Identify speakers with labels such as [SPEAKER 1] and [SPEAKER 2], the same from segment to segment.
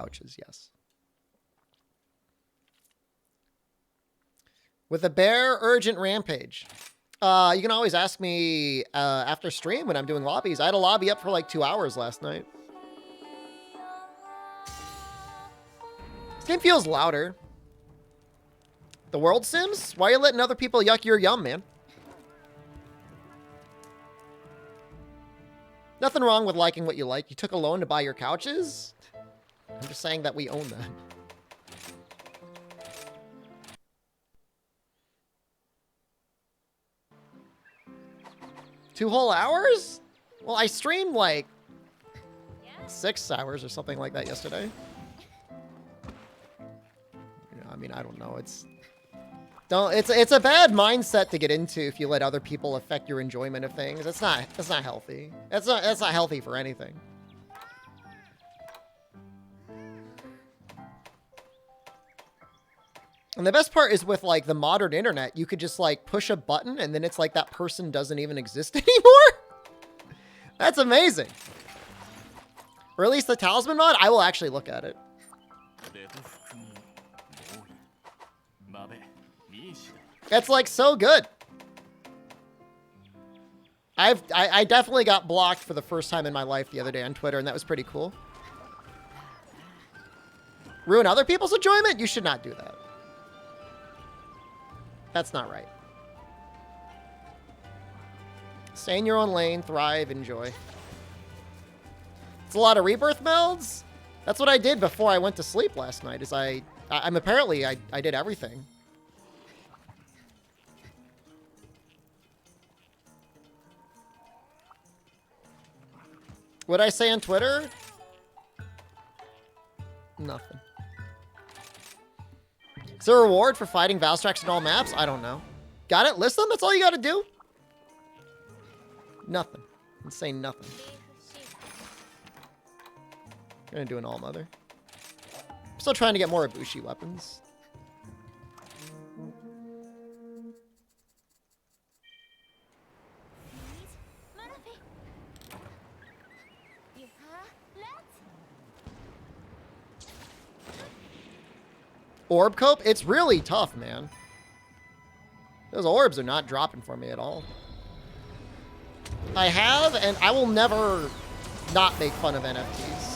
[SPEAKER 1] couches, yes. With a bear urgent rampage. You can always ask me after stream when I'm doing lobbies. I had a lobby up for like 2 hours last night. This game feels louder. The World Sims? Why are you letting other people yuck your yum, man? Nothing wrong with liking what you like. You took a loan to buy your couches? I'm just saying that we own that. 2 whole hours? Well, I streamed like 6 hours or something like that yesterday. I mean, I don't know. It's a bad mindset to get into if you let other people affect your enjoyment of things. That's not healthy. That's not healthy for anything. And the best part is with like the modern internet, you could just like push a button and then it's like that person doesn't even exist anymore. That's amazing. Or at least the talisman mod, I will actually look at it. It's like so good. I definitely got blocked for the first time in my life the other day on Twitter, and that was pretty cool. Ruin other people's enjoyment? You should not do that. That's not right. Stay in your own lane, thrive, enjoy. It's a lot of rebirth melds. That's what I did before I went to sleep last night. Is I'm apparently I did everything. What'd I say on Twitter? Nothing. Is there a reward for fighting Valstrax in all maps? I don't know. Got it? List them? That's all you gotta do? Nothing. I'm saying nothing. I'm gonna do an all-mother. I'm still trying to get more Ibushi weapons. Orb cope? It's really tough, man. Those orbs are not dropping for me at all. I have, and I will never not make fun of NFTs.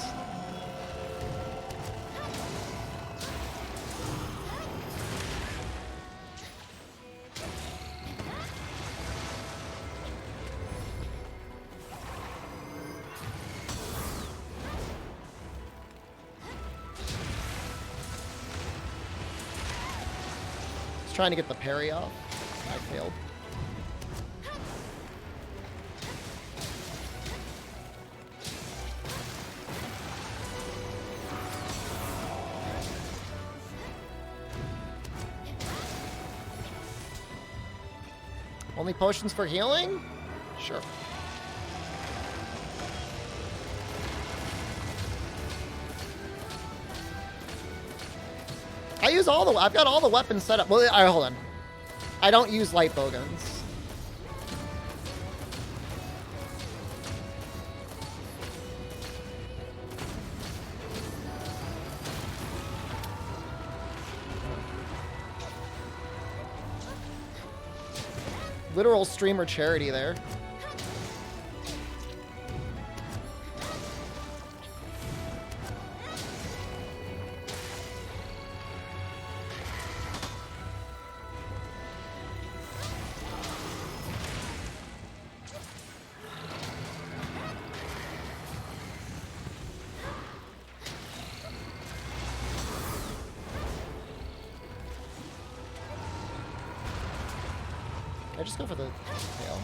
[SPEAKER 1] Trying to get the parry off. I failed. Only potions for healing? Sure. I use I've got all the weapons set up. Well, all right, hold on. I don't use light bowguns. Literal streamer charity there. Just go for the tail.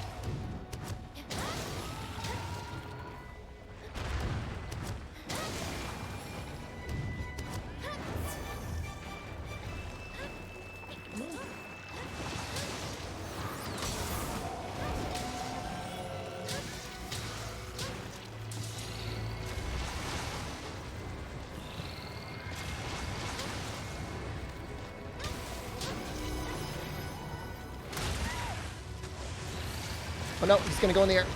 [SPEAKER 1] Oh no, he's gonna go in the air.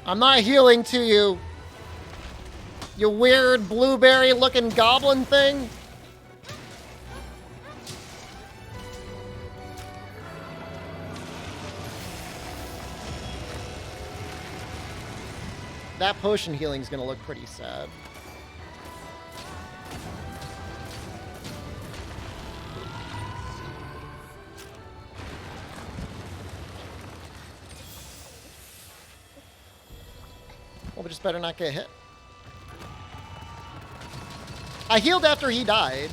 [SPEAKER 1] I'm not healing to you. You weird blueberry-looking goblin thing. That potion healing is going to look pretty sad. Well, we just better not get hit. I healed after he died.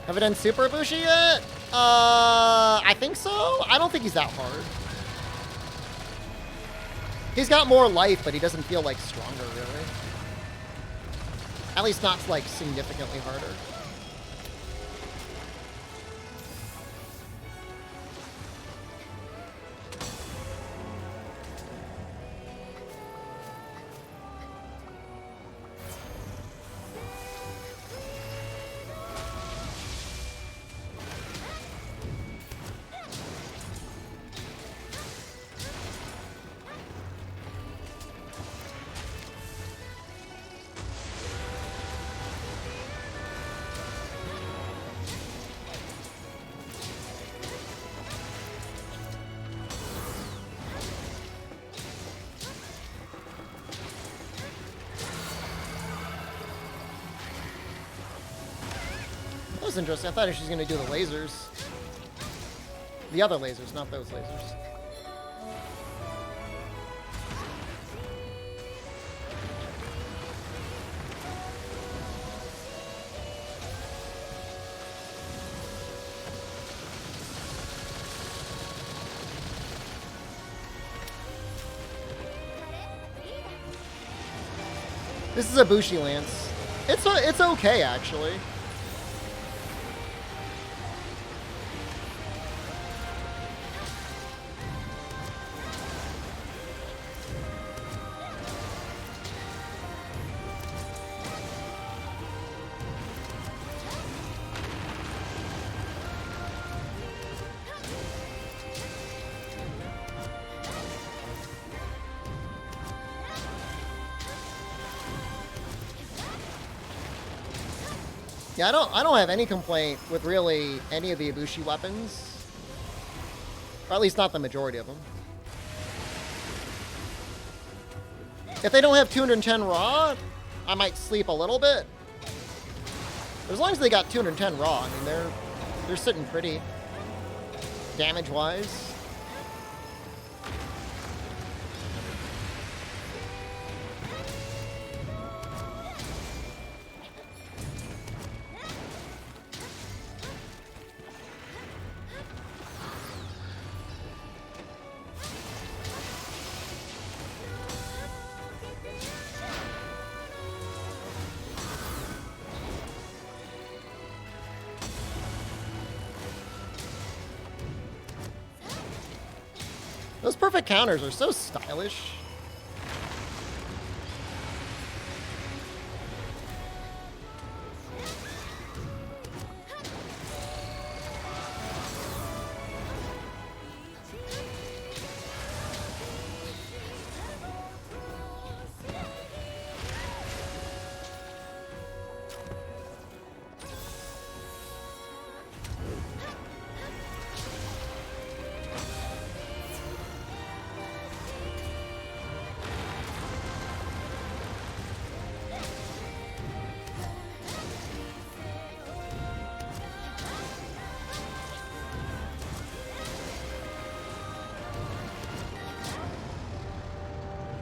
[SPEAKER 1] Have I done Super Ibushi yet? I think so. I don't think he's that hard. He's got more life, but he doesn't feel, like, stronger, really. At least not, like, significantly harder. That was interesting. I thought she was going to do the lasers. The other lasers, not those lasers. This is a Bushi Lance. It's okay, actually. Yeah, I don't have any complaint with really any of the Ibushi weapons. Or at least not the majority of them. If they don't have 210 raw, I might sleep a little bit. But as long as they got 210 raw, I mean, they're sitting pretty damage-wise. Those perfect counters are so stylish.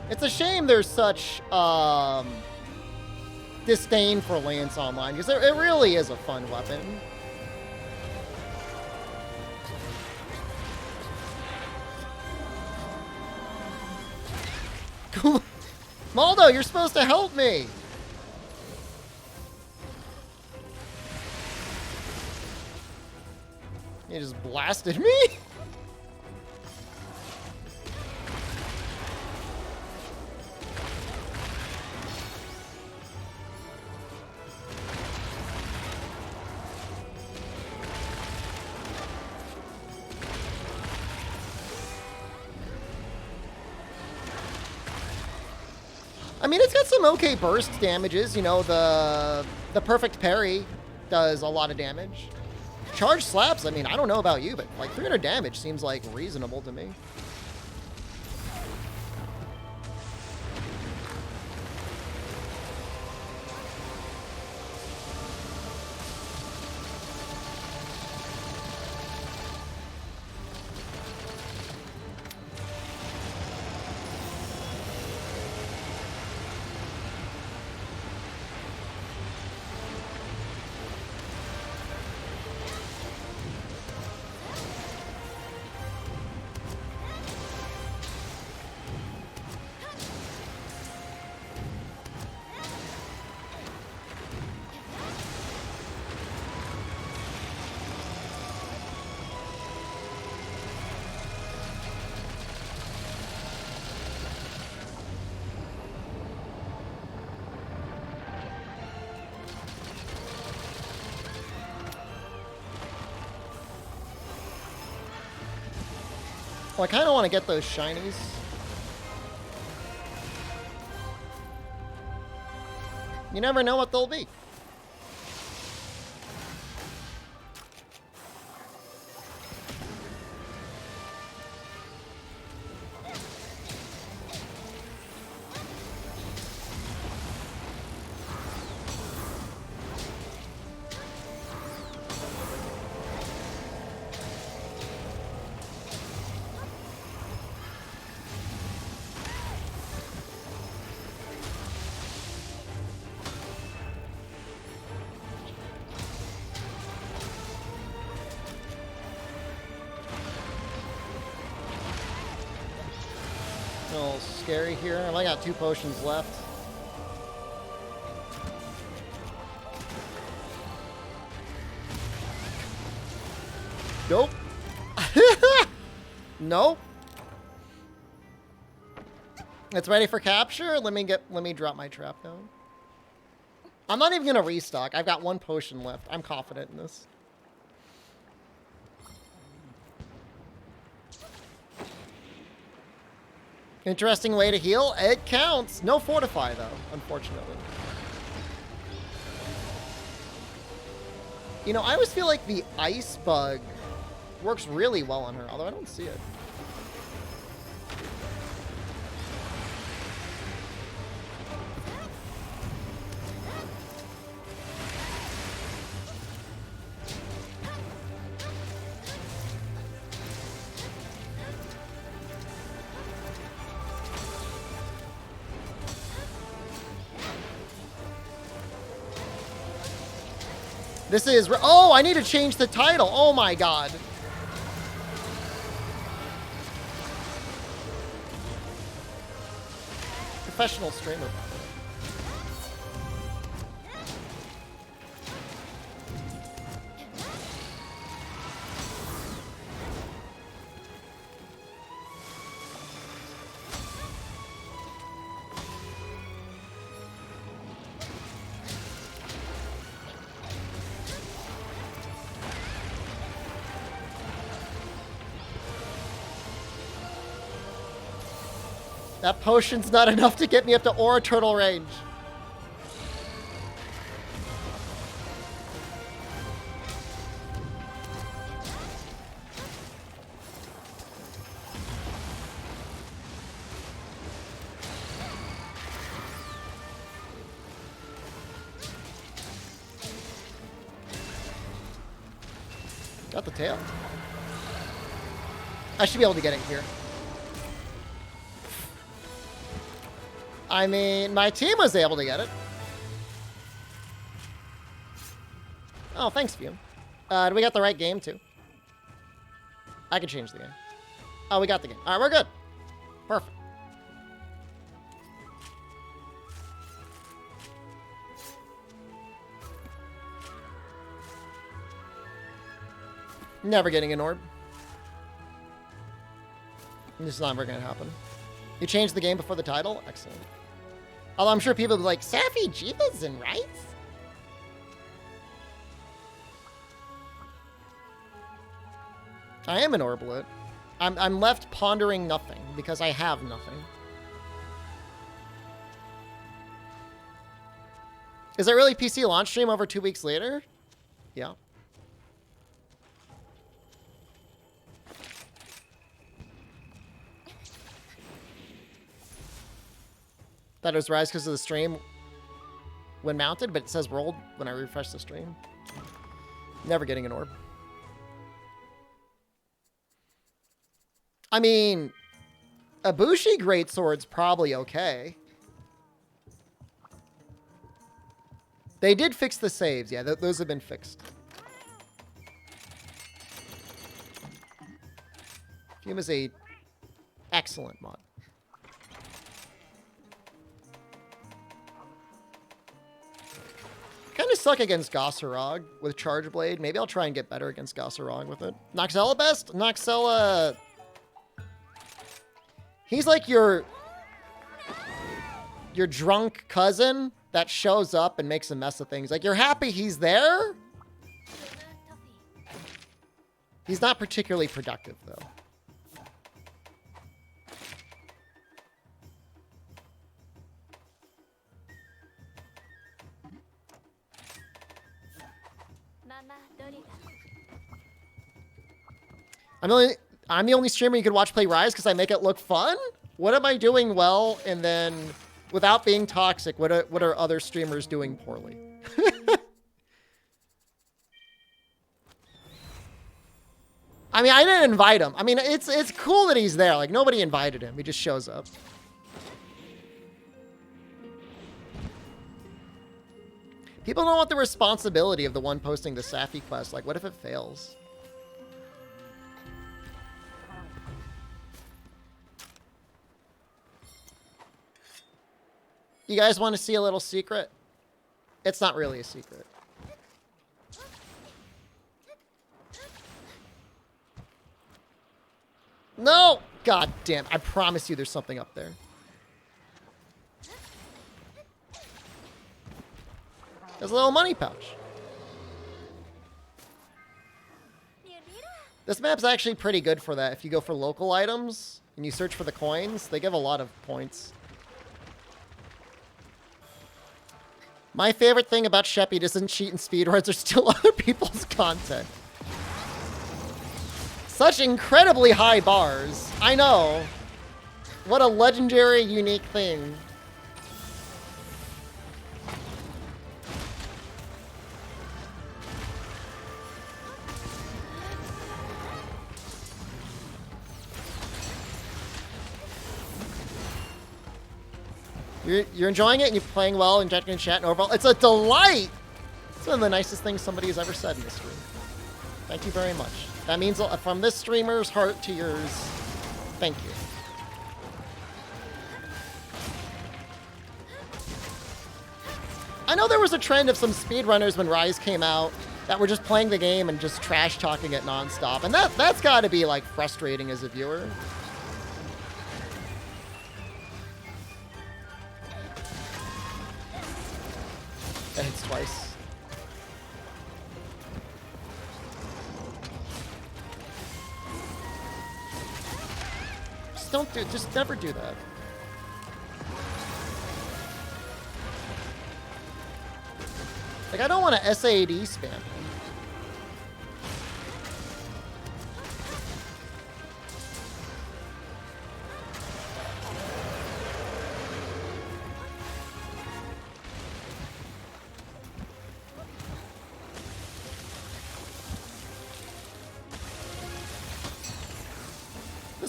[SPEAKER 1] It's a shame there's such disdain for Lance Online, because it really is a fun weapon. Maldo, you're supposed to help me! You just blasted me? I mean, it's got some okay burst damages. You know, the perfect parry does a lot of damage. Charge slaps, I mean, I don't know about you, but like 300 damage seems like reasonable to me. Well, I kind of want to get those shinies. You never know what they'll be. A little scary here. I only got 2 potions left. Nope. Nope. It's ready for capture. Let me drop my trap down. I'm not even gonna restock. I've got 1 potion left. I'm confident in this. Interesting way to heal. It counts. No fortify, though, unfortunately. You know, I always feel like the ice bug works really well on her, although I don't see it. This is... Oh, I need to change the title. Oh, my God. Professional streamer. That potion's not enough to get me up to Aura Turtle range. Got the tail. I should be able to get it here. I mean, my team was able to get it. Oh, thanks, Fume. Do we got the right game, too? I can change the game. Oh, we got the game. All right, we're good. Perfect. Never getting an orb. This is never going to happen. You changed the game before the title? Excellent. Although I'm sure people will be like, Safi, Jeebas, and rice? I am an orblet. I'm left pondering nothing because I have nothing. Is it really PC launch stream over 2 weeks later? Yeah. Thought it was Rise because of the stream when mounted, but it says rolled when I refresh the stream. Never getting an orb. I mean, Ibushi Greatsword's probably okay. They did fix the saves. Yeah, those have been fixed. Fume is a excellent mod. Kind of suck against Gossarog with Charge Blade. Maybe I'll try and get better against Gossarog with it. Noxella best? Noxella... He's like your drunk cousin that shows up and makes a mess of things. Like, you're happy he's there. He's not particularly productive, though. I'm the only streamer you could watch play Rise because I make it look fun? What am I doing well? And then, without being toxic, what are other streamers doing poorly? I mean, I didn't invite him. I mean, it's cool that he's there. Like, nobody invited him. He just shows up. People don't want the responsibility of the one posting the Safi quest. Like, what if it fails? You guys want to see a little secret? It's not really a secret. No! God damn. I promise you there's something up there. There's a little money pouch. This map's actually pretty good for that. If you go for local items and you search for the coins, they give a lot of points. My favorite thing about Sheppy doesn't cheat in speedruns. There's still other people's content. Such incredibly high bars. I know. What a legendary, unique thing. You're enjoying it and you're playing well, injecting in chat and overall. It's a delight! It's one of the nicest things somebody has ever said in this stream. Thank you very much. That means from this streamer's heart to yours, thank you. I know there was a trend of some speedrunners when Rise came out that were just playing the game and just trash talking it nonstop. And that's gotta be like frustrating as a viewer. That hits twice. Just never do that. Like, I don't want to SAD spam.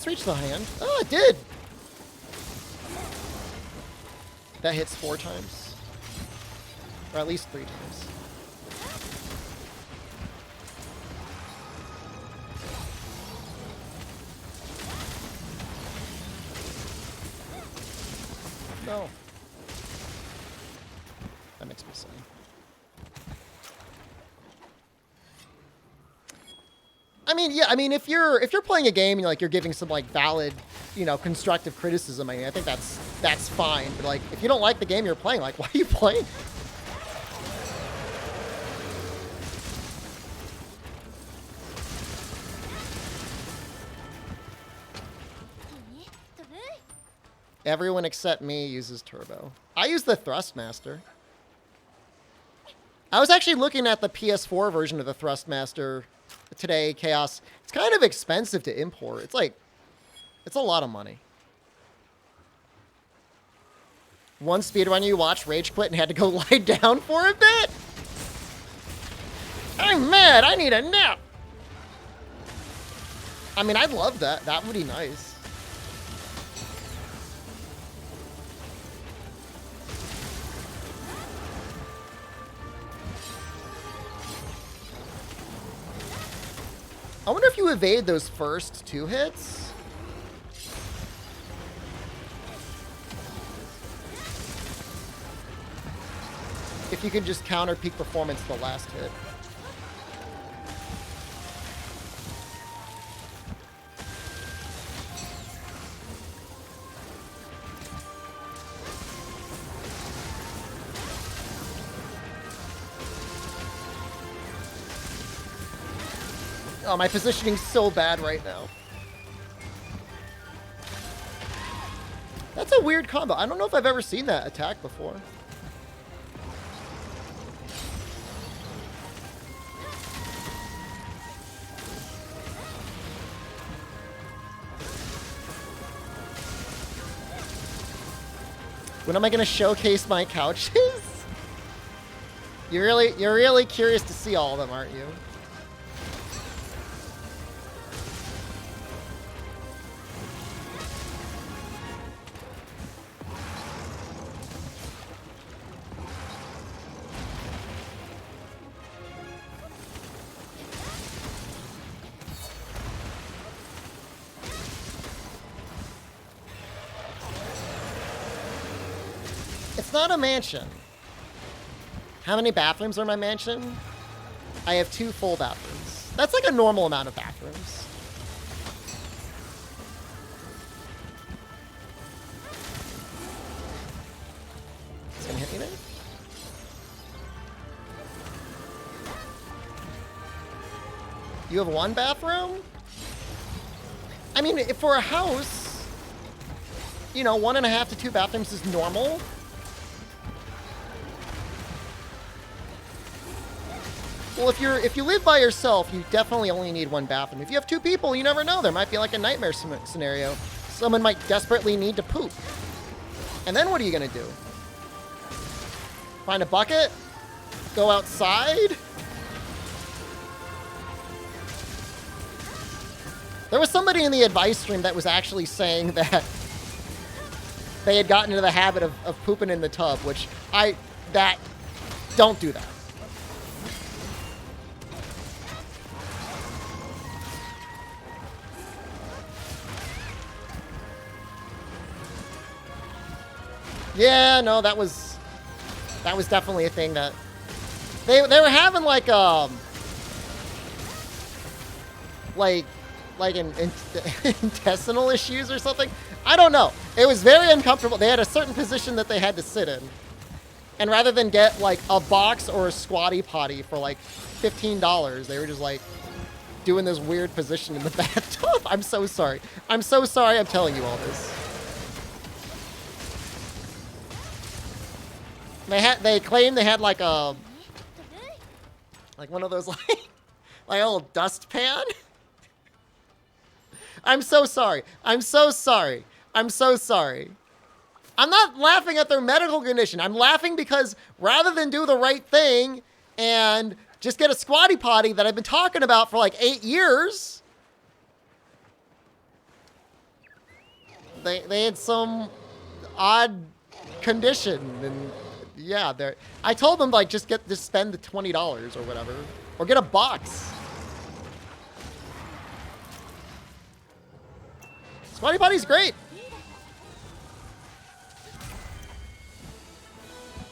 [SPEAKER 1] Reach the hand. Oh, it did. That hits 4 times. Or at least 3 times. No. That makes me sad. I mean, yeah. I mean, if you're playing a game and you're giving some like valid, constructive criticism, I mean, I think that's fine. But like, if you don't like the game you're playing, like, why are you playing? Everyone except me uses turbo. I use the Thrustmaster. I was actually looking at the PS4 version of the Thrustmaster today, Chaos. It's kind of expensive to import. It's like, it's a lot of money. One speedrunner you watched rage quit and had to go lie down for a bit? I'm mad. I need a nap. I mean, I'd love that. That would be nice. I wonder if you evade those first 2 hits. If you can just counter peak performance the last hit. Oh, my positioning's so bad right now. That's a weird combo. I don't know if I've ever seen that attack before. When am I gonna showcase my couches? You're really curious to see all of them, aren't you? It's not a mansion. How many bathrooms are in my mansion? I have 2 full bathrooms. That's like a normal amount of bathrooms. It's gonna hit me there? You have 1 bathroom? I mean, if for a house, you know, 1.5 to 2 bathrooms is normal. Well, if you live by yourself, you definitely only need 1 bathroom. If you have 2 people, you never know. There might be like a nightmare scenario. Someone might desperately need to poop. And then what are you gonna do? Find a bucket? Go outside? There was somebody in the advice stream that was actually saying that they had gotten into the habit of pooping in the tub, which don't do that. Yeah, no, that was definitely a thing that they were having like intestinal issues or something. I don't know. It was very uncomfortable. They had a certain position that they had to sit in. And rather than get like a box or a squatty potty for like $15, they were just like doing this weird position in the bathtub. I'm so sorry. I'm so sorry I'm telling you all this. They claimed they had like one of those like a little dustpan. I'm so sorry. I'm so sorry. I'm so sorry. I'm not laughing at their medical condition. I'm laughing because rather than do the right thing and just get a squatty potty that I've been talking about for like 8 years, they had some odd condition. And yeah, I told them like just spend the $20 or whatever, or get a box. Squatty potty's great.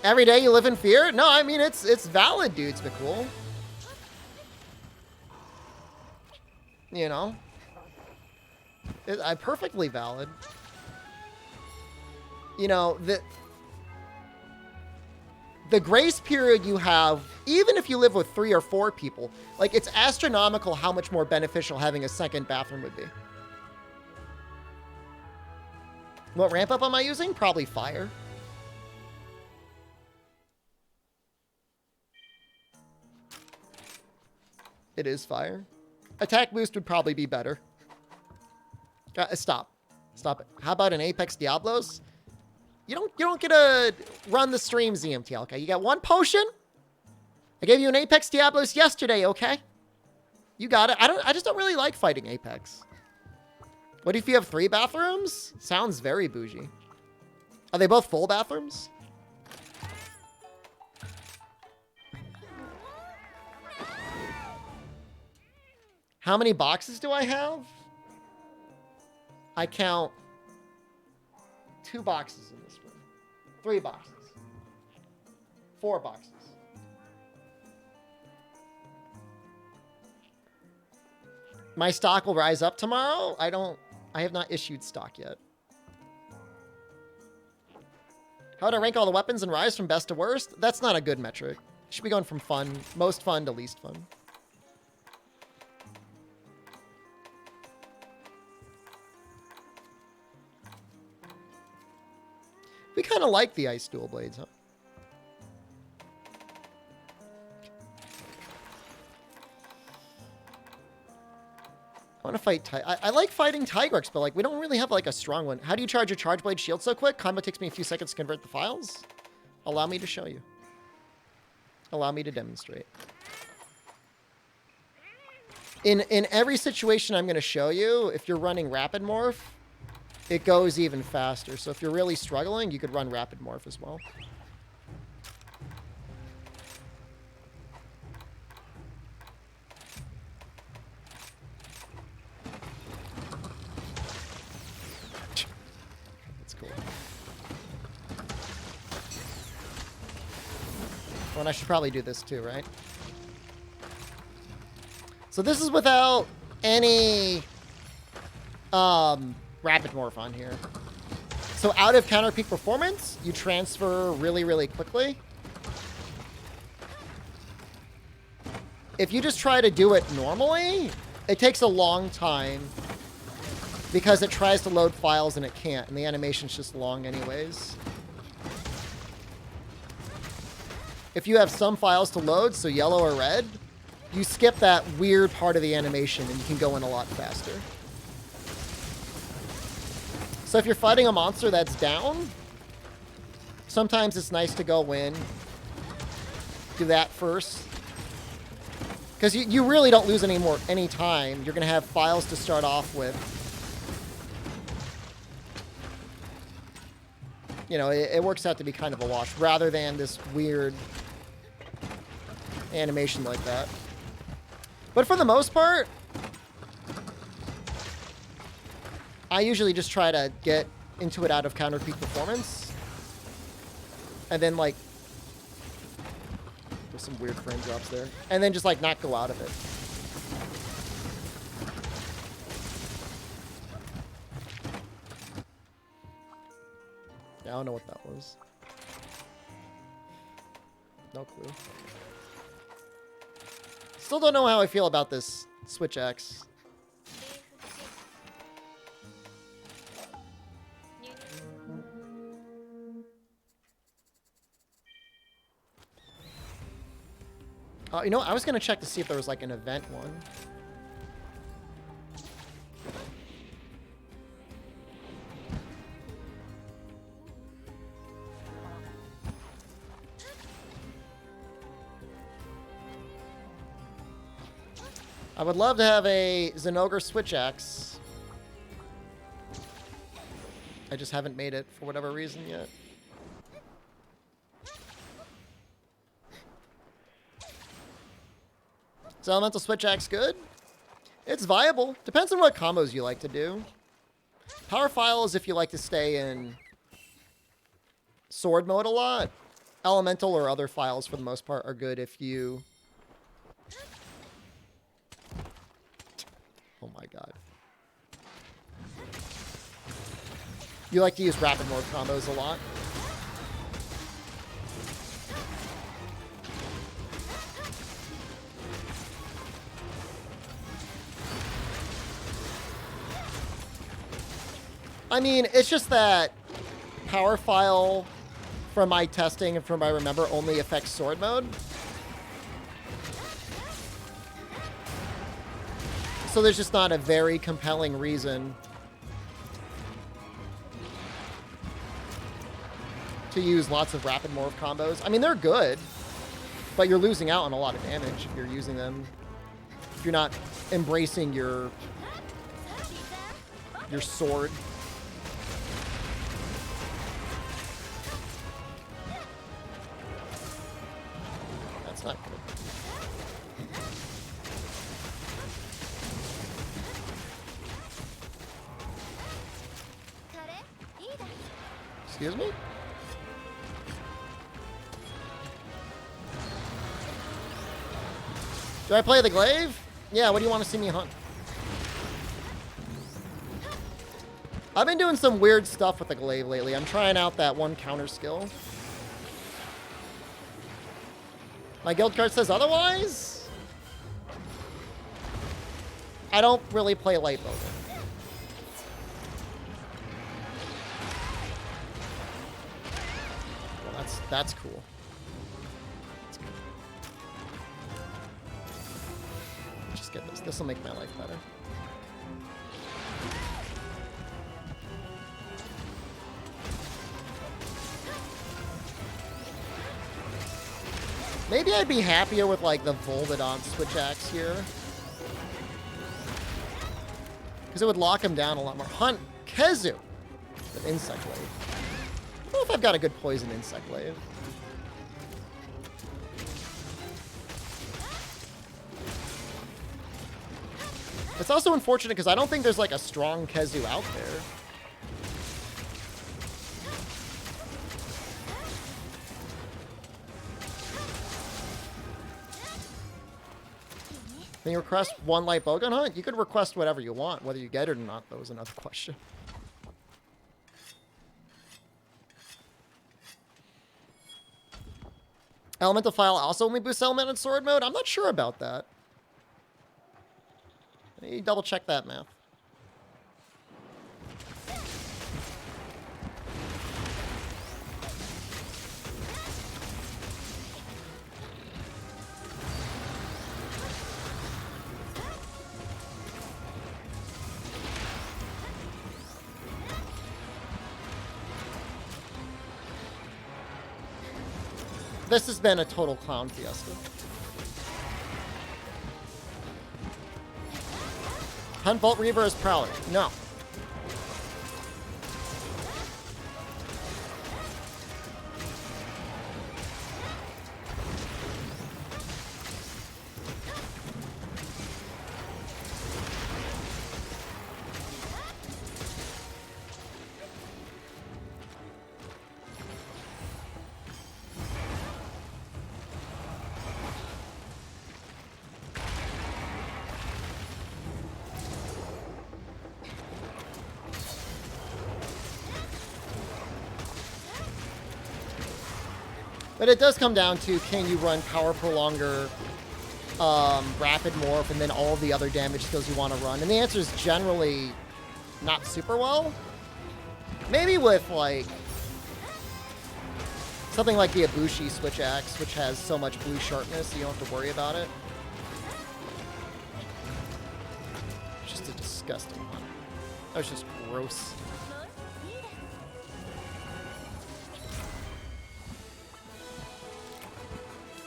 [SPEAKER 1] Every day you live in fear? No, I mean it's valid, dudes. McCool. You know, I'm perfectly valid. You know, the grace period you have, even if you live with 3 or 4 people, like it's astronomical how much more beneficial having a second bathroom would be. What ramp up am I using? Probably fire. It is fire. Attack boost would probably be better. Stop. Stop it. How about an Apex Diablos? You don't get to run the stream, ZMT, okay? You got one potion. I gave you an Apex Diablos yesterday, okay? You got it. I just don't really like fighting Apex. What if you have 3 bathrooms? Sounds very bougie. Are they both full bathrooms? How many boxes do I have? I count 2 boxes in this room. 3 boxes. 4 boxes. My stock will rise up tomorrow. I have not issued stock yet. How would I rank all the weapons and rise from best to worst? That's not a good metric. Should be going from most fun to least fun. We kind of like the ice dual blades, huh? I want to fight I like fighting Tigrex, but like we don't really have like a strong one. How do you charge your charge blade shield so quick? Combo takes me a few seconds to convert the files. Allow me to show you. Allow me to demonstrate. In every situation I'm going to show you, if you're running Rapid Morph, it goes even faster. So if you're really struggling, you could run Rapid Morph as well. That's cool. Well, and I should probably do this too, right? So this is without any Rapid Morph on here. So out of counter peak performance, you transfer really, really quickly. If you just try to do it normally, it takes a long time because it tries to load files and it can't, and the animation's just long anyways. If you have some files to load, so yellow or red, you skip that weird part of the animation and you can go in a lot faster. So if you're fighting a monster that's down, sometimes it's nice to go in, do that first. Because you really don't lose any time. You're going to have files to start off with. You know, it works out to be kind of a wash, rather than this weird animation like that. But for the most part, I usually just try to get into it out of counter peak performance. And then, like, there's some weird frame drops there. And then just, like, not go out of it. Yeah, I don't know what that was. No clue. Still don't know how I feel about this Switch X. You know, I was going to check to see if there was, like, an event one. I would love to have a Zenogre Switch Axe. I just haven't made it for whatever reason yet. Is Elemental Switch Axe good? It's viable. Depends on what combos you like to do. Power File is if you like to stay in sword mode a lot. Elemental or other files, for the most part, are good if you... Oh my god. You like to use Rapid Morph combos a lot. I mean, it's just that Power File, from my testing and from my remember, only affects sword mode. So there's just not a very compelling reason to use lots of rapid morph combos. I mean, they're good, but you're losing out on a lot of damage if you're using them. If you're not embracing your sword. That's not good. Excuse me? Do I play the glaive? Yeah, what do you want to see me hunt? I've been doing some weird stuff with the glaive lately. I'm trying out that one counter skill. My guild card says otherwise? I don't really play light bowgun. Well, that's cool. Just get this. This will make my life better. Maybe I'd be happier with, like, the Volvidon switch axe here. Because it would lock him down a lot more. Hunt Kezu with Insect Wave. I don't know if I've got a good poison Insect Wave. It's also unfortunate because I don't think there's, like, a strong Kezu out there. Can you request one light bowgun hunt? You could request whatever you want. Whether you get it or not, though, is another question. Elemental File also only boosts element in sword mode? I'm not sure about that. Let me double check that math. This has been a total clown fiesta. Hunt Bolt Reaver as Prowler. No. But it does come down to, can you run Power Prolonger, Rapid Morph, and then all the other damage skills you want to run? And the answer is generally not super well. Maybe with, like, something like the Ibushi Switch Axe, which has so much blue sharpness, so you don't have to worry about it. It's just a disgusting one. That was just gross.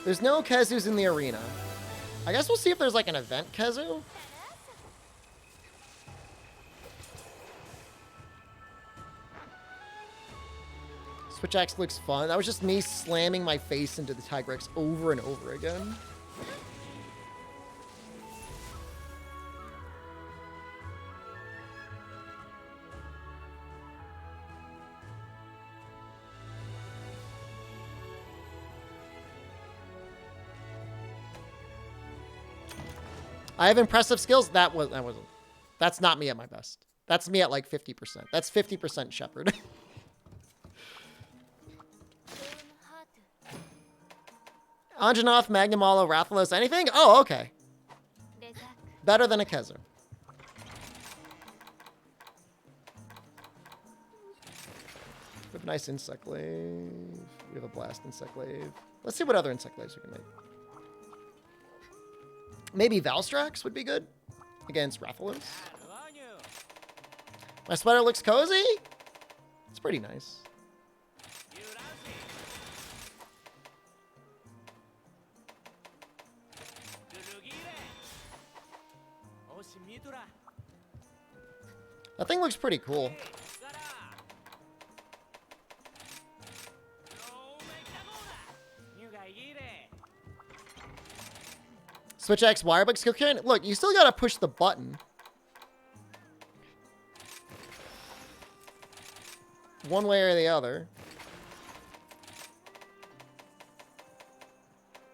[SPEAKER 1] There's no Kezus in the arena. I guess we'll see if there's like an event Kezu. Switch Axe looks fun. That was just me slamming my face into the Tigrex over and over again. I have impressive skills. That's not me at my best. That's me at like 50%. That's 50% Shepard. Anjanath, Magnamalo, Rathalos, anything? Oh, okay. Better than a Kezer. We have a nice Insect Glaive. We have a Blast Insect Glaive. Let's see what other Insect Glaives we can make. Maybe Valstrax would be good. against Rathalos. My sweater looks cozy? It's pretty nice. That thing looks pretty cool. Switch X wirebug skill cannon. Look, you still gotta push the button. One way or the other.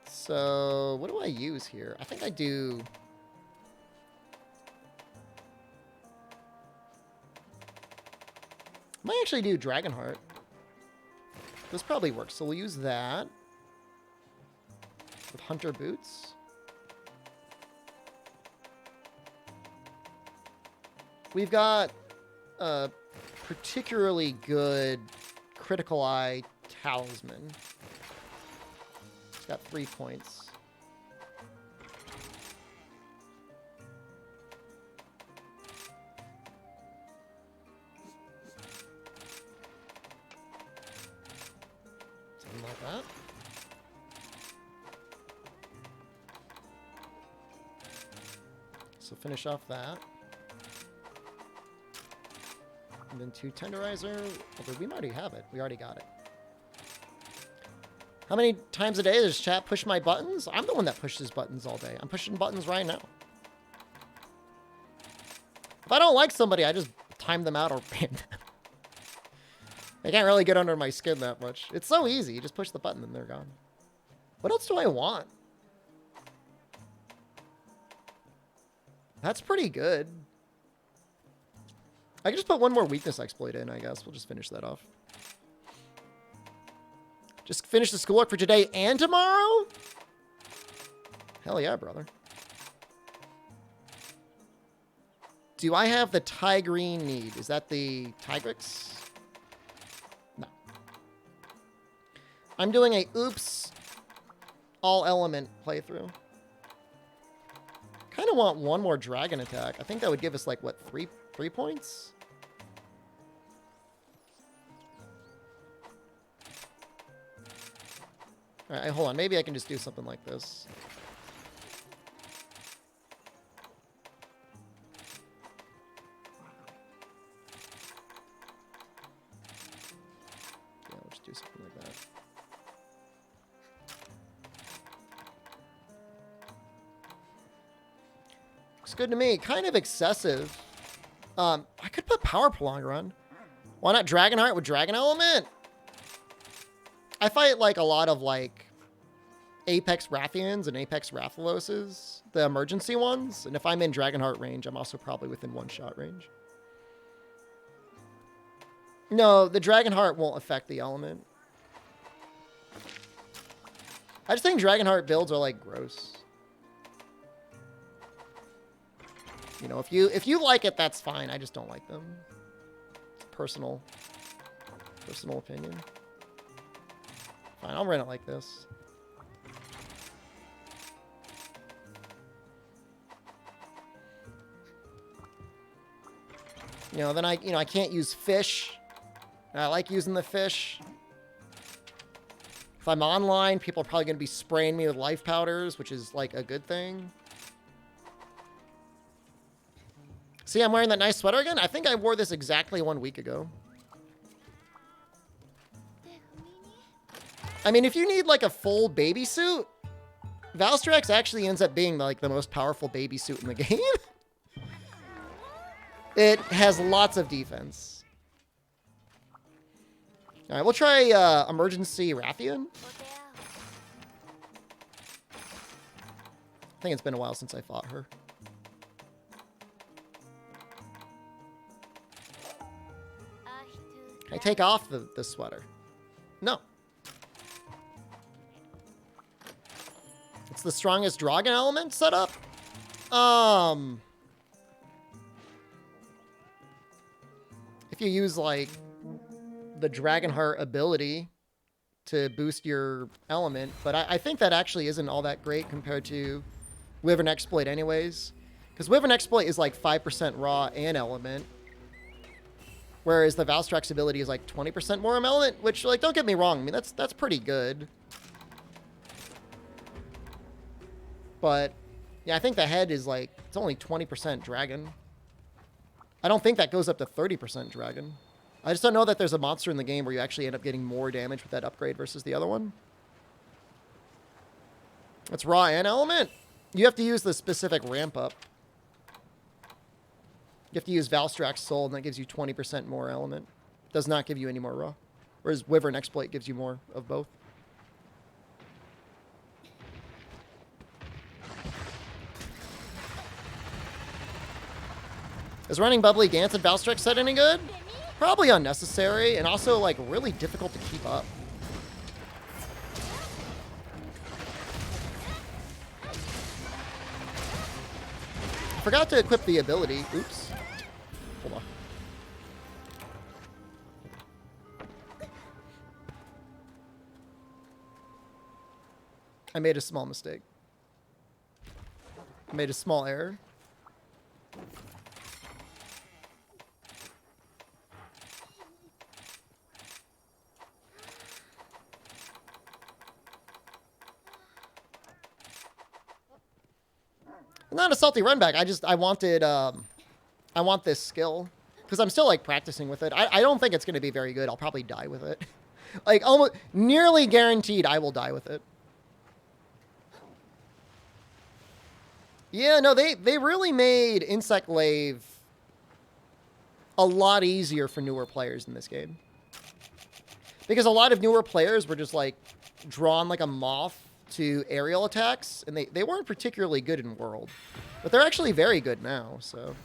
[SPEAKER 1] So, what do I use here? I think I do... I might actually do Dragonheart. This probably works, so we'll use that. With Hunter Boots. We've got a particularly good Critical Eye Talisman. It's got 3 points. Something like that. So finish off that. And then 2 Tenderizer. Although we already have it. We already got it. How many times a day does chat push my buttons? I'm the one that pushes buttons all day. I'm pushing buttons right now. If I don't like somebody, I just time them out or ban them. They can't really get under my skin that much. It's so easy. You just push the button and they're gone. What else do I want? That's pretty good. I can just put one more weakness exploit in, I guess. We'll just finish that off. Just finish the schoolwork for today and tomorrow? Hell yeah, brother. Do I have the Tigrine need? Is that the Tigrix? No. I'm doing a oops all element playthrough. Kind of want one more dragon attack. I think that would give us like, what, three points? All right, hold on. Maybe I can just do something like this. Yeah, we'll just do something like that. Looks good to me. Kind of excessive. I could put Power Prolonger on. Why not Dragonheart with Dragon Element? I fight like a lot of like Apex Rathians and Apex Rathaloses, the emergency ones. And if I'm in Dragonheart range, I'm also probably within one-shot range. No, the Dragonheart won't affect the element. I just think Dragonheart builds are like gross. You know, if you like it, that's fine. I just don't like them. It's personal opinion. Fine, I'll run it like this. You know, then I can't use fish. I like using the fish. If I'm online, people are probably going to be spraying me with life powders, which is like a good thing. See, I'm wearing that nice sweater again. I think I wore this exactly 1 week ago. I mean, if you need like a full baby suit, Valstrax actually ends up being like the most powerful baby suit in the game. It has lots of defense. All right, we'll try Emergency Rathian. I think it's been a while since I fought her. Can I take off the sweater? No. It's the strongest dragon element setup. If you use like the Dragonheart ability to boost your element, but I think that actually isn't all that great compared to Wyvern Exploit anyways. Because Wyvern Exploit is like 5% raw and element. Whereas the Valstrax's ability is like 20% more element, which, like, don't get me wrong. I mean, that's pretty good. But, yeah, I think the head is like, it's only 20% dragon. I don't think that goes up to 30% dragon. I just don't know that there's a monster in the game where you actually end up getting more damage with that upgrade versus the other one. It's raw and element. You have to use the specific ramp up. You have to use Valstrax's Soul, and that gives you 20% more element. Does not give you any more raw. Whereas Wyvern Exploit gives you more of both. Is running Bubbly Gantz and Valstrax set any good? Probably unnecessary, and also, like, really difficult to keep up. I forgot to equip the ability. Oops. Hold on. I made a small mistake. I made a small error. Not a salty run back. I want this skill because I'm still like practicing with it. I don't think it's going to be very good. I'll probably die with it. Like almost nearly guaranteed I will die with it. Yeah, no, they really made Insect Lave a lot easier for newer players in this game. Because a lot of newer players were just like drawn like a moth to aerial attacks, and they weren't particularly good in World. But they're actually very good now, so.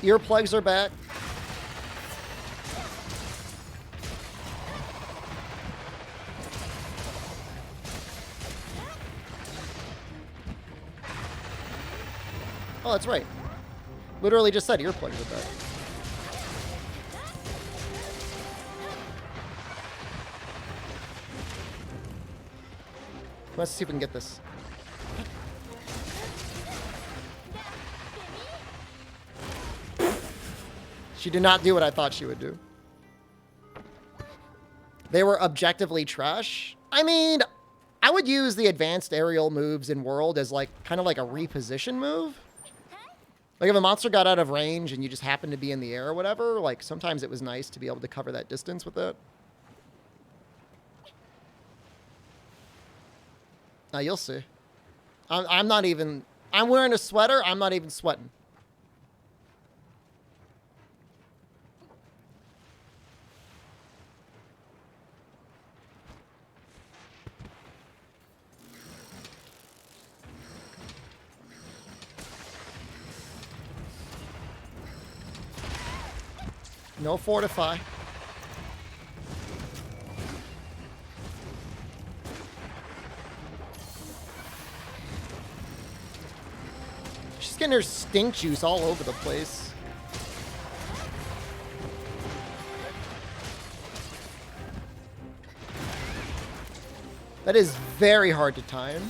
[SPEAKER 1] Earplugs are back. Oh, that's right. Literally just said earplugs are back. Let's see if we can get this. She did not do what I thought she would do. They were objectively trash. I mean, I would use the advanced aerial moves in World as like kind of like a reposition move. Like if a monster got out of range and you just happened to be in the air or whatever, like sometimes it was nice to be able to cover that distance with it. Now you'll see. I'm not even... I'm wearing a sweater. I'm not even sweating. No fortify. She's getting her stink juice all over the place. That is very hard to time.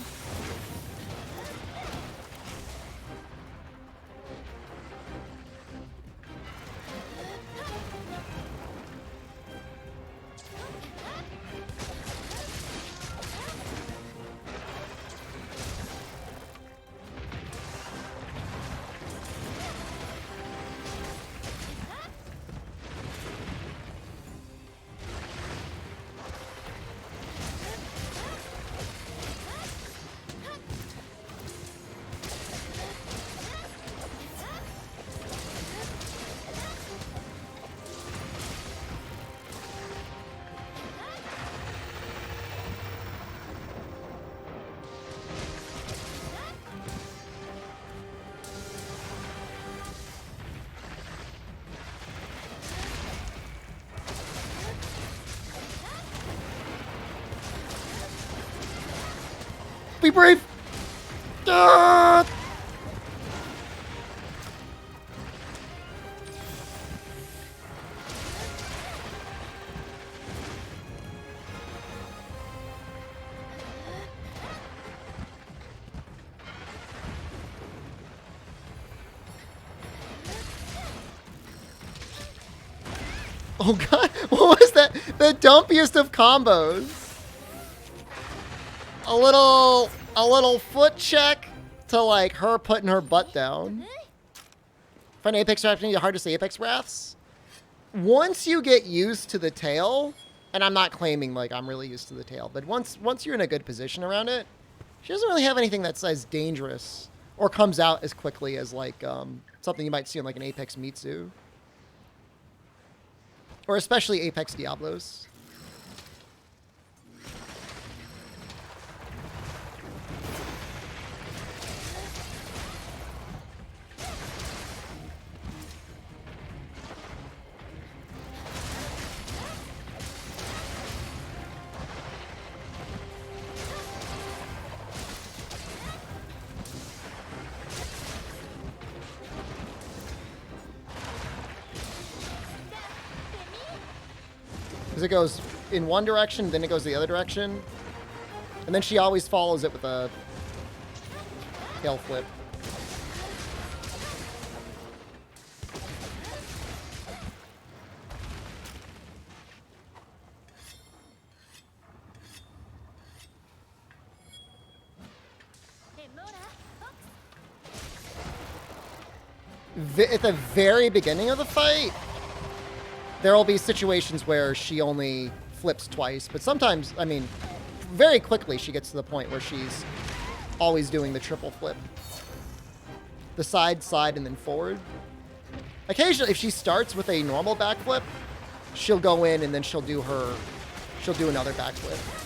[SPEAKER 1] Be brave! Ah! Oh god, what was that? The dumpiest of combos. A little foot check to like her putting her butt down. Find Apex Wrath the hardest Apex Wraths? Once you get used to the tail, and I'm not claiming like I'm really used to the tail, but once you're in a good position around it, she doesn't really have anything that's as dangerous or comes out as quickly as like something you might see in like an Apex Mitsu. Or especially Apex Diablos. Because it goes in one direction, then it goes the other direction. And then she always follows it with a tail flip. At the very beginning of the fight, there will be situations where she only flips twice, but sometimes, I mean, very quickly she gets to the point where she's always doing the triple flip. The side, and then forward. Occasionally, if she starts with a normal backflip, she'll go in and then she'll do another backflip.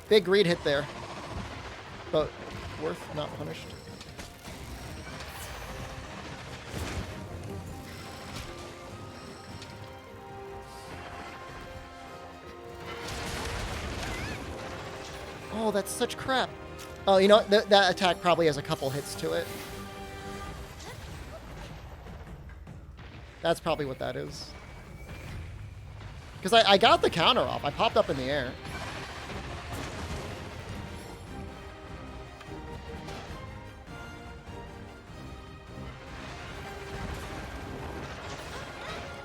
[SPEAKER 1] Big greed hit there, but worth not punished. Oh, that's such crap. Oh, you know what? That attack probably has a couple hits to it. That's probably what that is. Because I got the counter off. I popped up in the air.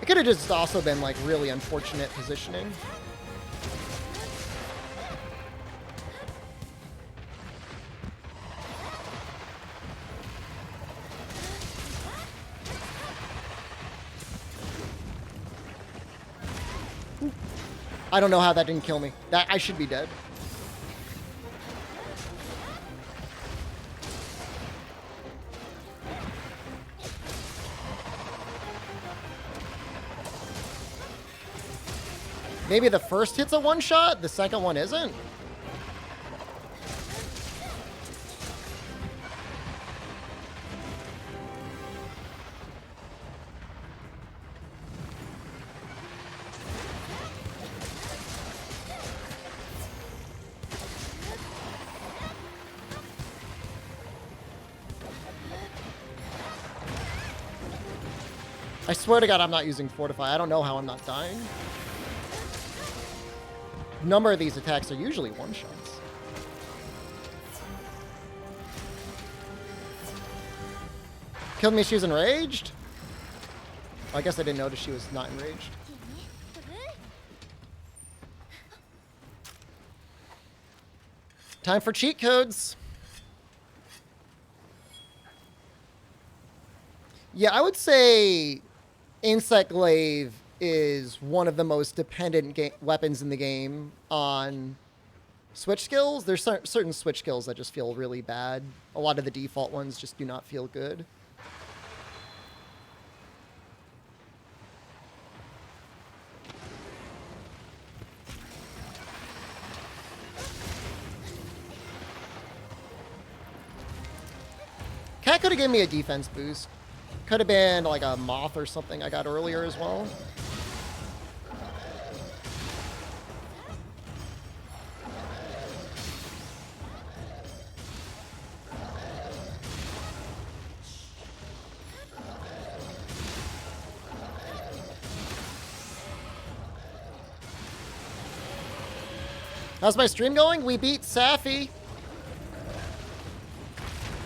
[SPEAKER 1] It could have just also been like really unfortunate positioning. I don't know how that didn't kill me. I should be dead. Maybe the first hit's a one-shot, the second one isn't? I swear to God, I'm not using Fortify. I don't know how I'm not dying. A number of these attacks are usually one-shots. Killed me, she was enraged? Well, I guess I didn't notice she was not enraged. Time for cheat codes. Yeah, I would say Insect Glaive is one of the most dependent weapons in the game on switch skills. There's certain switch skills that just feel really bad. A lot of the default ones just do not feel good. Cat could have given me a defense boost. Could have been like a moth or something I got earlier as well. How's my stream going? We beat Safi.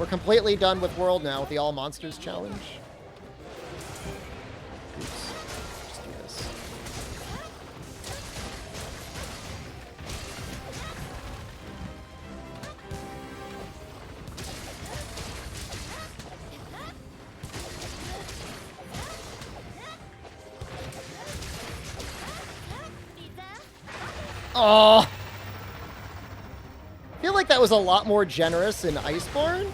[SPEAKER 1] We're completely done with World now with the All Monsters challenge. Oops. Just do this. Oh! I feel like that was a lot more generous in Iceborne.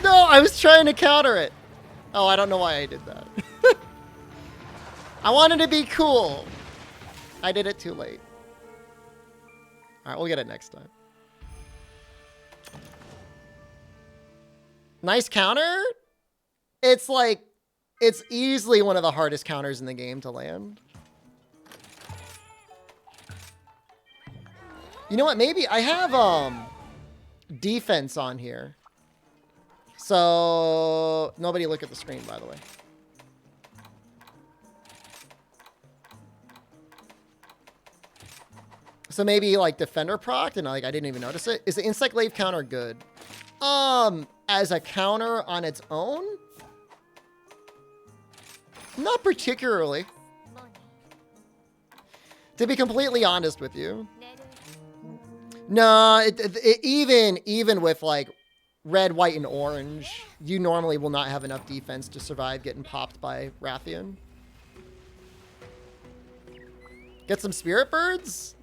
[SPEAKER 1] No, I was trying to counter it. Oh, I don't know why I did that. I wanted to be cool. I did it too late. All right, we'll get it next time. Nice counter. It's like, it's easily one of the hardest counters in the game to land. You know what? Maybe I have defense on here. So, nobody look at the screen, by the way. So maybe like defender proc and like I didn't even notice it. Is the insect glaive counter good? As a counter on its own? Not particularly. To be completely honest with you. No, even with like red, white, and orange, you normally will not have enough defense to survive getting popped by Rathian. Get some spirit birds?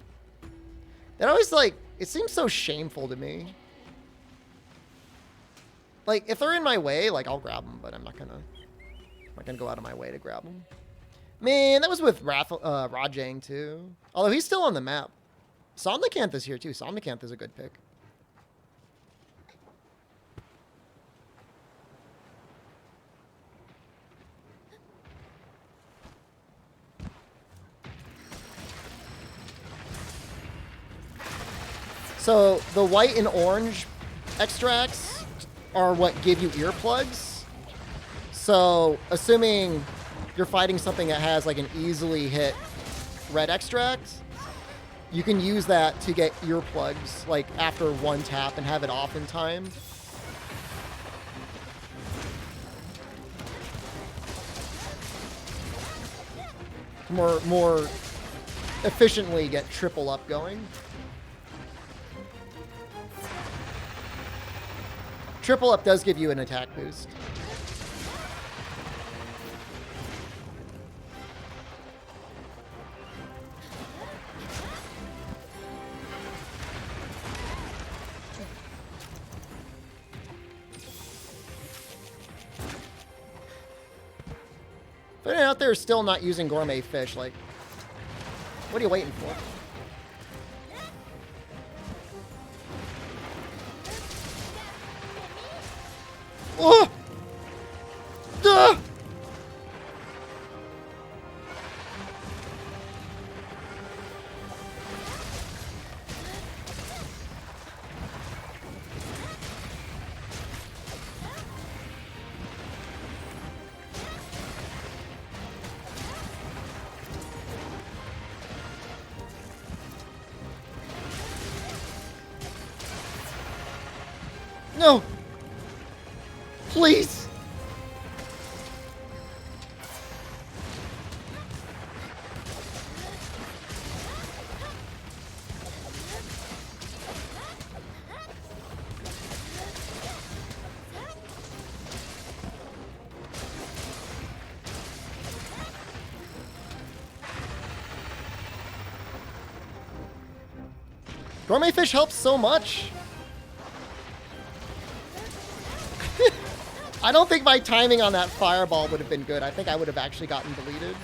[SPEAKER 1] That always like, it seems so shameful to me. Like, if they're in my way, like I'll grab them, but I'm not gonna go out of my way to grab them. Man, that was with Rajang too. Although he's still on the map. Somnicanth is here too. Somnicanth is a good pick. So the white and orange extracts are what give you earplugs. So assuming you're fighting something that has like an easily hit red extract, you can use that to get earplugs like after one tap and have it off in time. More efficiently get triple up going. Triple up does give you an attack boost. If anyone out there is still not using gourmet fish, like, what are you waiting for? Oh! Duh! No! Please! Gourmet fish helps so much. I don't think my timing on that fireball would have been good. I think I would have actually gotten deleted.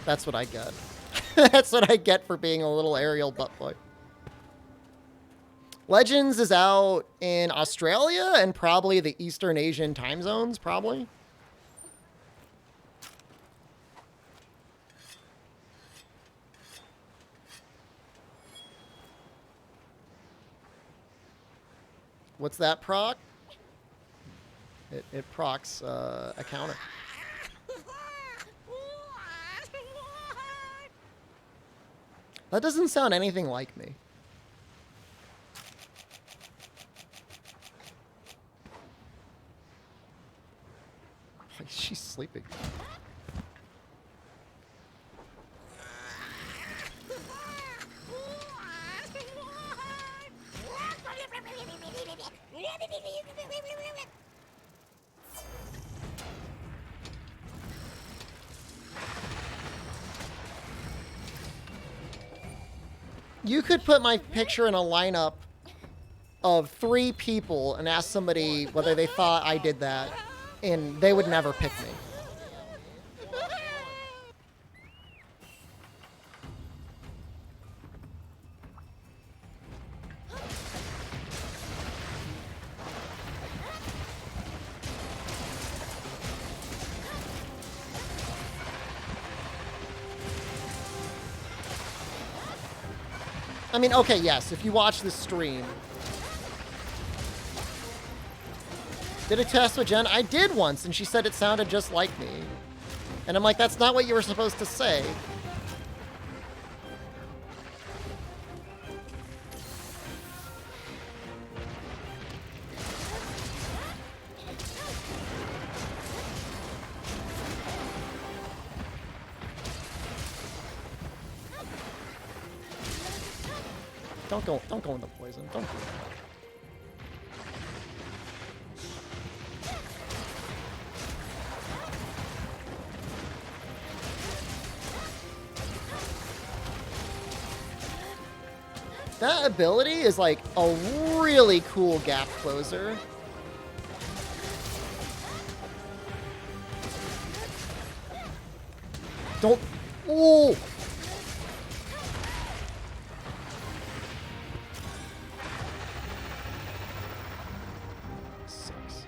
[SPEAKER 1] That's what I get. That's what I get for being a little aerial butt boy. Legends is out in Australia and probably the Eastern Asian time zones, probably. What's that proc? It procs a counter. That doesn't sound anything like me. She's sleeping. You could put my picture in a lineup of 3 people and ask somebody whether they thought I did that, and they would never pick me. I mean, okay, yes, if you watch this stream. Did a test with Jen? I did once, and she said it sounded just like me. And I'm like, that's not what you were supposed to say. Don't go in the poison. Don't do that. That ability is like a really cool gap closer. Don't. Ooh. Sucks.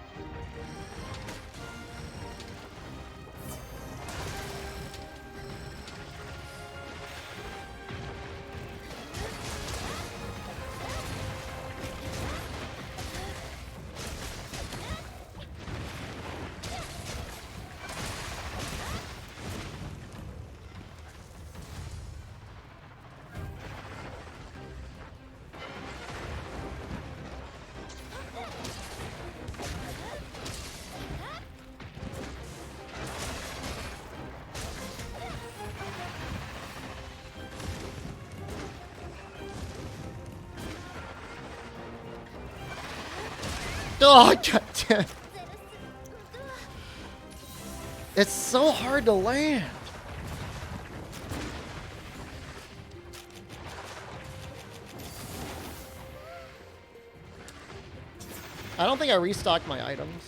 [SPEAKER 1] Oh, goddamn. It's so hard to land. I don't think I restocked my items.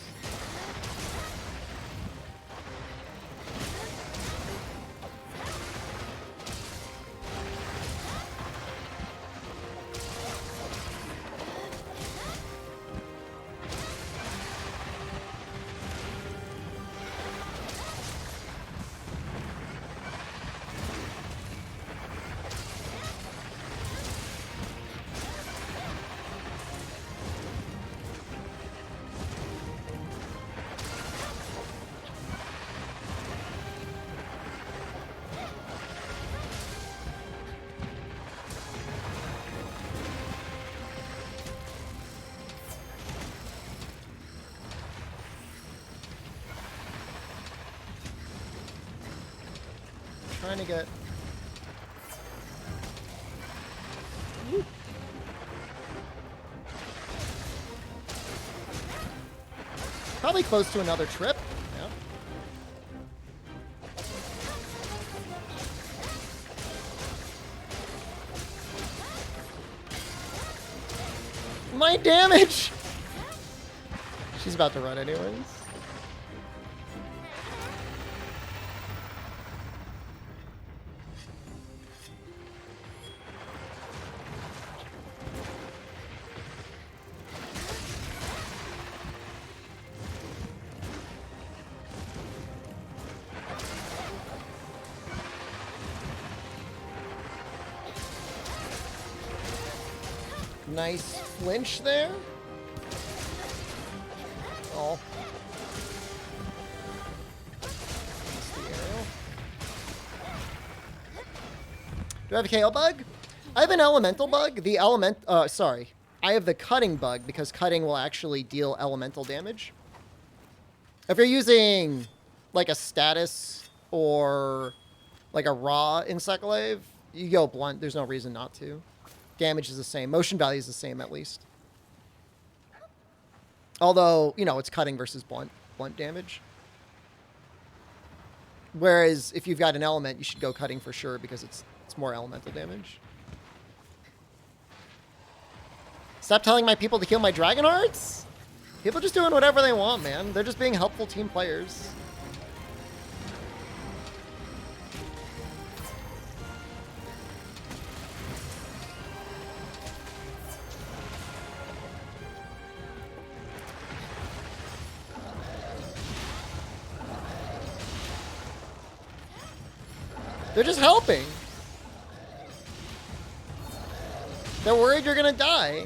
[SPEAKER 1] Trying to get... Probably close to another trip. Yeah. My damage! She's about to run anyways. Nice flinch there. Oh. That's the aerial. Do I have a KO bug? I have an elemental bug. The sorry. I have the cutting bug because cutting will actually deal elemental damage. If you're using like a status or like a raw insect glaive, you go blunt. There's no reason not to. Damage is the same. Motion value is the same, at least. Although, you know, it's cutting versus blunt damage. Whereas, if you've got an element, you should go cutting for sure because it's more elemental damage. Stop telling my people to kill my dragon hearts? People just doing whatever they want, man. They're just being helpful team players. They're just helping. They're worried you're gonna die.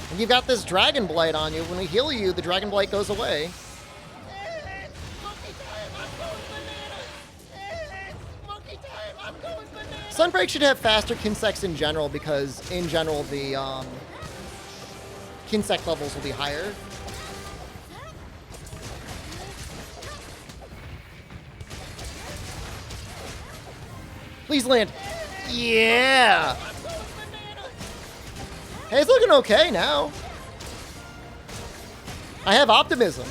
[SPEAKER 1] And you've got this Dragon Blight on you. When we heal you, the Dragon Blight goes away. Sunbreak should have faster Kinsects in general because, in general, the Kinsect levels will be higher. Please land. Yeah. Hey, it's looking okay now. I have optimism.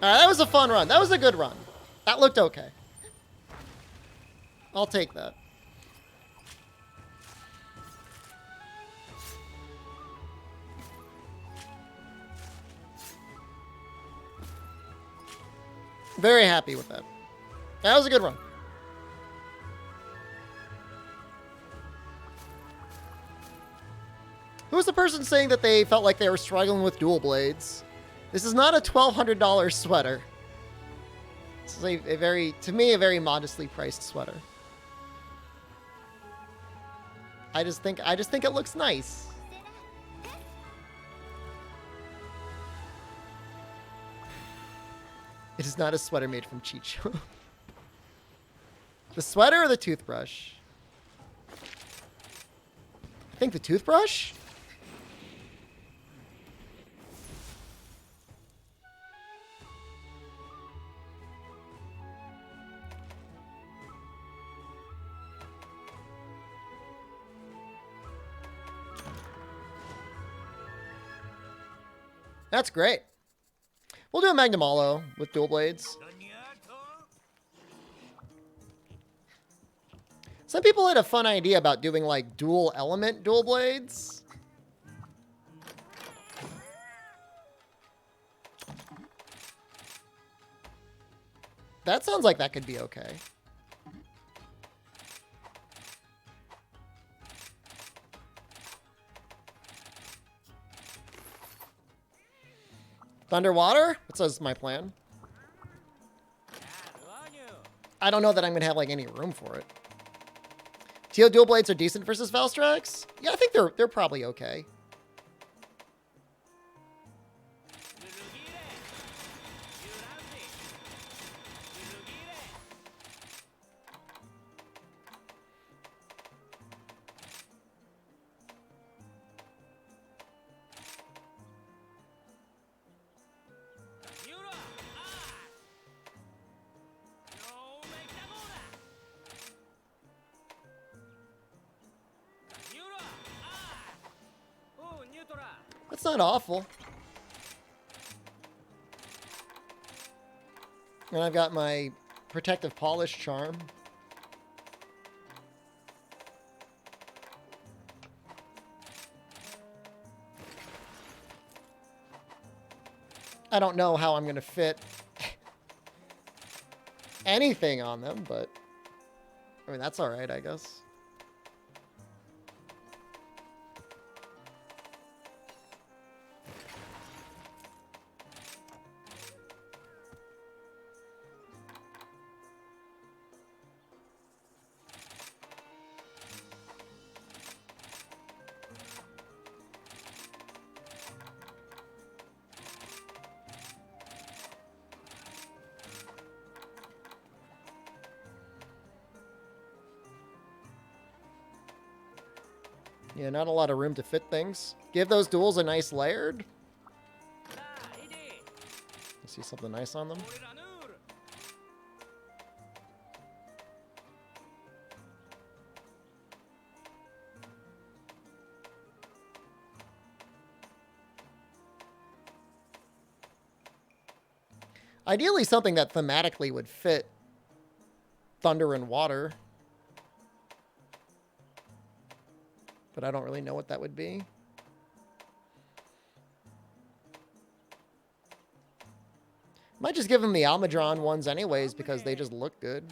[SPEAKER 1] Alright, that was a fun run. That was a good run. That looked okay. I'll take that. Very happy with that. That was a good run. Who was the person saying that they felt like they were struggling with dual blades? This is not a $1,200 sweater. This is a very, to me, a very modestly priced sweater. I just think it looks nice. It is not a sweater made from Chicho. The sweater or the toothbrush? I think the toothbrush? That's great. We'll do a Magnum Hollow with dual blades. Some people had a fun idea about doing like dual element dual blades. That sounds like that could be okay. Thunderwater? That says my plan. I don't know that I'm going to have, like, any room for it. Teal dual blades are decent versus Valstrax? Yeah, I think they're probably okay. That's not awful. And I've got my protective polish charm. I don't know how I'm going to fit anything on them, but I mean, that's all right, I guess. Yeah, not a lot of room to fit things. Give those duels a nice layered. You see something nice on them? Ideally, something that thematically would fit thunder and water. But I don't really know what that would be. Might just give them the Almudron ones anyways because they just look good.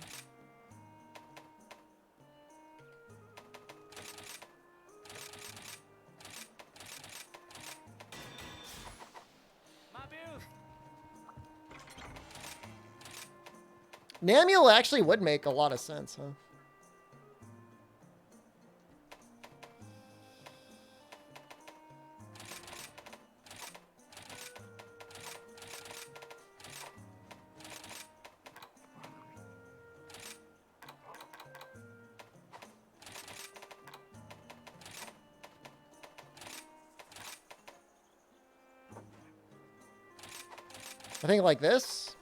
[SPEAKER 1] Namiel actually would make a lot of sense, huh? I think like this.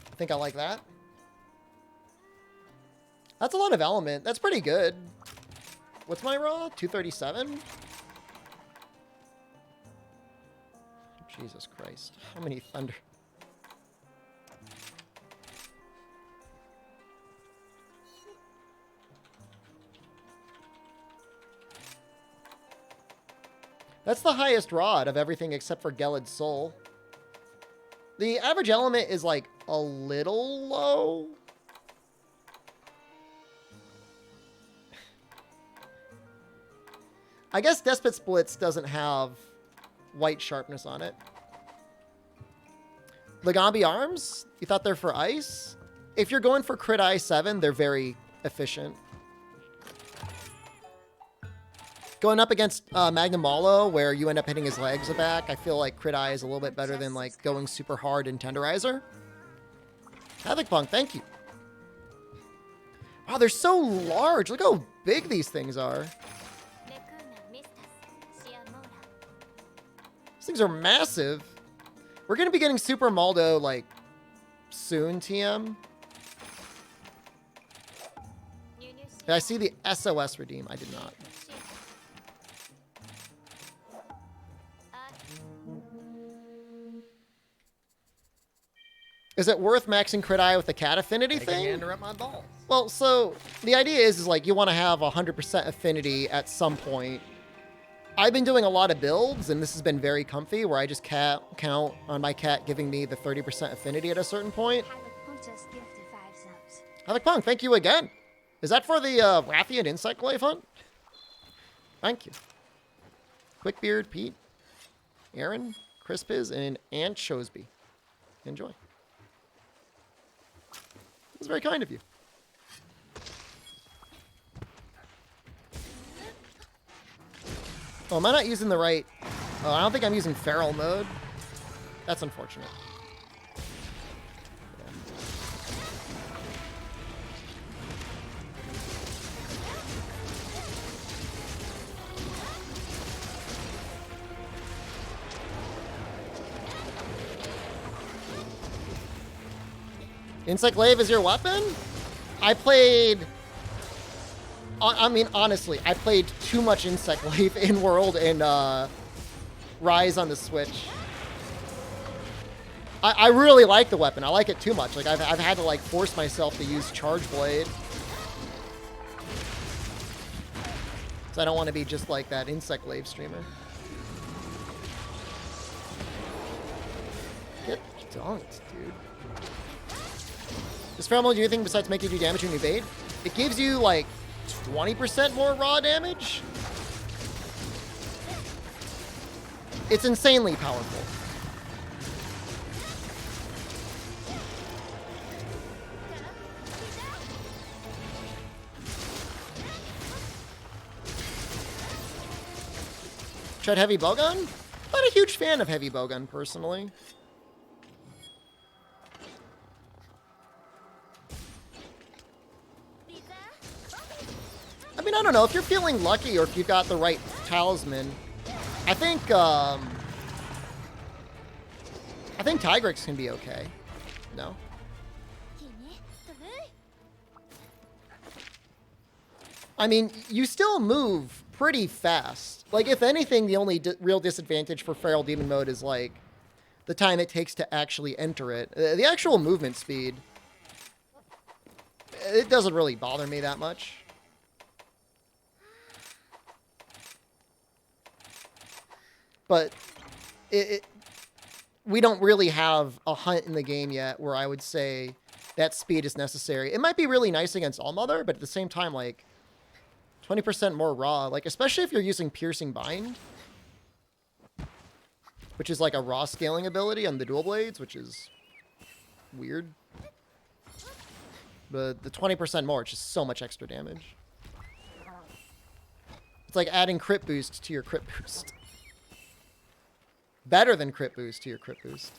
[SPEAKER 1] I think I like that. That's a lot of element. That's pretty good. What's my raw? 237? Jesus Christ. How many thunder? That's the highest rod of everything except for Gelid's Soul. The average element is like a little low. I guess Despot Splits doesn't have white sharpness on it. Legambi Arms? You thought they're for ice? If you're going for Crit Eye 7, they're very efficient. Going up against Magnamalo, where you end up hitting his legs back, I feel like Crit Eye is a little bit better than like going super hard in Tenderizer. Havoc Punk, thank you. Wow, they're so large. Look how big these things are. These things are massive. We're going to be getting Super Maldo, like, soon, TM. Did I see the SOS redeem? I did not. Is it worth maxing Crit Eye with the Cat Affinity thing?
[SPEAKER 2] My balls.
[SPEAKER 1] Well, so the idea is like you want to have 100% affinity at some point. I've been doing a lot of builds, and this has been very comfy, where I just count on my cat giving me the 30% affinity at a certain point. Havoc Punk, thank you again. Is that for the Rathian Insect Glaive Hunt? Thank you. Quickbeard, Pete, Aaron, Crisp is and Anchovy. Enjoy. That's very kind of you. Oh, am I not using the right... Oh, I don't think I'm using feral mode. That's unfortunate. Insect Glaive is your weapon? I played... I mean, honestly, I played too much Insect Glaive in World and Rise on the Switch. I really like the weapon. I like it too much. Like, I've had to, like, force myself to use Charge Blade. So I don't want to be just like that Insect Glaive streamer. Get dunked, dude. Does Feral Mode do anything besides make you do damage when you evade? It gives you, like, 20% more raw damage? It's insanely powerful. Tried Heavy Bowgun? Not a huge fan of Heavy Bowgun, personally. I mean, I don't know. If you're feeling lucky or if you've got the right talisman, I think Tigrex can be okay. No? I mean, you still move pretty fast. Like, if anything, the only real disadvantage for Feral Demon mode is, like, the time it takes to actually enter it. The actual movement speed, it doesn't really bother me that much. But we don't really have a hunt in the game yet where I would say that speed is necessary. It might be really nice against Allmother, but at the same time, like, 20% more raw. Like, especially if you're using Piercing Bind, which is like a raw scaling ability on the dual blades, which is weird. But the 20% more, it's just so much extra damage. It's like adding crit boost to your crit boost. Better than crit boost to your crit boost.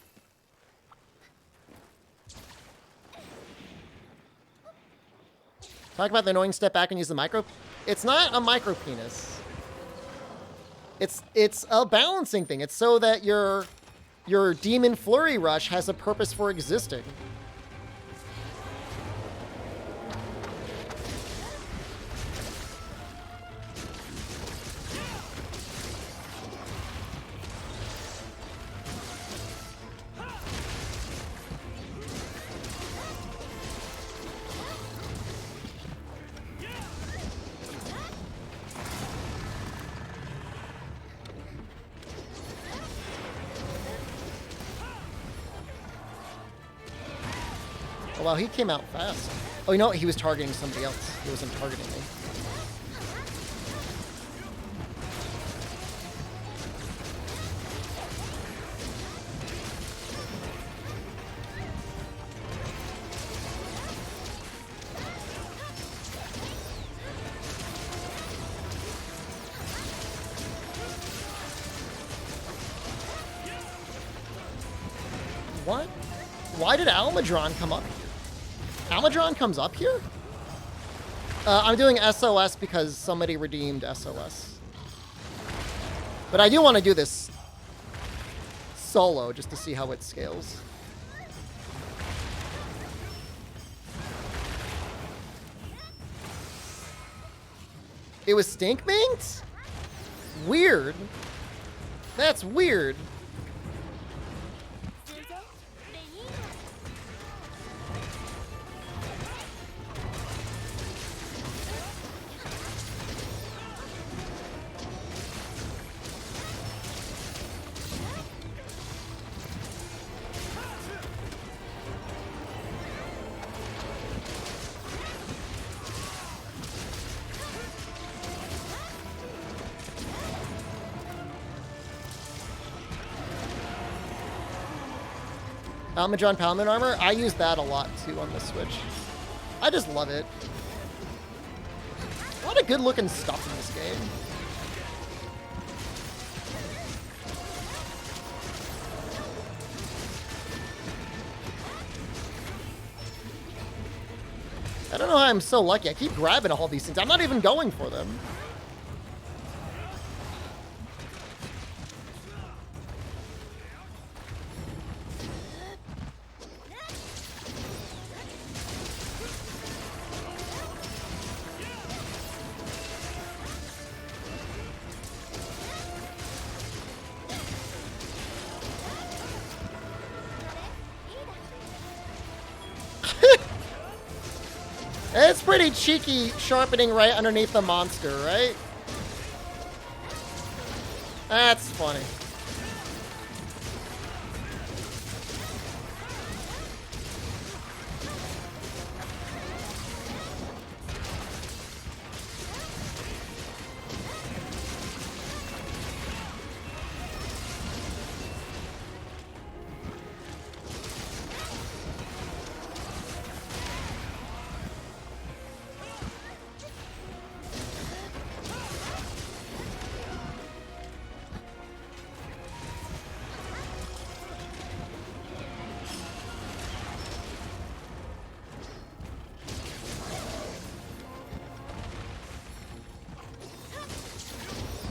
[SPEAKER 1] Talk about the annoying step back and use the micro. It's not a micro penis. It's a balancing thing. It's so that your Demon Flurry Rush has a purpose for existing. Wow, he came out fast. Oh, you know what? He was targeting somebody else. He wasn't targeting me. What? Why did Almadron come up here? Almadron comes up here? I'm doing SOS because somebody redeemed SOS. But I do want to do this solo just to see how it scales. It was Stink Minx? Weird. That's weird. Almadron Paladin armor. I use that a lot too on the Switch. I just love it. A lot of good looking stuff in this game. I don't know how I'm so lucky. I keep grabbing all these things. I'm not even going for them. It's pretty cheeky sharpening right underneath the monster, right? That's funny.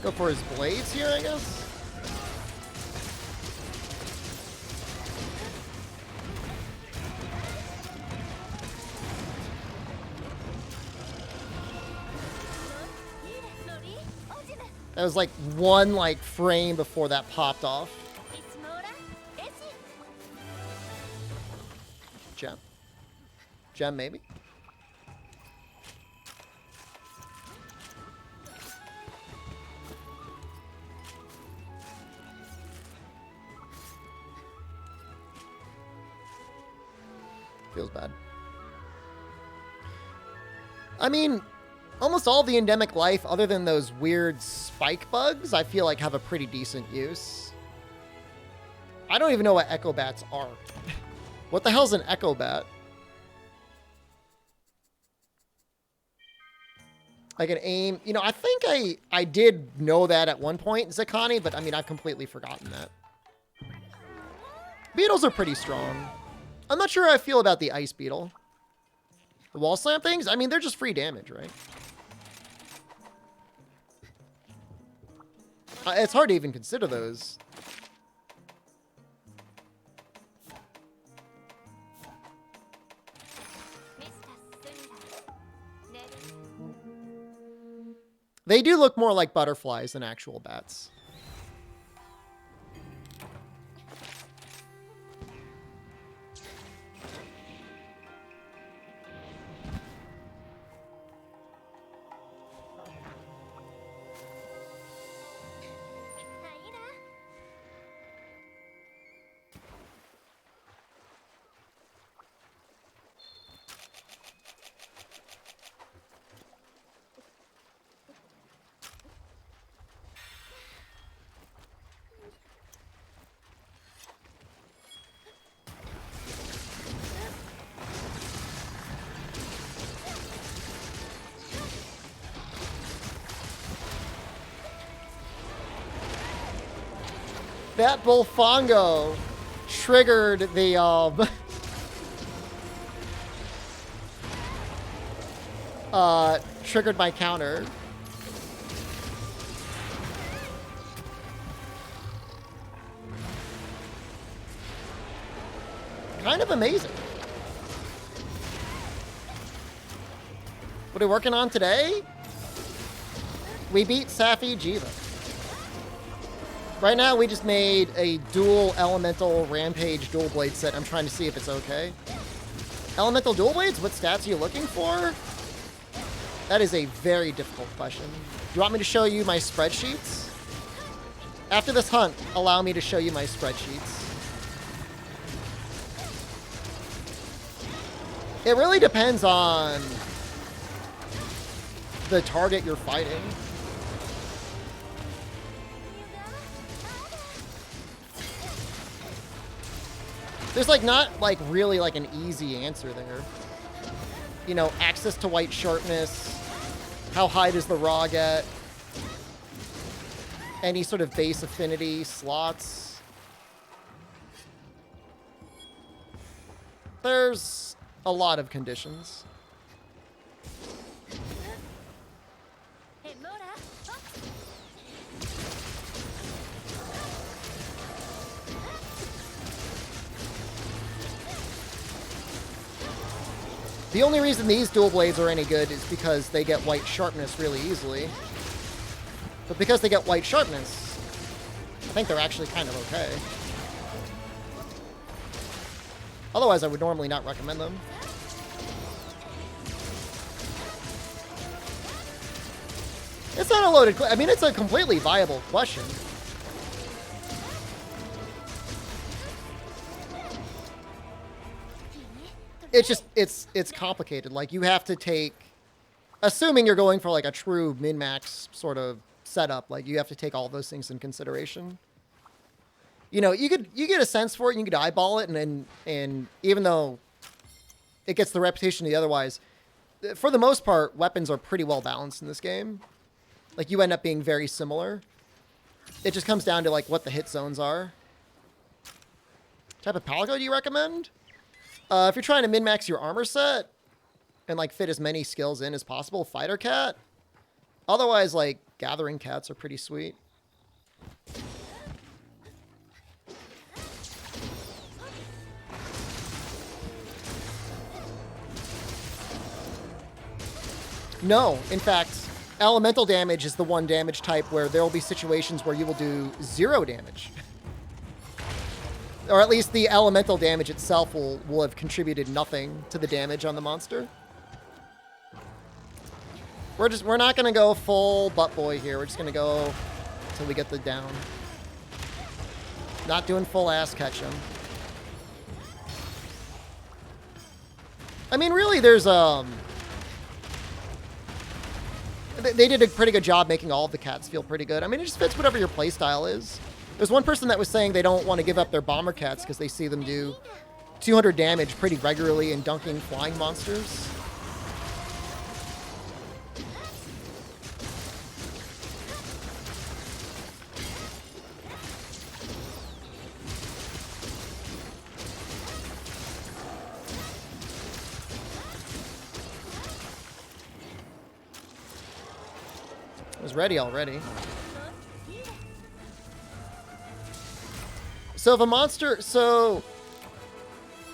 [SPEAKER 1] Go for his blades here, I guess. That was like one frame before that popped off. Gem. Gem, maybe? Feels bad. I mean, almost all the endemic life, other than those weird spike bugs, I feel like have a pretty decent use. I don't even know what echo bats are. What the hell's an echo bat? I can aim. You know, I think I did know that at one point, Zakani, but I mean, I've completely forgotten that. Beetles are pretty strong. I'm not sure how I feel about the ice beetle. The wall slam things? I mean, they're just free damage, right? It's hard to even consider those. They do look more like butterflies than actual bats. That Bullfongo triggered the triggered my counter. Kind of amazing. What are we working on today? We beat Safi Jiva. Right now, we just made a dual elemental rampage dual blade set. I'm trying to see if it's okay. Elemental dual blades? What stats are you looking for? That is a very difficult question. Do you want me to show you my spreadsheets? After this hunt, allow me to show you my spreadsheets. It really depends on the target you're fighting. There's like not like really like an easy answer there. You know, access to white sharpness. How high does the raw get? Any sort of base affinity slots. There's a lot of conditions. The only reason these dual blades are any good is because they get white sharpness really easily. But because they get white sharpness, I think they're actually kind of okay. Otherwise, I would normally not recommend them. It's not a loaded... I mean, it's a completely viable question. It's just, it's complicated. Like, you have to take, assuming you're going for like a true min-max sort of setup, like you have to take all those things in consideration. You know, you get a sense for it, and you could eyeball it, and even though it gets the reputation of the otherwise, for the most part, weapons are pretty well balanced in this game. Like, you end up being very similar. It just comes down to like what the hit zones are. What type of palico do you recommend? If you're trying to min-max your armor set and like fit as many skills in as possible, fighter cat. Otherwise, like gathering cats are pretty sweet. No, in fact, elemental damage is the one damage type where there will be situations where you will do 0 damage. Or at least the elemental damage itself will have contributed nothing to the damage on the monster. We're not gonna go full butt boy here. We're just gonna go until we get the down. Not doing full ass catch him. I mean, really, there's they did a pretty good job making all of the cats feel pretty good. I mean, it just fits whatever your playstyle is. There's one person that was saying they don't want to give up their bomber cats because they see them do 200 damage pretty regularly in dunking flying monsters. It was ready already. So if a monster,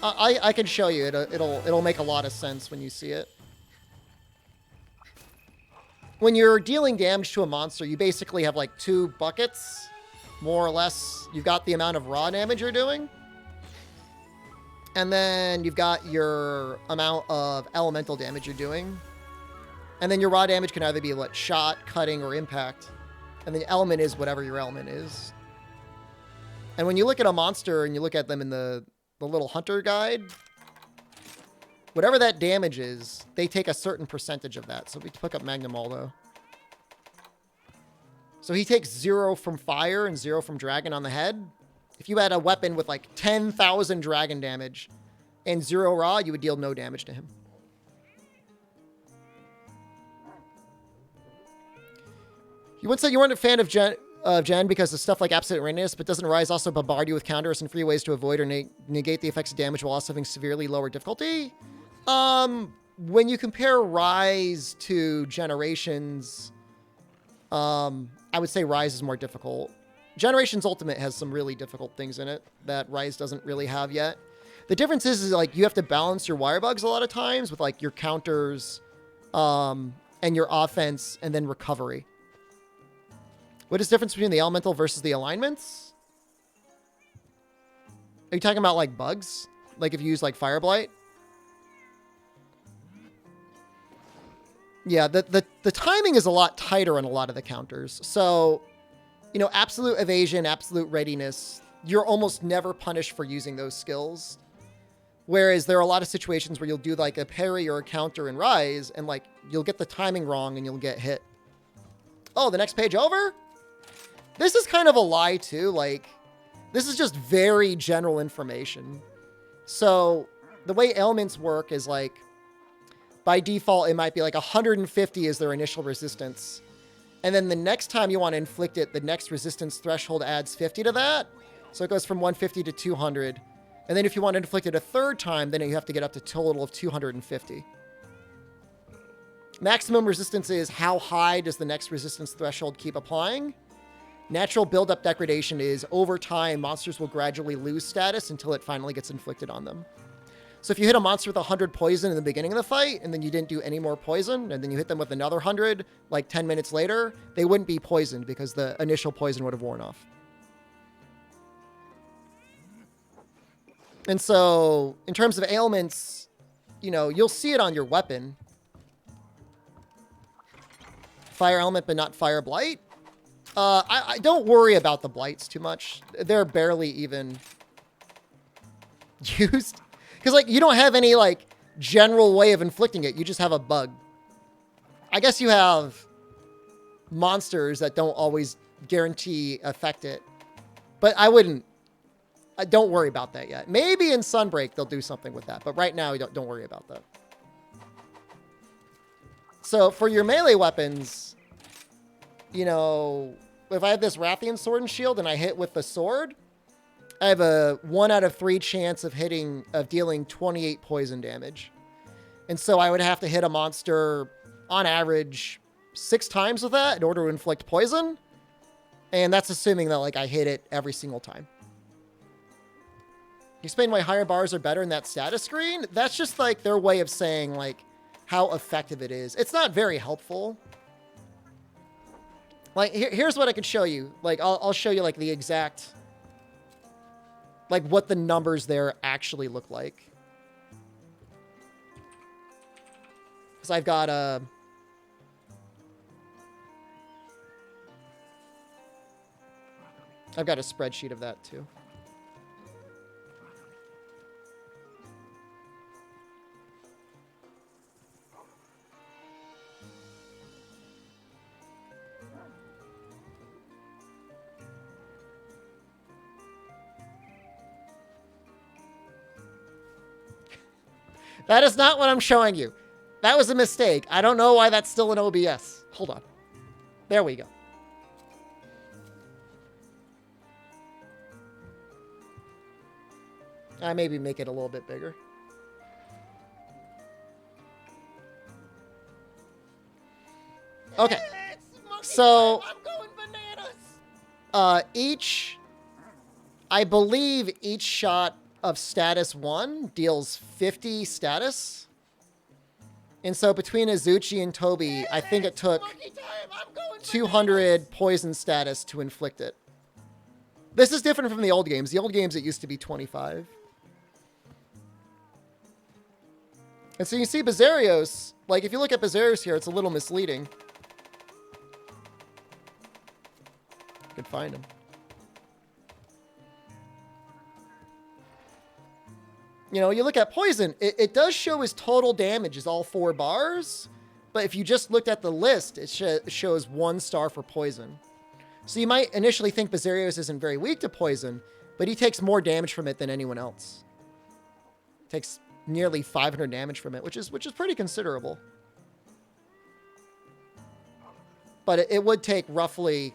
[SPEAKER 1] I can show you. It'll make a lot of sense when you see it. When you're dealing damage to a monster, you basically have like 2 buckets, more or less. You've got the amount of raw damage you're doing, and then you've got your amount of elemental damage you're doing, and then your raw damage can either be what, shot, cutting, or impact, and the element is whatever your element is. And when you look at a monster and you look at them in the little hunter guide, whatever that damage is, they take a certain percentage of that. So we pick up Magnum Aldo. So he takes 0 from fire and 0 from dragon on the head. If you had a weapon with like 10,000 dragon damage and 0 raw, you would deal no damage to him. You once said you weren't a fan of Gen because of stuff like absolute randomness, but doesn't Rise also bombard you with counters and free ways to avoid or negate the effects of damage while also having severely lower difficulty? When you compare Rise to Generations, I would say Rise is more difficult. Generations Ultimate has some really difficult things in it that Rise doesn't really have yet. The difference is like you have to balance your wire bugs a lot of times with like your counters, and your offense, and then recovery. What is the difference between the elemental versus the alignments? Are you talking about like bugs? Like if you use like Fire Blight? Yeah, the timing is a lot tighter on a lot of the counters. So, you know, absolute evasion, absolute readiness, you're almost never punished for using those skills. Whereas there are a lot of situations where you'll do like a parry or a counter in Rise, and like you'll get the timing wrong and you'll get hit. Oh, the next page over? This is kind of a lie too. Like, this is just very general information. So the way ailments work is like, by default, it might be like 150 is their initial resistance. And then the next time you want to inflict it, the next resistance threshold adds 50 to that. So it goes from 150 to 200. And then if you want to inflict it a third time, then you have to get up to a total of 250. Maximum resistance is how high does the next resistance threshold keep applying. Natural buildup degradation is over time, monsters will gradually lose status until it finally gets inflicted on them. So if you hit a monster with 100 poison in the beginning of the fight, and then you didn't do any more poison, and then you hit them with another 100, like 10 minutes later, they wouldn't be poisoned because the initial poison would have worn off. And so, in terms of ailments, you know, you'll see it on your weapon. Fire element, but not fire blight. I don't worry about the blights too much. They're barely even used. Because, like, you don't have any, like, general way of inflicting it. You just have a bug. I guess you have monsters that don't always guarantee affect it. But I wouldn't. Don't worry about that yet. Maybe in Sunbreak they'll do something with that. But right now, don't worry about that. So, for your melee weapons, you know, if I have this Rathian sword and shield and I hit with the sword, I have a 1 out of 3 chance of dealing 28 poison damage. And so I would have to hit a monster on average 6 times with that in order to inflict poison. And that's assuming that, like, I hit it every single time. You explain why higher bars are better in that status screen? That's just, like, their way of saying, like, how effective it is. It's not very helpful. Like, here's what I could show you. Like, I'll show you, like, the exact... like, what the numbers there actually look like. Because I've got a... I've got a spreadsheet of that, too. That is not what I'm showing you. That was a mistake. I don't know why that's still in OBS. Hold on. There we go. I maybe make it a little bit bigger. Okay. So, I'm going bananas. I believe each shot of status 1 deals 50 status. And so between Azuchi and Toby, I think it took 200 poison status to inflict it. This is different from the old games. The old games, it used to be 25. And so you see Bazarios, like if you look at Bazarios here, it's a little misleading. You could find him. You know, you look at poison, it does show his total damage is all 4 bars. But if you just looked at the list, it shows 1 star for poison. So you might initially think Bazarios isn't very weak to poison, but he takes more damage from it than anyone else. Takes nearly 500 damage from it, which is pretty considerable. But it would take roughly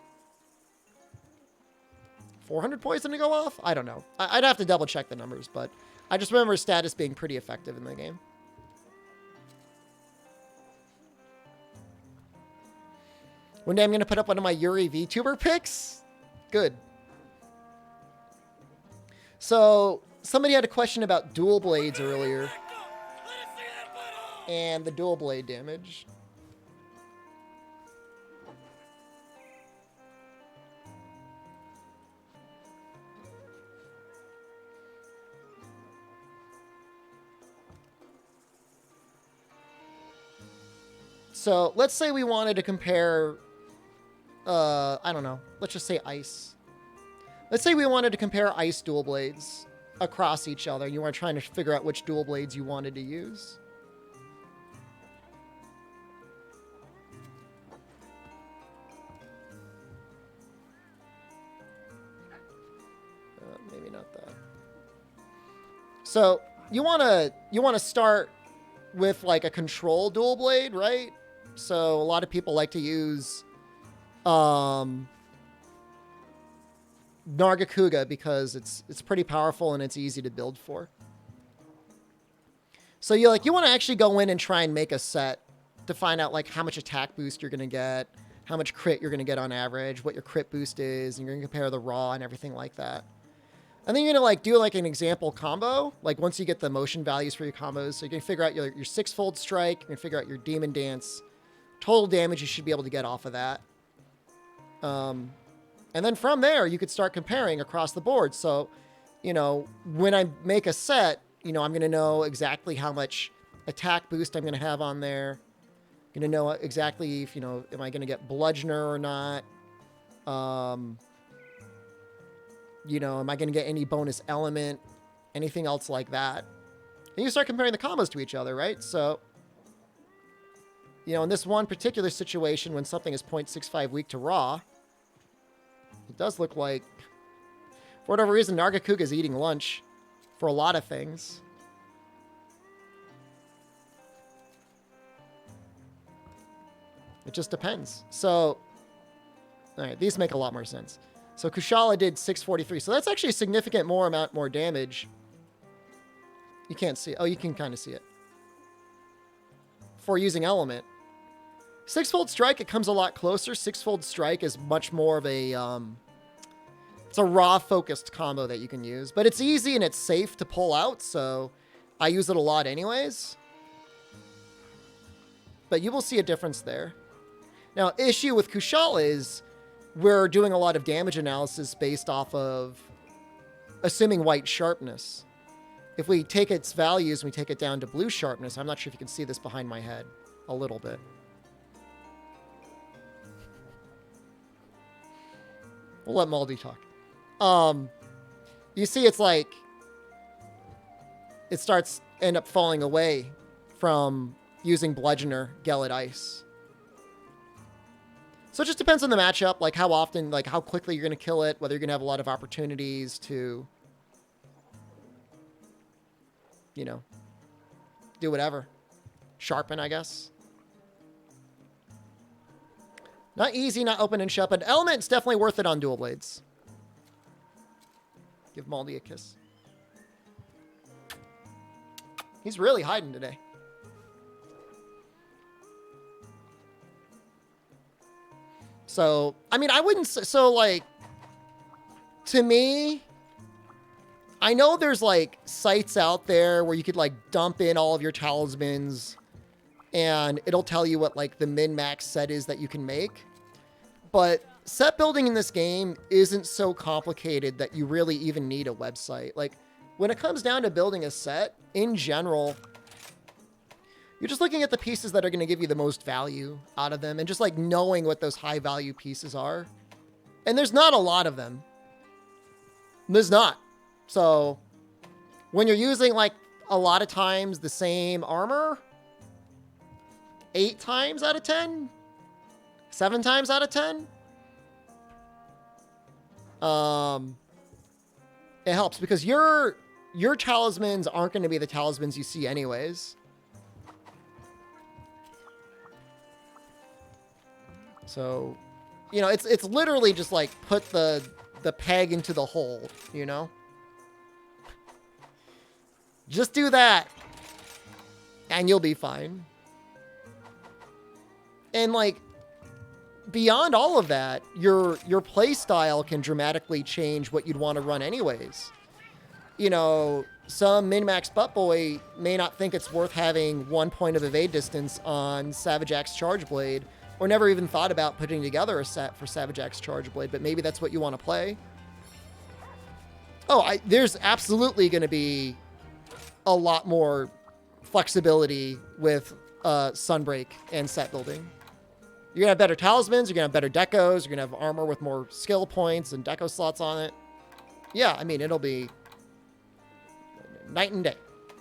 [SPEAKER 1] 400 poison to go off? I don't know. I'd have to double check the numbers, but I just remember status being pretty effective in the game. One day I'm going to put up one of my Yuri VTuber pics. Good. So, somebody had a question about dual blades earlier. And the dual blade damage. So, let's say we wanted to compare, I don't know, let's just say ice. Let's say we wanted to compare ice dual blades across each other. You were trying to figure out which dual blades you wanted to use. Maybe not that. So you wanna start with like a control dual blade, right? So a lot of people like to use Nargacuga because it's pretty powerful and it's easy to build for. So you want to actually go in and try and make a set to find out like how much attack boost you're gonna get, how much crit you're gonna get on average, what your crit boost is, and you're gonna compare the raw and everything like that. And then you're gonna like do like an example combo, like once you get the motion values for your combos, so you can figure out your six-fold strike, you can figure out your demon dance, total damage you should be able to get off of that. And then from there, you could start comparing across the board. So, you know, when I make a set, you know, I'm going to know exactly how much attack boost I'm going to have on there. I'm going to know exactly if, you know, am I going to get bludgeoner or not? You know, am I going to get any bonus element? Anything else like that? And you start comparing the combos to each other, right? So, you know, in this one particular situation, when something is 0.65 weak to raw, it does look like, for whatever reason, Nargacuga is eating lunch for a lot of things. It just depends. So, all right, these make a lot more sense. So Kushala did 643. So that's actually a significant amount more damage. You can't see it. Oh, you can kind of see it. For using element. Six-fold strike, it comes a lot closer. Six-fold strike is much more of a, it's a raw-focused combo that you can use. But it's easy and it's safe to pull out, so I use it a lot anyways. But you will see a difference there. Now, issue with Kushala is we're doing a lot of damage analysis based off of assuming white sharpness. If we take its values and we take it down to blue sharpness, I'm not sure if you can see this behind my head a little bit. We'll let Maldi talk. You see it's like, it starts end up falling away from using Bludgeoner, Gelid Ice. So it just depends on the matchup, like how often, like how quickly you're going to kill it, whether you're going to have a lot of opportunities to, you know, do whatever. Sharpen, I guess. Not easy, not open and shut, but element's definitely worth it on dual blades. Give Maldi a kiss. He's really hiding today. So, I mean, I wouldn't say, so like, to me, I know there's like sites out there where you could like dump in all of your talismans and it'll tell you what like the min-max set is that you can make. But set building in this game isn't so complicated that you really even need a website. Like when it comes down to building a set in general, you're just looking at the pieces that are going to give you the most value out of them and just like knowing what those high value pieces are. And there's not a lot of them. There's not. So when you're using like a lot of times the same armor, 8 times out of 10, 7 times out of 10, it helps because your talismans aren't going to be the talismans you see anyways. So, you know, it's literally just like put the peg into the hole, you know? Just do that and you'll be fine. And like beyond all of that, your play style can dramatically change what you'd want to run anyways. You know, some min-max butt boy may not think it's worth having 1 point of evade distance on Savage Axe Charge Blade, or never even thought about putting together a set for Savage Axe Charge Blade, but maybe that's what you want to play. Oh, there's absolutely going to be a lot more flexibility with Sunbreak and set building. You're going to have better talismans, you're going to have better decos, you're going to have armor with more skill points and deco slots on it. Yeah, I mean, it'll be night and day,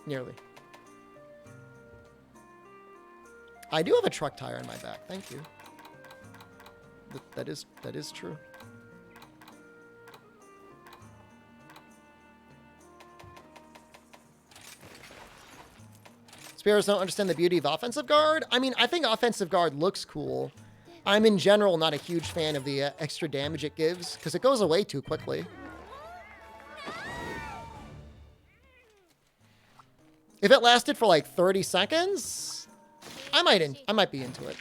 [SPEAKER 1] nearly. I do have a truck tire on my back. Thank you. That is true. Spears don't understand the beauty of offensive guard. I mean, I think offensive guard looks cool. I'm in general not a huge fan of the extra damage it gives because it goes away too quickly. If it lasted for like 30 seconds, I might be into it.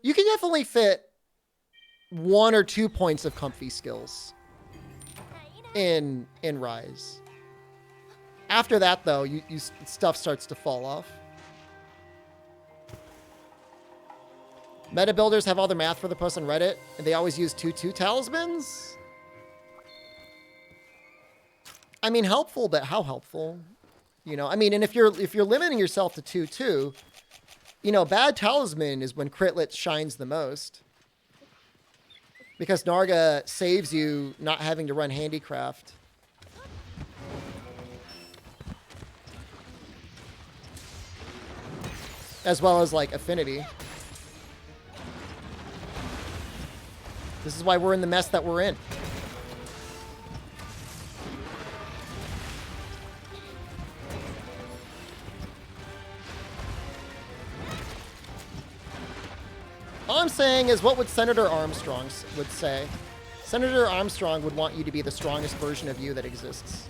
[SPEAKER 1] You can definitely fit 1 or 2 points of comfy skills in Rise. After that, though, stuff starts to fall off. Meta builders have all their math for the post on Reddit, and they always use 2/2 talismans. I mean, helpful, but how helpful? You know, I mean, and if you're limiting yourself to 2/2, you know, bad talisman is when Critlet shines the most. Because Narga saves you not having to run handicraft. As well as, like, affinity. This is why we're in the mess that we're in. All I'm saying is, what would Senator Armstrong would say? Senator Armstrong would want you to be the strongest version of you that exists.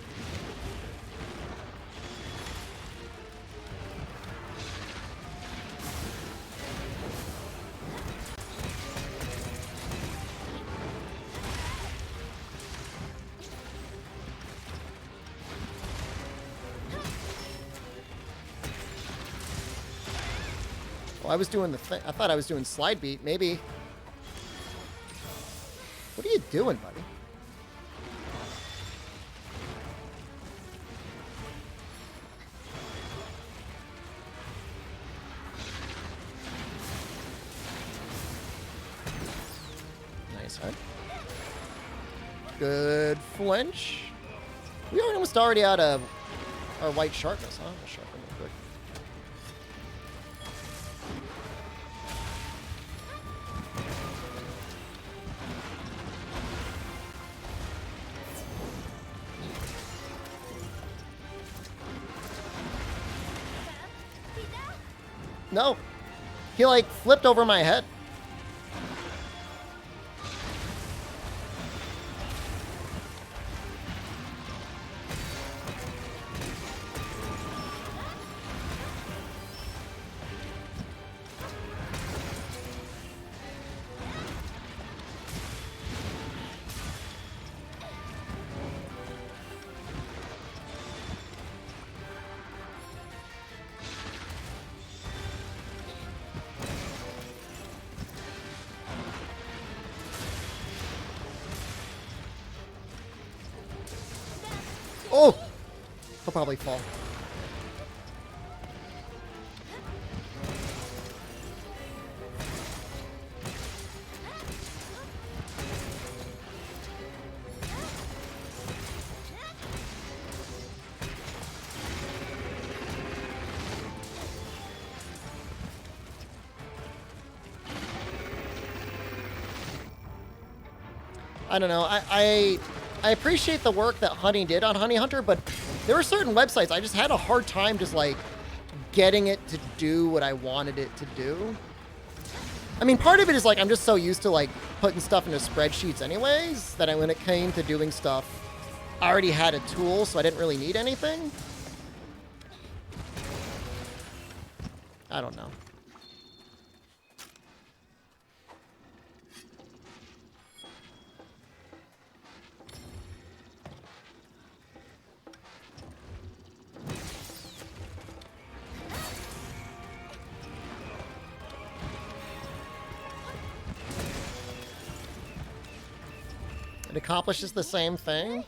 [SPEAKER 1] I was doing the thing. I thought I was doing slide beat. Maybe. What are you doing, buddy? Nice, huh? Good flinch. We are almost already out of our white sharpness, huh? I'll sharpen real quick. No. He, like, flipped over my head. Oh! He'll probably fall. I don't know. I appreciate the work that Honey did on Honey Hunter, but there were certain websites I just had a hard time just like getting it to do what I wanted it to do. I mean, part of it is like I'm just so used to like putting stuff into spreadsheets anyways that when it came to doing stuff, I already had a tool, so I didn't really need anything. I don't know. It accomplishes the same thing?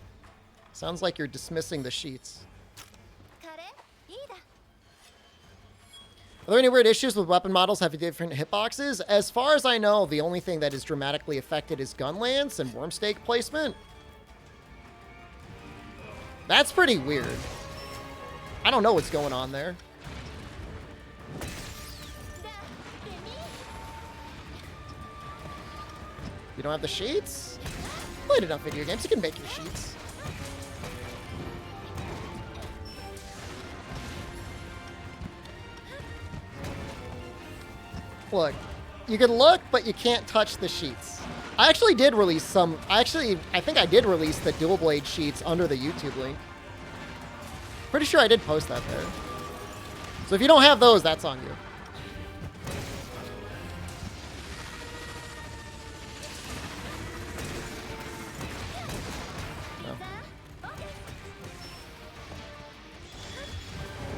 [SPEAKER 1] Sounds like you're dismissing the sheets. Are there any weird issues with weapon models having different hitboxes? As far as I know, the only thing that is dramatically affected is gun lance and worm stake placement. That's pretty weird. I don't know what's going on there. You don't have the sheets? Played enough video games. You can make your sheets. Look, you can look, but you can't touch the sheets. I actually did release some. I think I did release the dual blade sheets under the YouTube link. Pretty sure I did post that there. So if you don't have those, that's on you.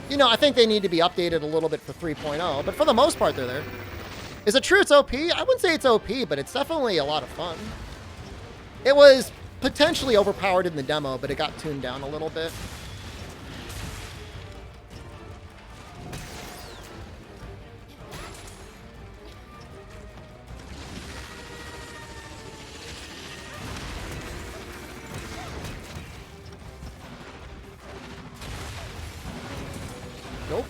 [SPEAKER 1] You know, I think they need to be updated a little bit for 3.0, but for the most part, they're there. Is it true it's OP? I wouldn't say it's OP, but it's definitely a lot of fun. It was potentially overpowered in the demo, but it got tuned down a little bit. Nope.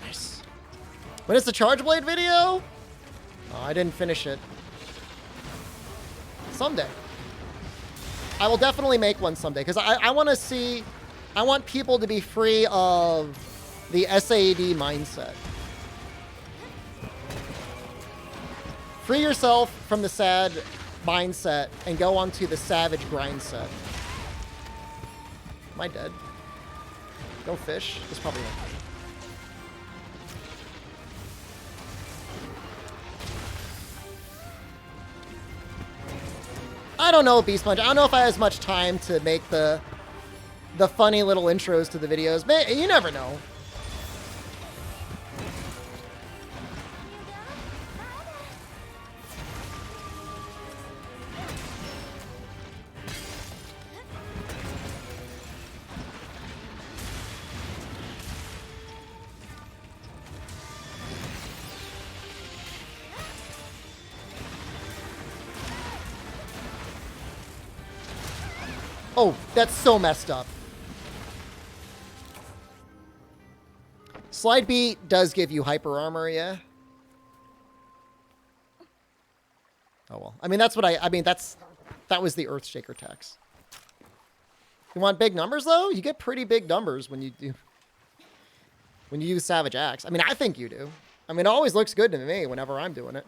[SPEAKER 1] Nice. When is the Charge Blade video? Oh, I didn't finish it. Someday. I will definitely make one someday, because I want to see... I want people to be free of the SAD mindset. Free yourself from the sad mindset and go onto the savage grind set. Am I dead? No fish? There's probably no fish. I don't know, Beast Punch. I don't know if I have as much time to make the funny little intros to the videos. But you never know. Oh, that's so messed up. Slide beat does give you hyper armor, yeah. Oh well. I mean, that's what that was the Earthshaker tax. You want big numbers though? You get pretty big numbers when you use Savage Axe. I mean, I think you do. I mean, it always looks good to me whenever I'm doing it.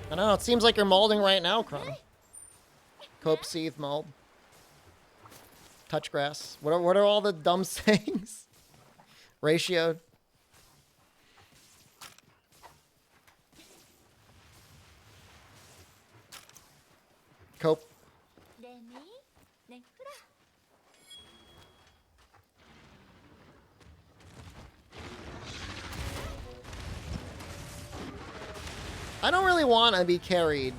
[SPEAKER 1] I don't know, it seems like you're molding right now, Chrono. Cope, seethe, mold. Touch grass. What are all the dumb sayings? Ratioed. Cope. I don't really want to be carried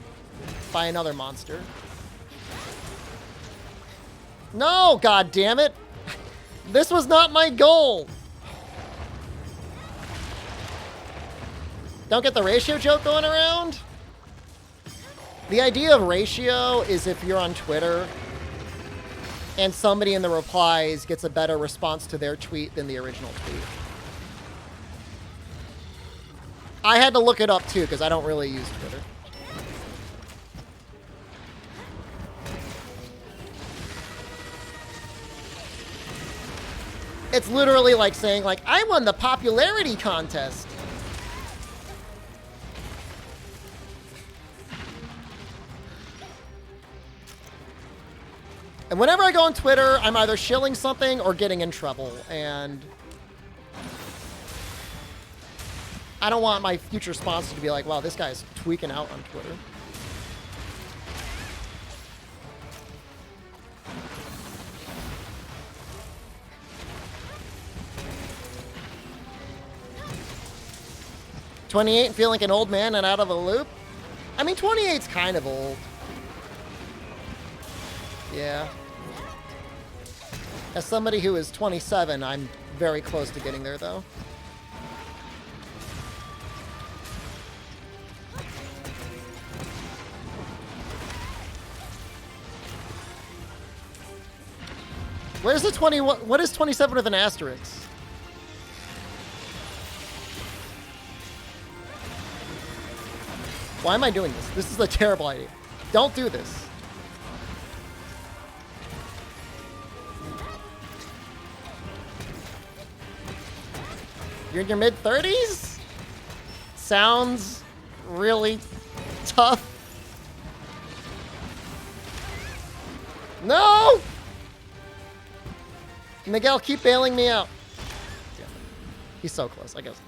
[SPEAKER 1] by another monster. No, god damn it. This was not my goal. Don't get the ratio joke going around? The idea of ratio is if you're on Twitter and somebody in the replies gets a better response to their tweet than the original tweet. I had to look it up, too, because I don't really use Twitter. It's literally like saying, like, I won the popularity contest. And whenever I go on Twitter, I'm either shilling something or getting in trouble, and I don't want my future sponsor to be like, wow, this guy's tweaking out on Twitter. 28 and feel like an old man and out of the loop? I mean, 28's kind of old. Yeah. As somebody who is 27, I'm very close to getting there, though. Where's the 21? What is 27 with an asterisk? Why am I doing this? This is a terrible idea. Don't do this. You're in your mid-30s? Sounds really tough. No! Miguel, keep bailing me out. Yeah. He's so close, I guess.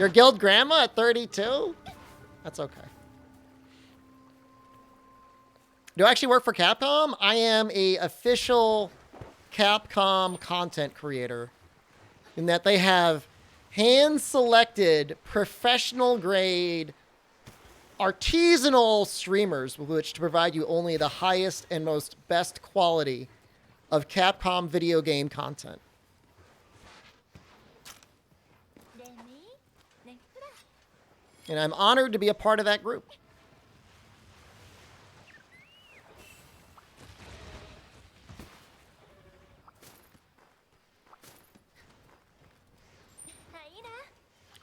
[SPEAKER 1] Your guild grandma at 32? That's okay. Do I actually work for Capcom? I am a official Capcom content creator in that they have hand-selected, professional-grade, artisanal streamers with which to provide you only the highest and most best quality of Capcom video game content. And I'm honored to be a part of that group.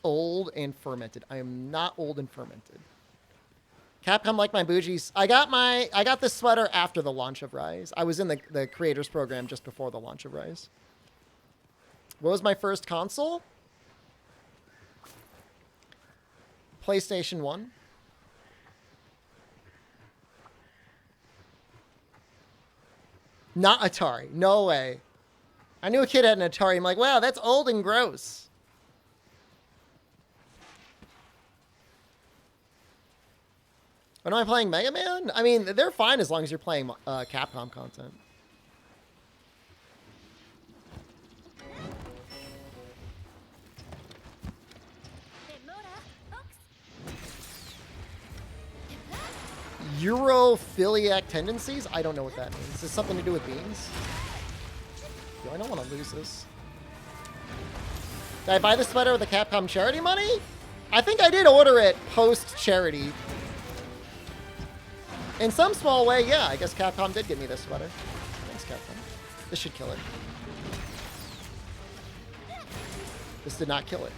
[SPEAKER 1] Old and fermented. I am not old and fermented. Capcom like my bougies. I got this sweater after the launch of Rise. I was in the creators program just before the launch of Rise. What was my first console? PlayStation 1. Not Atari. No way. I knew a kid had an Atari. I'm like, wow, that's old and gross. When am I playing Mega Man? I mean, they're fine as long as you're playing Capcom content. Europhiliac tendencies? I don't know what that means. Is this something to do with beans? Yo, I don't want to lose this. Did I buy the sweater with the Capcom charity money? I think I did order it post-charity. In some small way, yeah, I guess Capcom did give me this sweater. Thanks, Capcom. This should kill it. This did not kill it.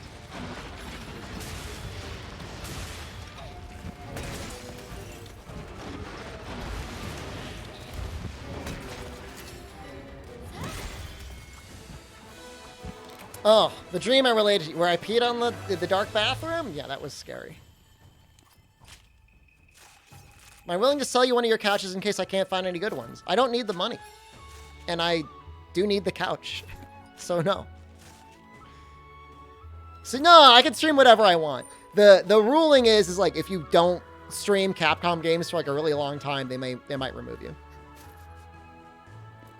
[SPEAKER 1] Oh, the dream I related to, where I peed on the dark bathroom? Yeah, that was scary. Am I willing to sell you one of your couches in case I can't find any good ones? I don't need the money. And I do need the couch. So no. So no, I can stream whatever I want. The ruling is like if you don't stream Capcom games for like a really long time, they might remove you.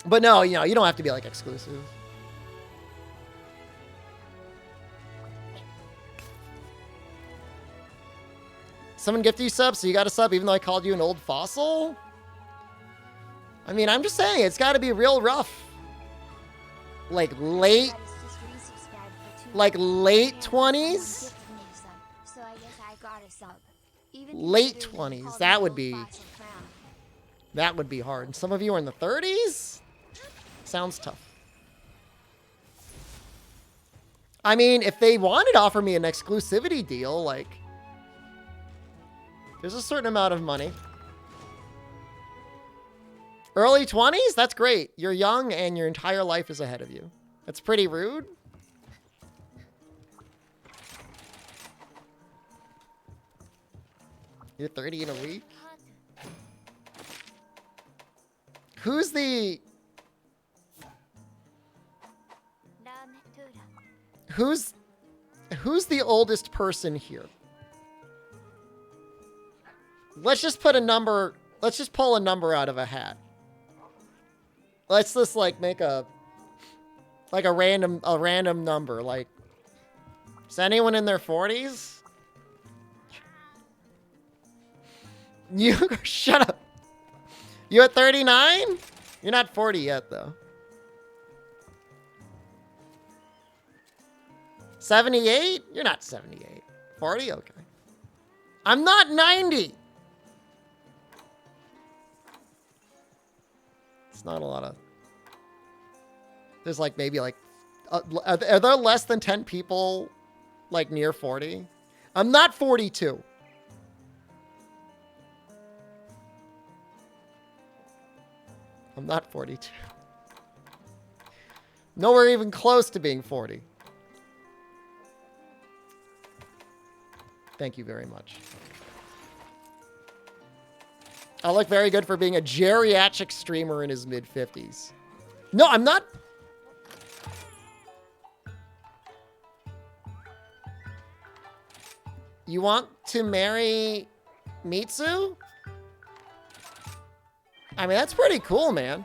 [SPEAKER 1] But no, you know, you don't have to be like exclusive. Someone gifted you subs, so you got a sub even though I called you an old fossil? I mean, I'm just saying, it's got to be real rough. Like late 20s? Late 20s, that would be hard. Some of you are in the 30s? Sounds tough. I mean, if they wanted to offer me an exclusivity deal, like, there's a certain amount of money. Early 20s? That's great. You're young and your entire life is ahead of you. That's pretty rude. You're 30 in a week? Who's the oldest person here? Let's just put a number. Let's just pull a number out of a hat. Let's just like make a random number. Like, is anyone in their 40s? You shut up. You at 39? You're not 40 yet, though. 78? You're not 78. 40? Okay. I'm not 90. It's not a lot of... There's like maybe like... are there less than 10 people like near 40? I'm not 42. I'm not 42. Nowhere even close to being 40. Thank you very much. I look very good for being a geriatric streamer in his mid-50s. No, I'm not. You want to marry Mitsu? I mean, that's pretty cool, man.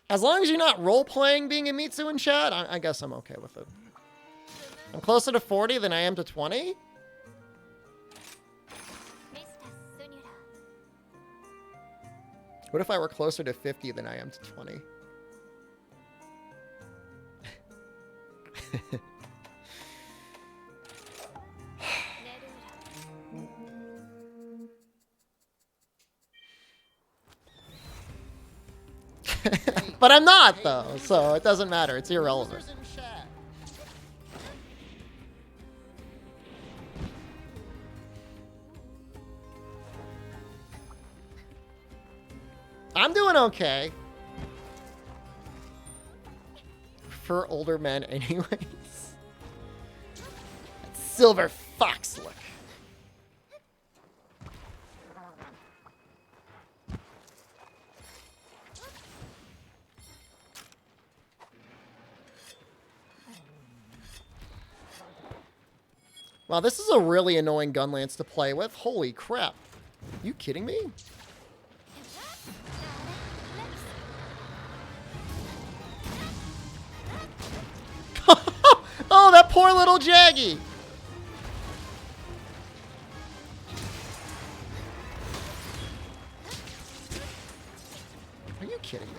[SPEAKER 1] As long as you're not role-playing being a Mitsu in chat, I guess I'm okay with it. I'm closer to 40 than I am to 20? What if I were closer to 50 than I am to 20? But I'm not, though, so it doesn't matter. It's irrelevant. I'm doing okay. For older men anyways. That silver fox look. Wow, this is a really annoying gun lance to play with. Holy crap. You kidding me? Oh, that poor little Jaggy. Are you kidding me?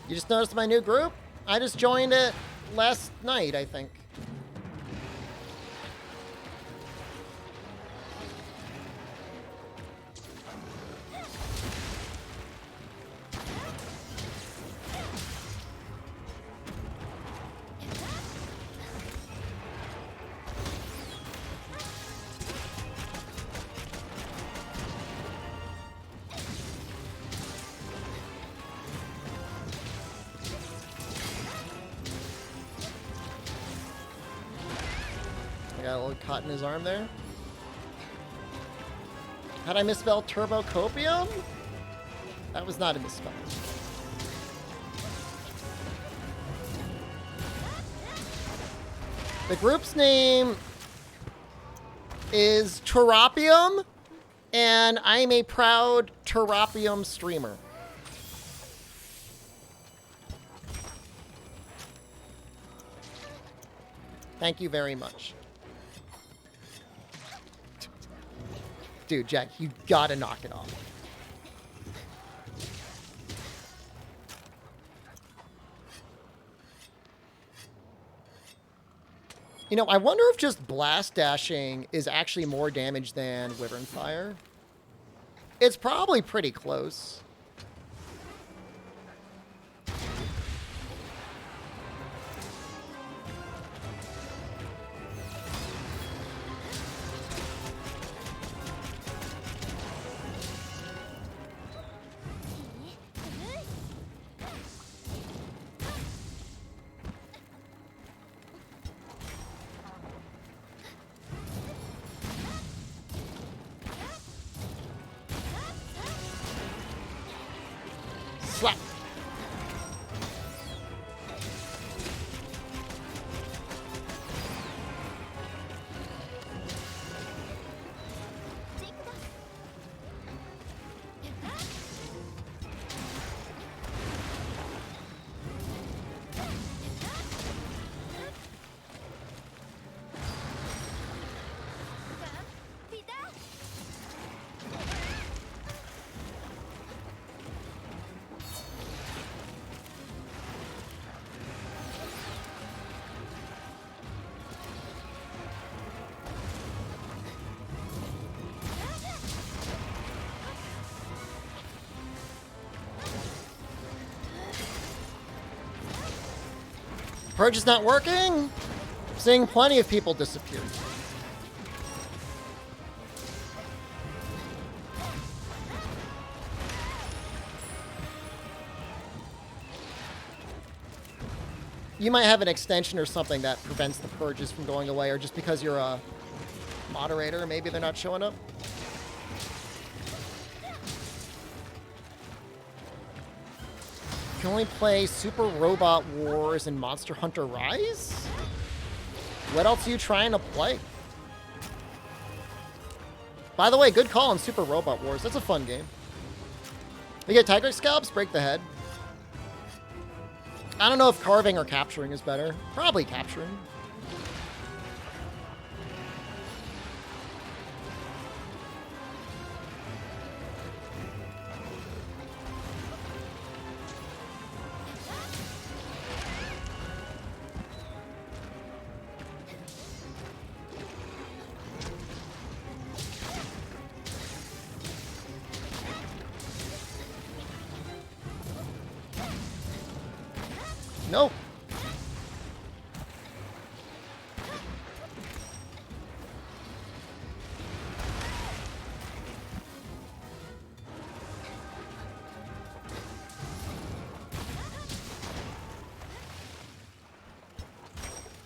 [SPEAKER 1] You just noticed my new group? I just joined it last night, I think. Got a little cut in his arm there. Had I misspelled turbocopium? That was not a misspell. The group's name is Terrapium, and I'm a proud Terrapium streamer. Thank you very much. Dude, Jack, you gotta knock it off. You know, I wonder if just blast dashing is actually more damage than Wyvern Fire. It's probably pretty close. Purge is not working. Seeing plenty of people disappear. You might have an extension or something that prevents the purges from going away, or just because you're a moderator, maybe they're not showing up. You can only play Super Robot Wars and Monster Hunter Rise? What else are you trying to play? By the way, good call on Super Robot Wars. That's a fun game. You get Tiger Scalps, break the head. I don't know if carving or capturing is better. Probably capturing. Nope.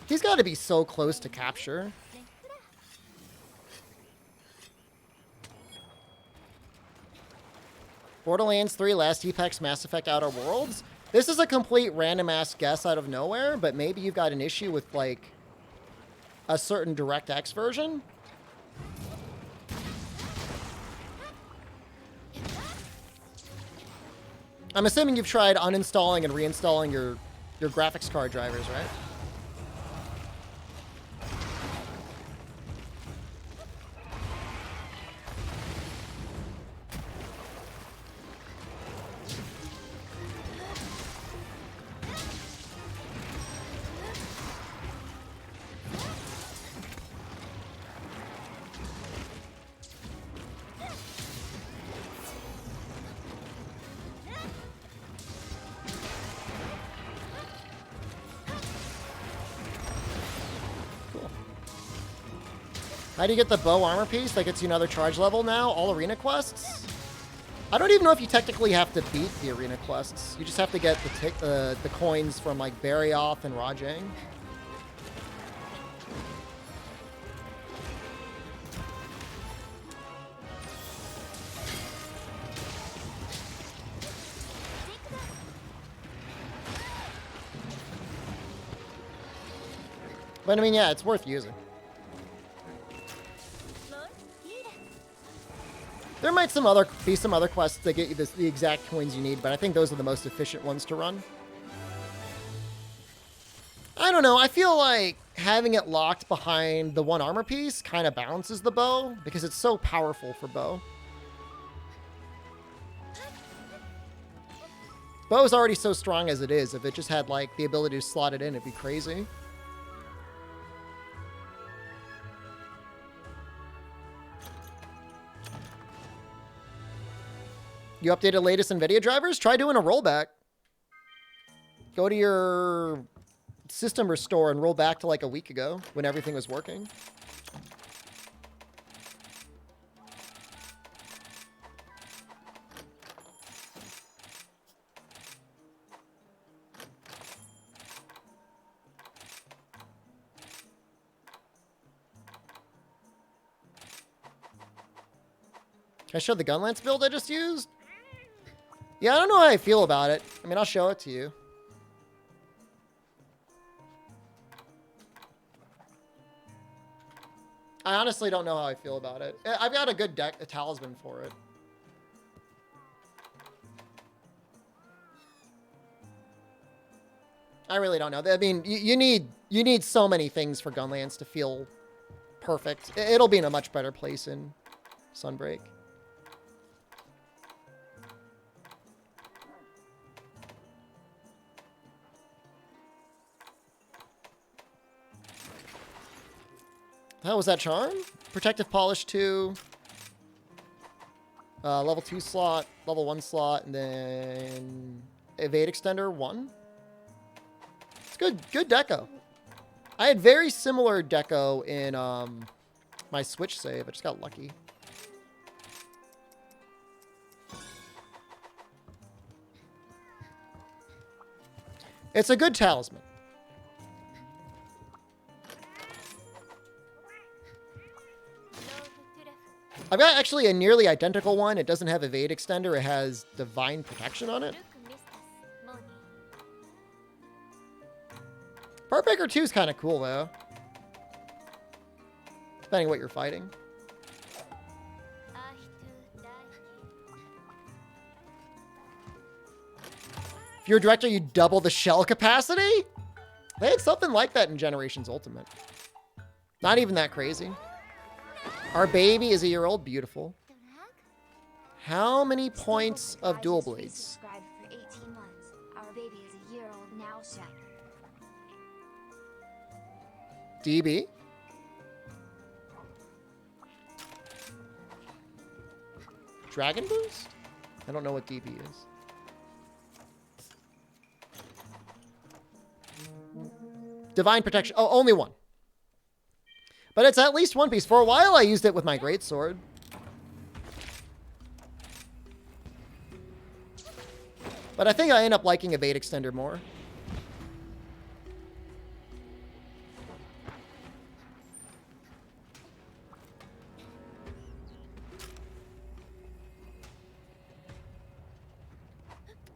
[SPEAKER 1] He's got to be so close to capture. Borderlands 3, Last Apex, Mass Effect, Outer Worlds. This is a complete random-ass guess out of nowhere, but maybe you've got an issue with, like, a certain DirectX version. I'm assuming you've tried uninstalling and reinstalling your graphics card drivers, right? How do you get the bow armor piece? That gets you another charge level now? All arena quests? I don't even know if you technically have to beat the arena quests. You just have to get the coins from, like, Barrioth and Rajang. But, I mean, yeah, it's worth using. There might be some other quests that get you the exact coins you need, but I think those are the most efficient ones to run. I don't know. I feel like having it locked behind the one armor piece kind of balances the bow, because it's so powerful for bow. Bow's already so strong as it is. If it just had, like, the ability to slot it in, it'd be crazy. You updated latest NVIDIA drivers? Try doing a rollback. Go to your system restore and roll back to like a week ago when everything was working. Can I show the Gunlance build I just used? Yeah, I don't know how I feel about it. I mean, I'll show it to you. I honestly don't know how I feel about it. I've got a good deck, a talisman for it. I really don't know. I mean, you need so many things for Gunlance to feel perfect. It'll be in a much better place in Sunbreak. How was that charm? Protective Polish 2. Level 2 slot, level 1 slot, and then Evade Extender 1. good deco. I had very similar deco in my Switch save. I just got lucky. It's a good talisman. I've got actually a nearly identical one. It doesn't have evade extender. It has divine protection on it. Part Breaker 2 is kind of cool, though. Depending what you're fighting. If you're a director, you double the shell capacity? They had something like that in Generations Ultimate. Not even that crazy. Our baby is a year old. Beautiful. How many points of dual blades?
[SPEAKER 2] Our baby is a year old now, Shep.
[SPEAKER 1] DB. Dragon Boost? I don't know what DB is. Divine Protection. Oh, only one. But it's at least one piece. For a while, I used it with my greatsword. But I think I end up liking Evade Extender more.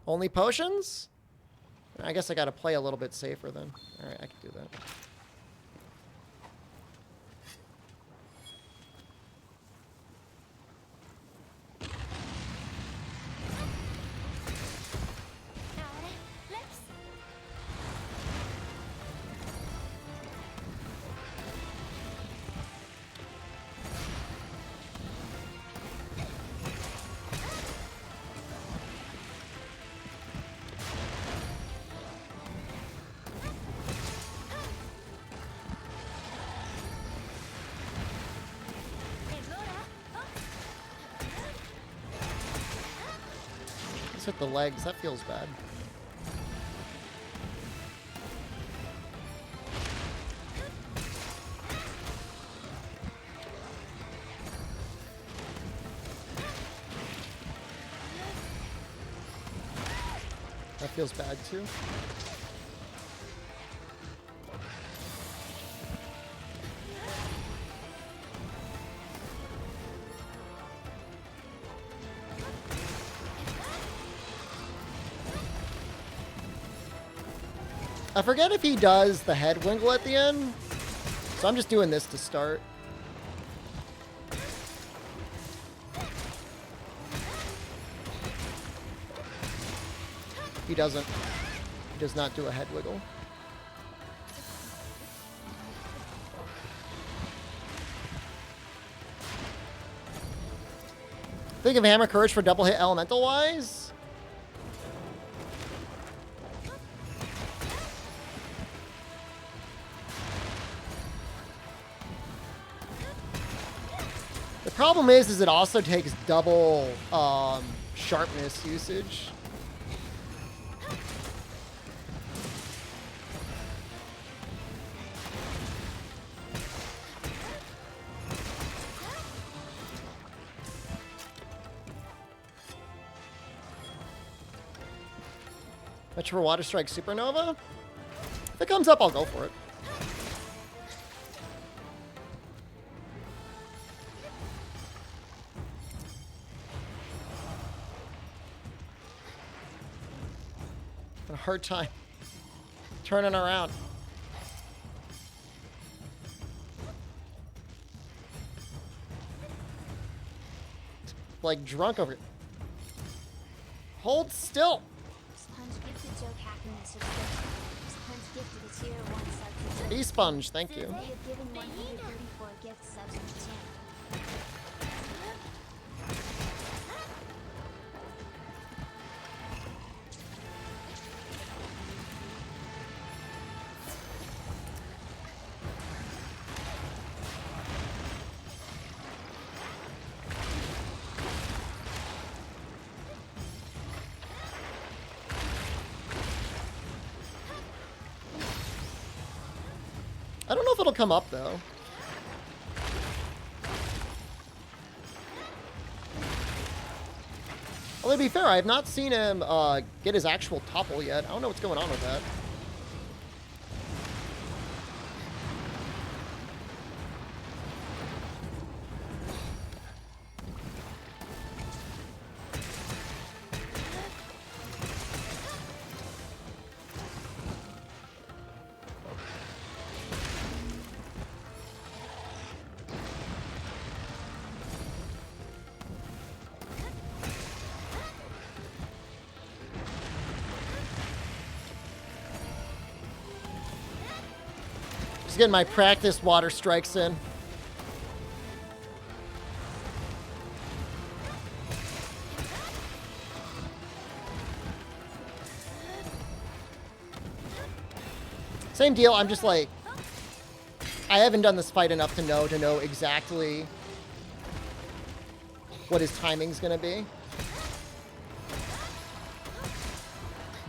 [SPEAKER 1] Only potions? I guess I gotta play a little bit safer then. Alright, I can do that. Hit the legs. That feels bad. That feels bad too. I forget if he does the head wiggle at the end, so I'm just doing this to start. He doesn't. He does not do a head wiggle. Think of Hammer Courage for double hit elemental wise. The problem is it also takes double sharpness usage. Much for Water Strike Supernova? If it comes up, I'll go for it. A hard time turning around. Like drunk over here. Hold still. E-Sponge, thank you. know if it'll come up, though. Although, to be fair, I have not seen him get his actual topple yet. I don't know what's going on with that. Just getting my practice water strikes in. Same deal, I'm just like, I haven't done this fight enough to know exactly what his timing's gonna be.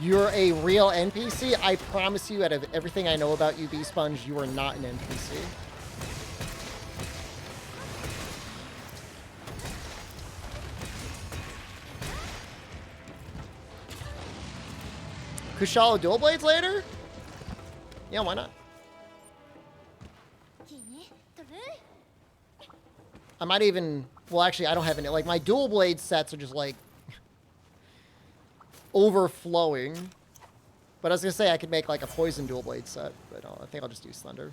[SPEAKER 1] You're a real NPC. I promise you, out of everything I know about you, B-Sponge, you are not an NPC. Kushala dual blades later? Yeah, why not? I might even... Well, actually, I don't have any... Like, my dual blade sets are just, like... overflowing. But I was gonna say I could make like a poison dual blade set, but I think I'll just use thunder.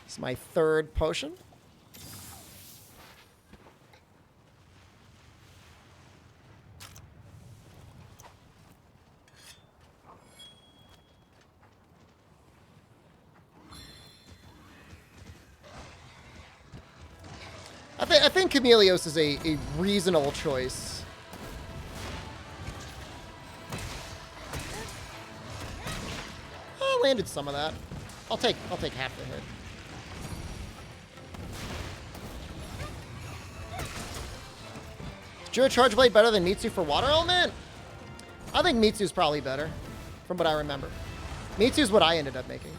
[SPEAKER 1] It's my third potion. I think Chameleos is a reasonable choice. I landed some of that. I'll take half the hit. Is Jura Charge Blade better than Mitsu for Water Element? I think Mitsu's probably better, from what I remember. Mitsu's what I ended up making.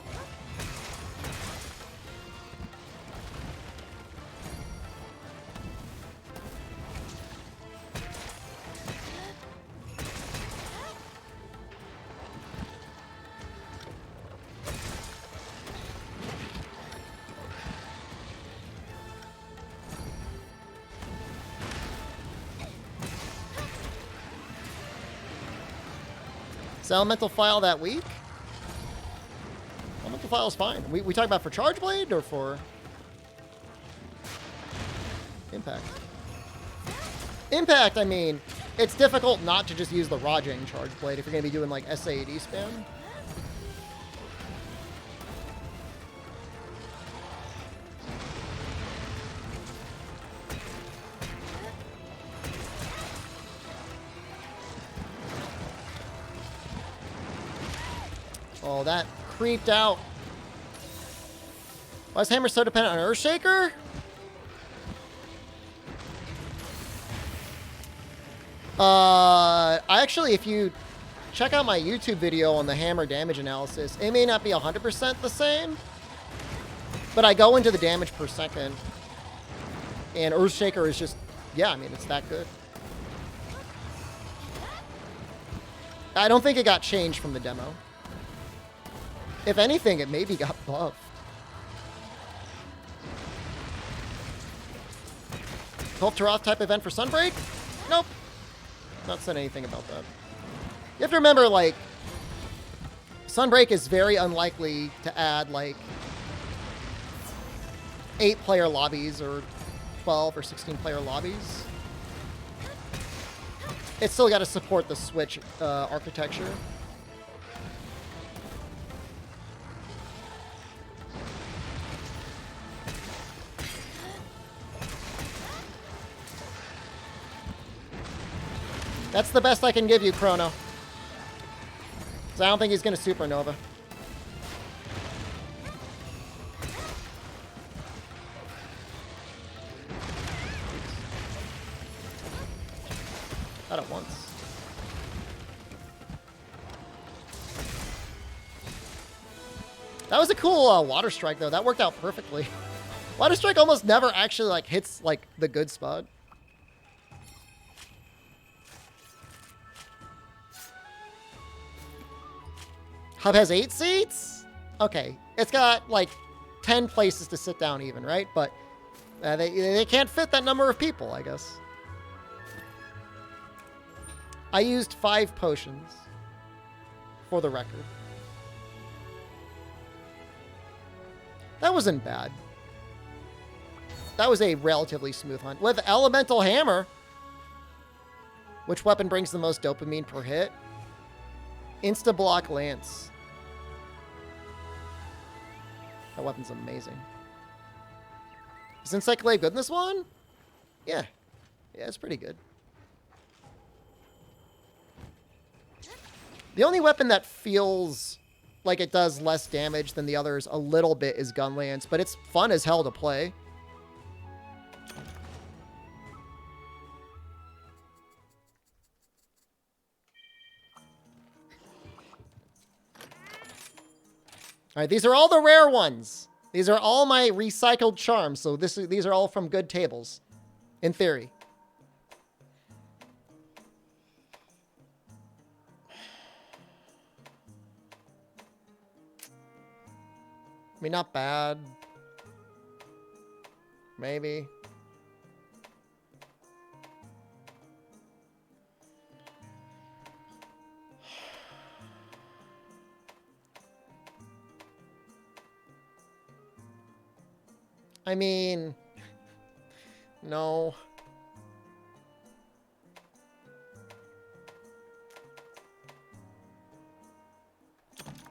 [SPEAKER 1] Is Elemental File that weak? Elemental File is fine. We talking about for Charge Blade or for Impact? Impact, I mean, it's difficult not to just use the Rajang Charge Blade if you're going to be doing like SAD spam. Oh, that creeped out. Why is Hammer so dependent on Earthshaker? Actually, if you check out my YouTube video on the Hammer damage analysis, it may not be 100% the same, but I go into the damage per second, and Earthshaker is just, yeah, I mean, it's that good. I don't think it got changed from the demo. If anything, it maybe got buffed. Gulf Taroth type event for Sunbreak? Nope. Not said anything about that. You have to remember, like, Sunbreak is very unlikely to add, like, 8-player lobbies or 12 or 16-player lobbies. It's still got to support the Switch architecture. That's the best I can give you, Chrono. Because I don't think he's going to Supernova. Not at once. That was a cool water strike, though. That worked out perfectly. Water strike almost never actually like hits like the good spot. Hub has 8 seats? Okay. It's got like 10 places to sit down even, right? But they can't fit that number of people, I guess. I used 5 potions for the record. That wasn't bad. That was a relatively smooth hunt. With Elemental Hammer, which weapon brings the most dopamine per hit? Insta-block Lance. That weapon's amazing. Is Encyclade good in this one? Yeah. Yeah, it's pretty good. The only weapon that feels like it does less damage than the others a little bit is Gun Lance, but it's fun as hell to play. All right, these are all the rare ones. These are all my recycled charms, so these are all from good tables, in theory. I mean, not bad. Maybe. I mean, no.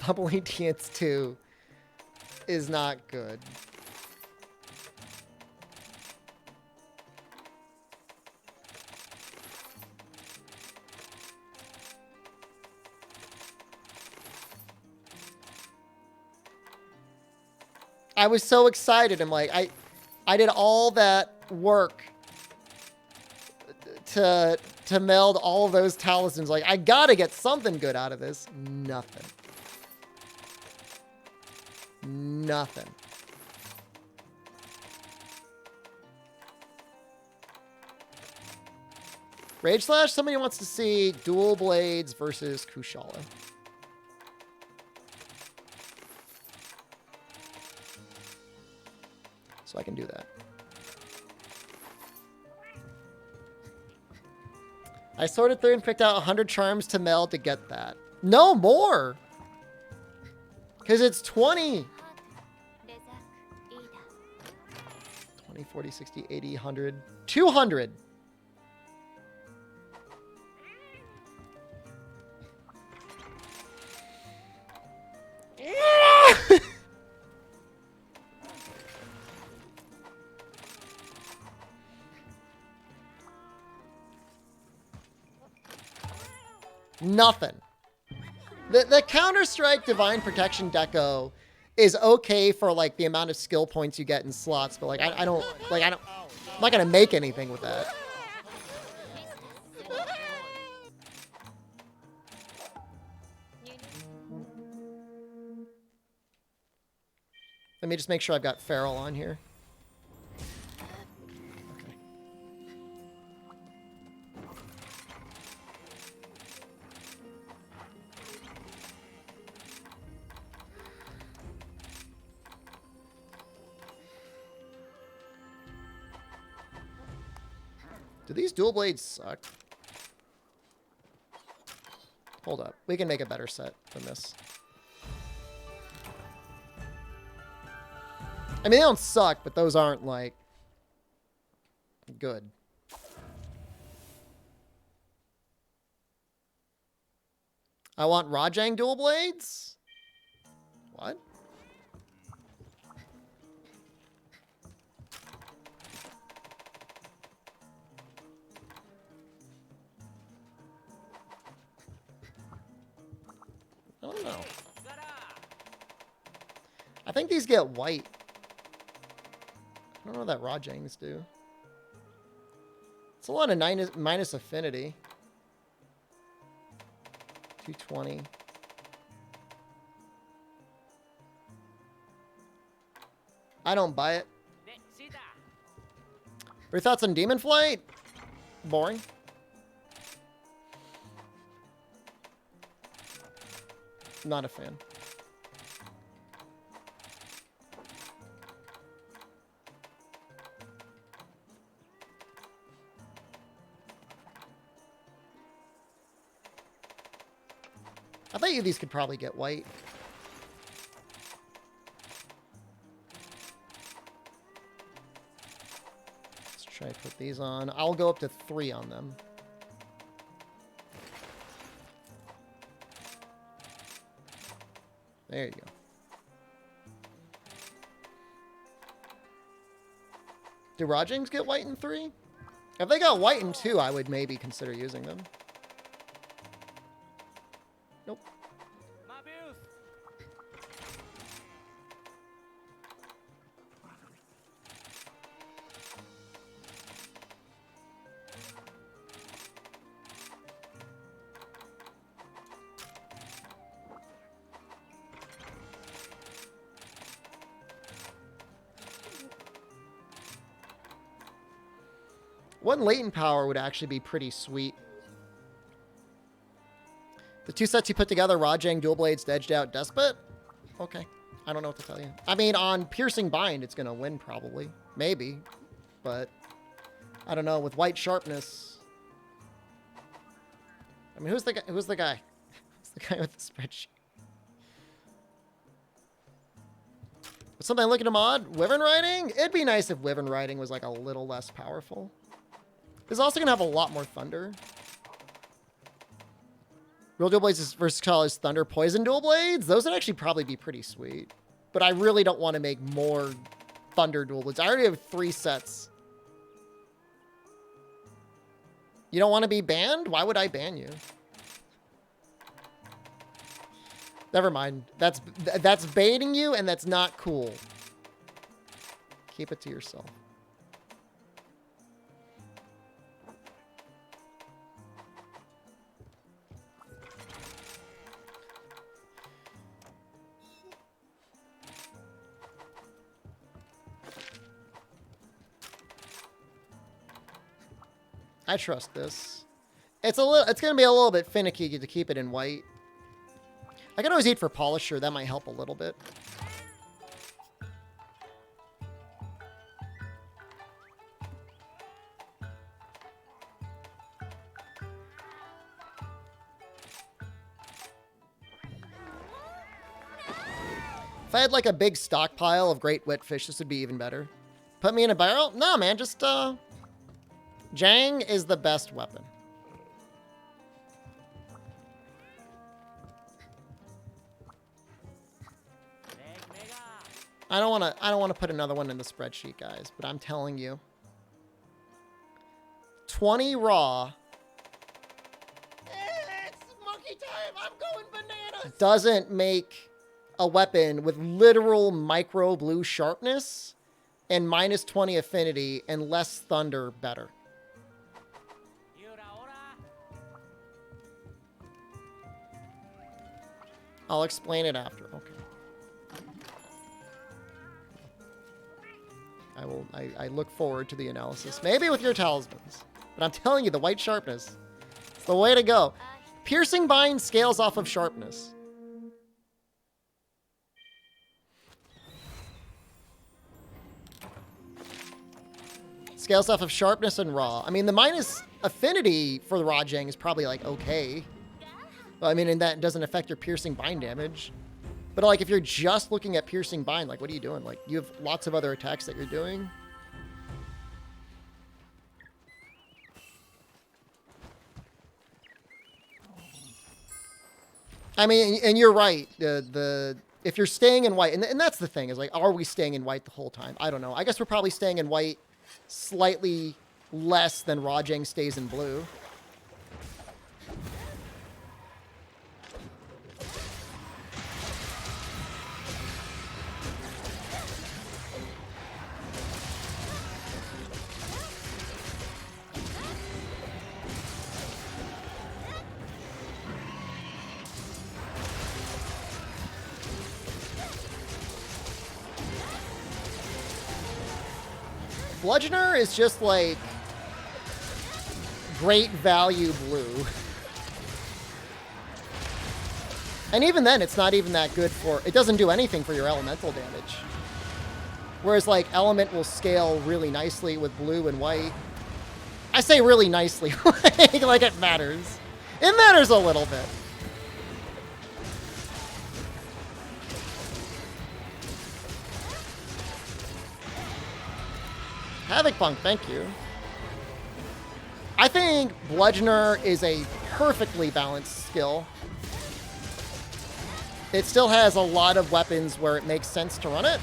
[SPEAKER 1] Doubling TNs2 is not good. I was so excited. I'm like, I did all that work to meld all of those talismans. Like, I gotta get something good out of this. Nothing. Nothing. Rage Slash, somebody wants to see Dual Blades versus Kushala. So I can do that. I sorted through and picked out 100 charms to meld to get that. No more! Because it's 20. 20, 40, 60, 80, 100, 200. Nothing. The Counter-Strike Divine Protection Deco is okay for like the amount of skill points you get in slots, but like I don't I'm not gonna make anything with that. Let me just make sure I've got Feral on here. Okay. Do these dual blades suck? Hold up. We can make a better set than this. I mean, they don't suck, but those aren't, like, good. I want Rajang dual blades? What? I don't know. I think these get white. I don't know what that Rajangs do. It's a lot of minus affinity. 220. I don't buy it. Your thoughts on Demon Flight? Boring. Not a fan. I bet you these could probably get white. Let's try to put these on. I'll go up to 3 on them. There you go. Do Rajings get white in 3? If they got white in 2, I would maybe consider using them. Nope. One latent power would actually be pretty sweet. The 2 sets you put together, Rajang, Dual Blades, Edged Out, Despot? Okay. I don't know what to tell you. I mean, on Piercing Bind, it's going to win probably. Maybe. But, I don't know. With White Sharpness... I mean, who's the guy? Who's the guy? Who's the guy with the spreadsheet? Something I'm looking to mod? Wyvern Riding? It'd be nice if Wyvern Riding was like a little less powerful. It's also going to have a lot more Thunder. Real Dual Blades is versatile as Thunder. Poison Dual Blades? Those would actually probably be pretty sweet. But I really don't want to make more Thunder Dual Blades. I already have 3 sets. You don't want to be banned? Why would I ban you? Never mind. That's baiting you, and that's not cool. Keep it to yourself. I trust this. It's gonna be a little bit finicky to keep it in white. I can always eat for Polisher. That might help a little bit. If I had like a big stockpile of great wet fish, this would be even better. Put me in a barrel? No, man, just Jang is the best weapon. I don't want to put another one in the spreadsheet, guys, but I'm telling you. 20 raw. It's monkey time. I'm going bananas. Doesn't make a weapon with literal micro blue sharpness and minus 20 affinity and less thunder better. I'll explain it after. Okay. I look forward to the analysis. Maybe with your talismans. But I'm telling you, the white sharpness. It's the way to go. Piercing Bind scales off of sharpness. Scales off of sharpness and raw. I mean, the minus affinity for the Rajang is probably like okay. Well, I mean, and that doesn't affect your Piercing Bind damage. But like, if you're just looking at Piercing Bind, like, what are you doing? Like, you have lots of other attacks that you're doing. I mean, and you're right. If you're staying in white, and that's the thing, is like, are we staying in white the whole time? I don't know. I guess we're probably staying in white slightly less than Rajang stays in blue. Bludgeoner is just like great value blue. And even then, it's not even that good for... It doesn't do anything for your elemental damage. Whereas, like, element will scale really nicely with blue and white. I say really nicely, like it matters. It matters a little bit. Havoc Punk, thank you. I think Bludgeoner is a perfectly balanced skill. It still has a lot of weapons where it makes sense to run it.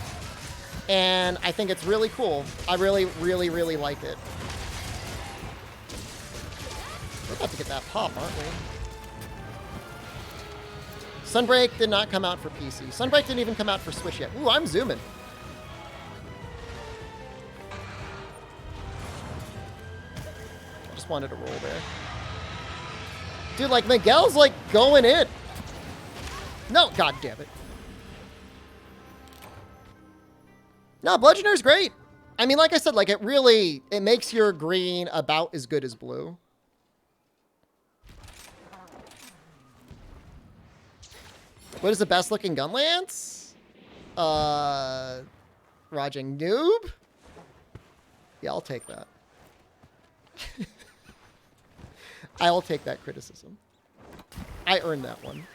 [SPEAKER 1] And I think it's really cool. I really, really, really like it. We're about to get that pop, aren't we? Sunbreak did not come out for PC. Sunbreak didn't even come out for Switch yet. Ooh, I'm zooming. I just wanted to roll there. Dude, like, Miguel's, like, going in. No, god damn it. No, Bludgeoner's great. I mean, like I said, like, it makes your green about as good as blue. What is the best looking gun lance? Rajang Noob? Yeah, I'll take that. I'll take that criticism. I earned that one.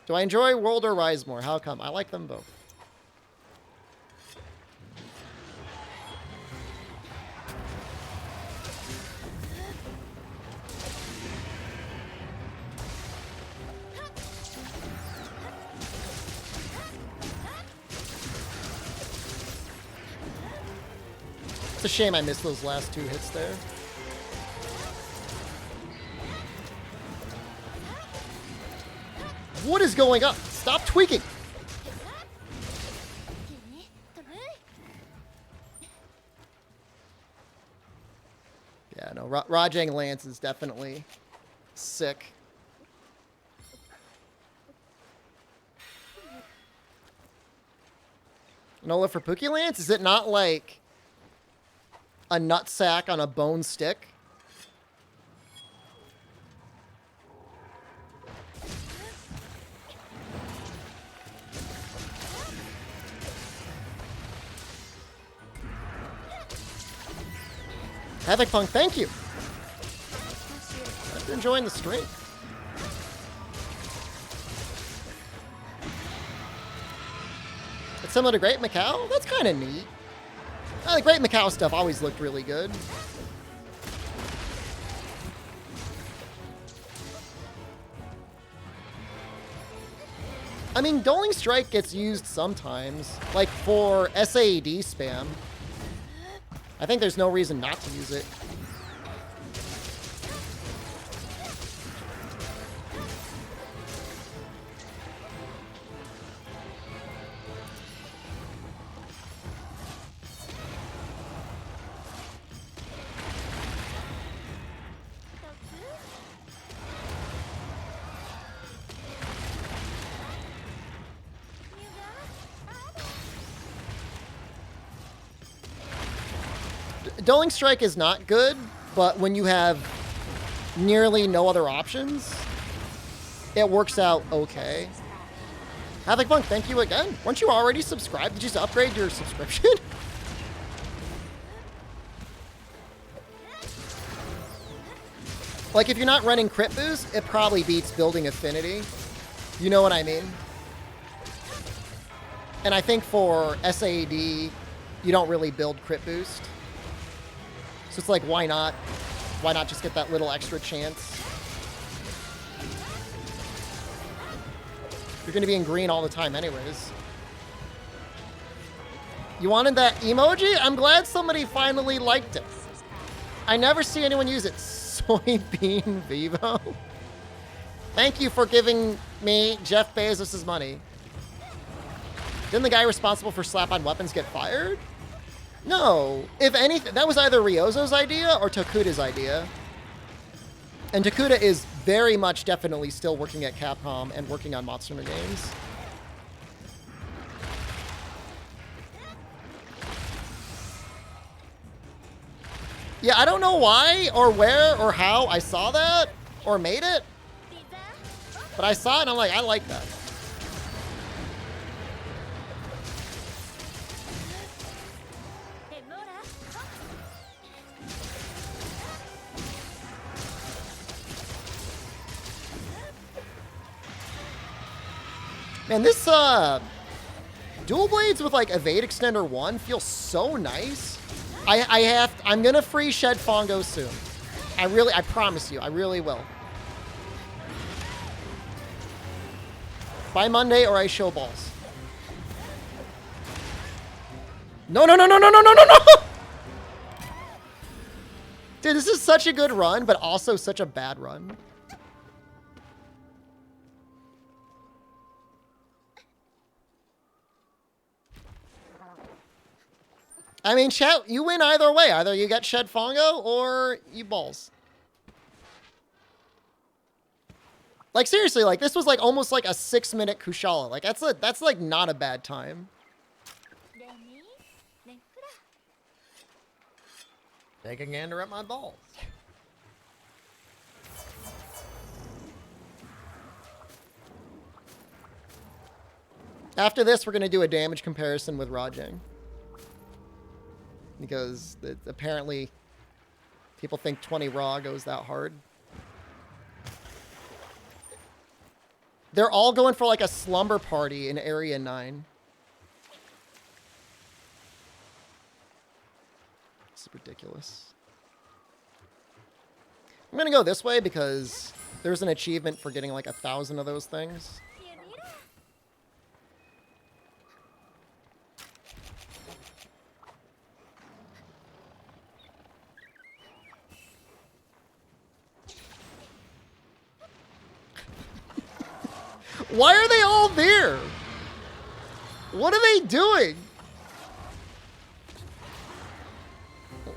[SPEAKER 1] Do I enjoy World or Rise more? How come? I like them both. It's a shame I missed those last 2 hits there. What is going on? Stop tweaking! Yeah, no, Rajang Lance is definitely sick. Nola for Pookie Lance? Is it not like a nutsack on a bone stick? Havoc Punk, thank you. Hope you're enjoying the stream. It's similar to Great Macau? That's kind of neat. The Great Macau stuff always looked really good. I mean, Dueling Strike gets used sometimes, like for SAED spam. I think there's no reason not to use it. Dueling Strike is not good, but when you have nearly no other options, it works out okay. Havoc Punk, thank you again. Weren't you already subscribed? Did you just upgrade your subscription? Like, if you're not running Crit Boost, it probably beats building Affinity. You know what I mean? And I think for SAD, you don't really build Crit Boost. So it's like, why not? Why not just get that little extra chance? You're going to be in green all the time anyways. You wanted that emoji? I'm glad somebody finally liked it. I never see anyone use it. Soybean Vivo. Thank you for giving me Jeff Bezos' money. Didn't the guy responsible for slap-on weapons get fired? No. If anything, that was either Ryozo's idea or Tokuda's idea. And Tokuda is very much definitely still working at Capcom and working on Monster Hunter games. Yeah, I don't know why or where or how I saw that or made it, but I saw it and I'm like, I like that. Man, this dual blades with like evade extender 1 feels so nice. I'm gonna free Shed Fongo soon. I promise you, I really will. By Monday or I show balls. No, no, no, no, no, no, no, no, no! Dude, this is such a good run, but also such a bad run. I mean, chat, you win either way. Either you get Shed Fongo or you balls. Like, seriously, like, this was, like, almost like a 6-minute Kushala. Like, that's, like, not a bad time. Take a gander at my balls. After this, we're going to do a damage comparison with Rajang. Because apparently people think 20 raw goes that hard. They're all going for like a slumber party in Area 9. This is ridiculous. I'm going to go this way because there's an achievement for getting like 1,000 of those things. Why are they all there? What are they doing?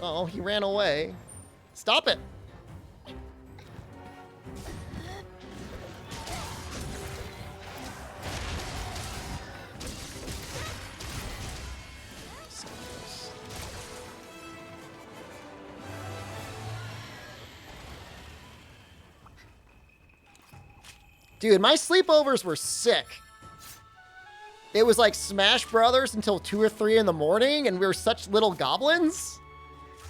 [SPEAKER 1] Oh, he ran away. Stop it. Dude, my sleepovers were sick. It was like Smash Brothers until 2 or 3 in the morning, and we were such little goblins.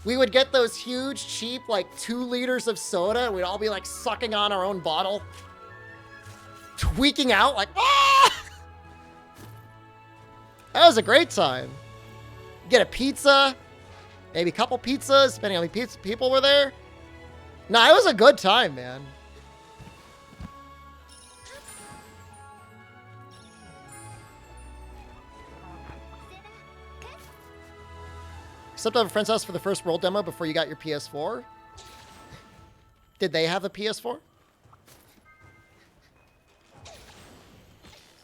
[SPEAKER 1] We would get those huge, cheap, like 2 liters of soda, and we'd all be like sucking on our own bottle. Tweaking out like, ah! That was a great time. Get a pizza, maybe a couple pizzas, depending on how many people were there. Nah, it was a good time, man. Except to have a friend's house for the first world demo before you got your PS4. Did they have a PS4?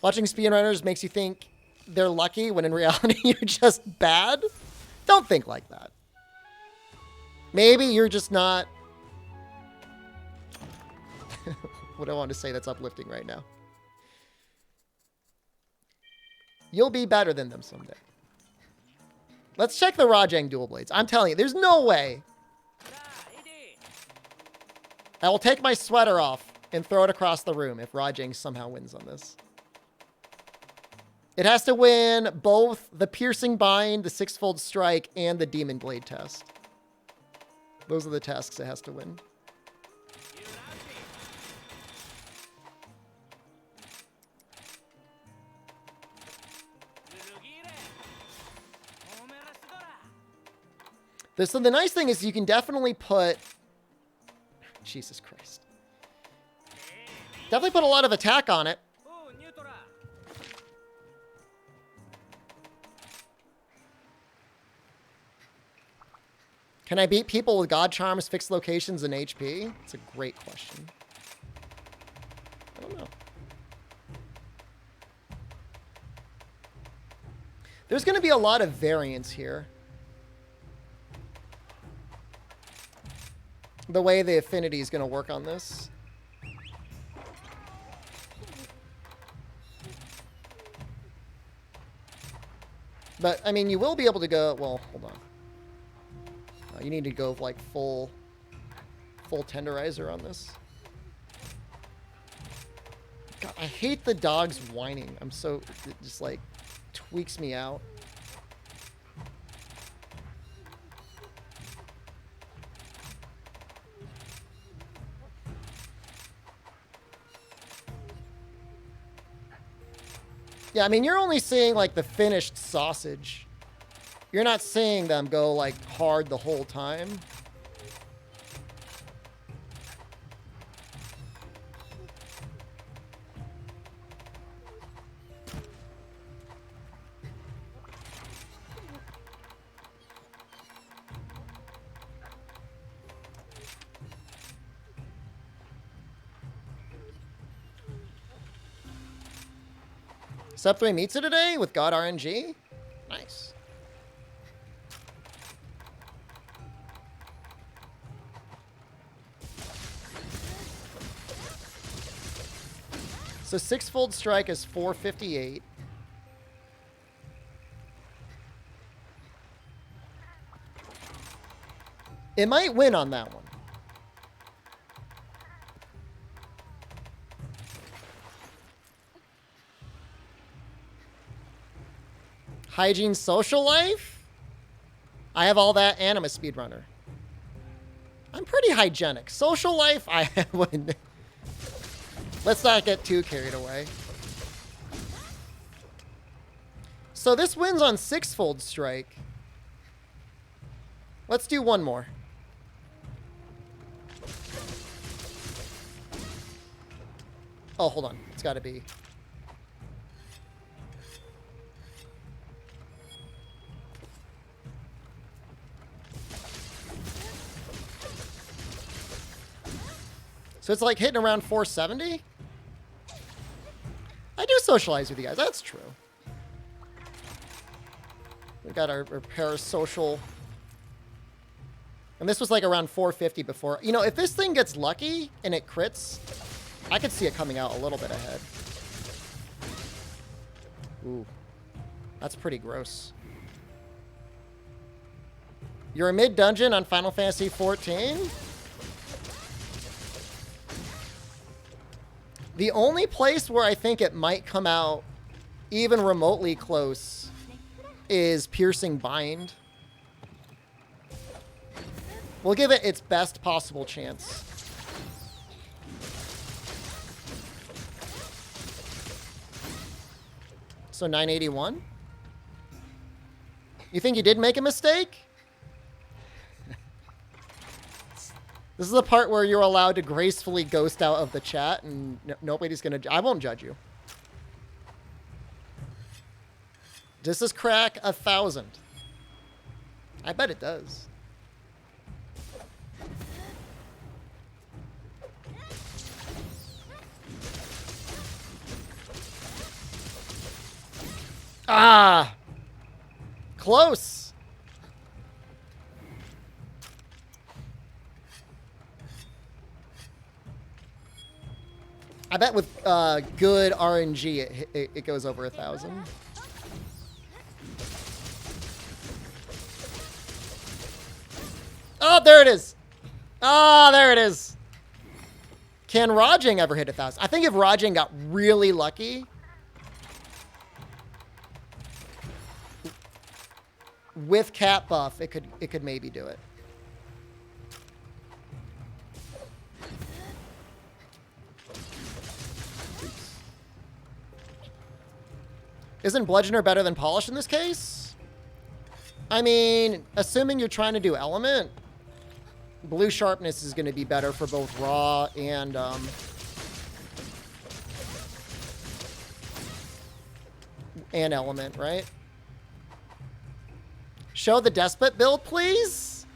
[SPEAKER 1] Watching speedrunners makes you think they're lucky when in reality you're just bad? Don't think like that. Maybe you're just not... what do I want to say that's uplifting right now? You'll be better than them someday. Let's check the Rajang dual blades. I'm telling you, there's no way. I will take my sweater off and throw it across the room if Rajang somehow wins on this. It has to win both the piercing bind, the 6-fold strike, and the demon blade test. Those are the tasks it has to win. So the nice thing is you can definitely put... Jesus Christ. Definitely put a lot of attack on it. Can I beat people with God Charms, fixed locations, and HP? It's a great question. I don't know. There's going to be a lot of variance here. The way the affinity is going to work on this. But, I mean, you will be able to go... Well, hold on. You need to go like full tenderizer on this. God, I hate the dogs whining. It just like tweaks me out. Yeah, I mean, you're only seeing like the finished sausage. You're not seeing them go like hard the whole time. Sub 3 meets it today with God RNG. Nice. So six-fold strike is 458. It might win on that one. Hygiene social life? I have all that and I'm a speedrunner. I'm pretty hygienic. Social life, I wouldn't. Let's not get too carried away. So this wins on six-fold strike. Let's do one more. Oh, hold on. It's got to be. So it's like hitting around 470? I do socialize with you guys. That's true. We got our parasocial. And this was like around 450 before. You know, if this thing gets lucky and it crits, I could see it coming out a little bit ahead. Ooh. That's pretty gross. You're a mid-dungeon on Final Fantasy XIV? The only place where I think it might come out even remotely close is Piercing Bind. We'll give it its best possible chance. So 981? You think you did make a mistake? This is the part where you're allowed to gracefully ghost out of the chat and nobody's going to... I won't judge you. Does this crack 1,000? I bet it does. Ah! Close! I bet with good RNG, it goes over 1,000. Oh, there it is. Ah, oh, there it is. Can Rajang ever hit 1,000? I think if Rajang got really lucky, with cat buff, it could maybe do it. Isn't Bludgeoner better than Polish in this case? I mean, assuming you're trying to do Element, Blue Sharpness is going to be better for both Raw and... and Element, right? Show the Despot build, please?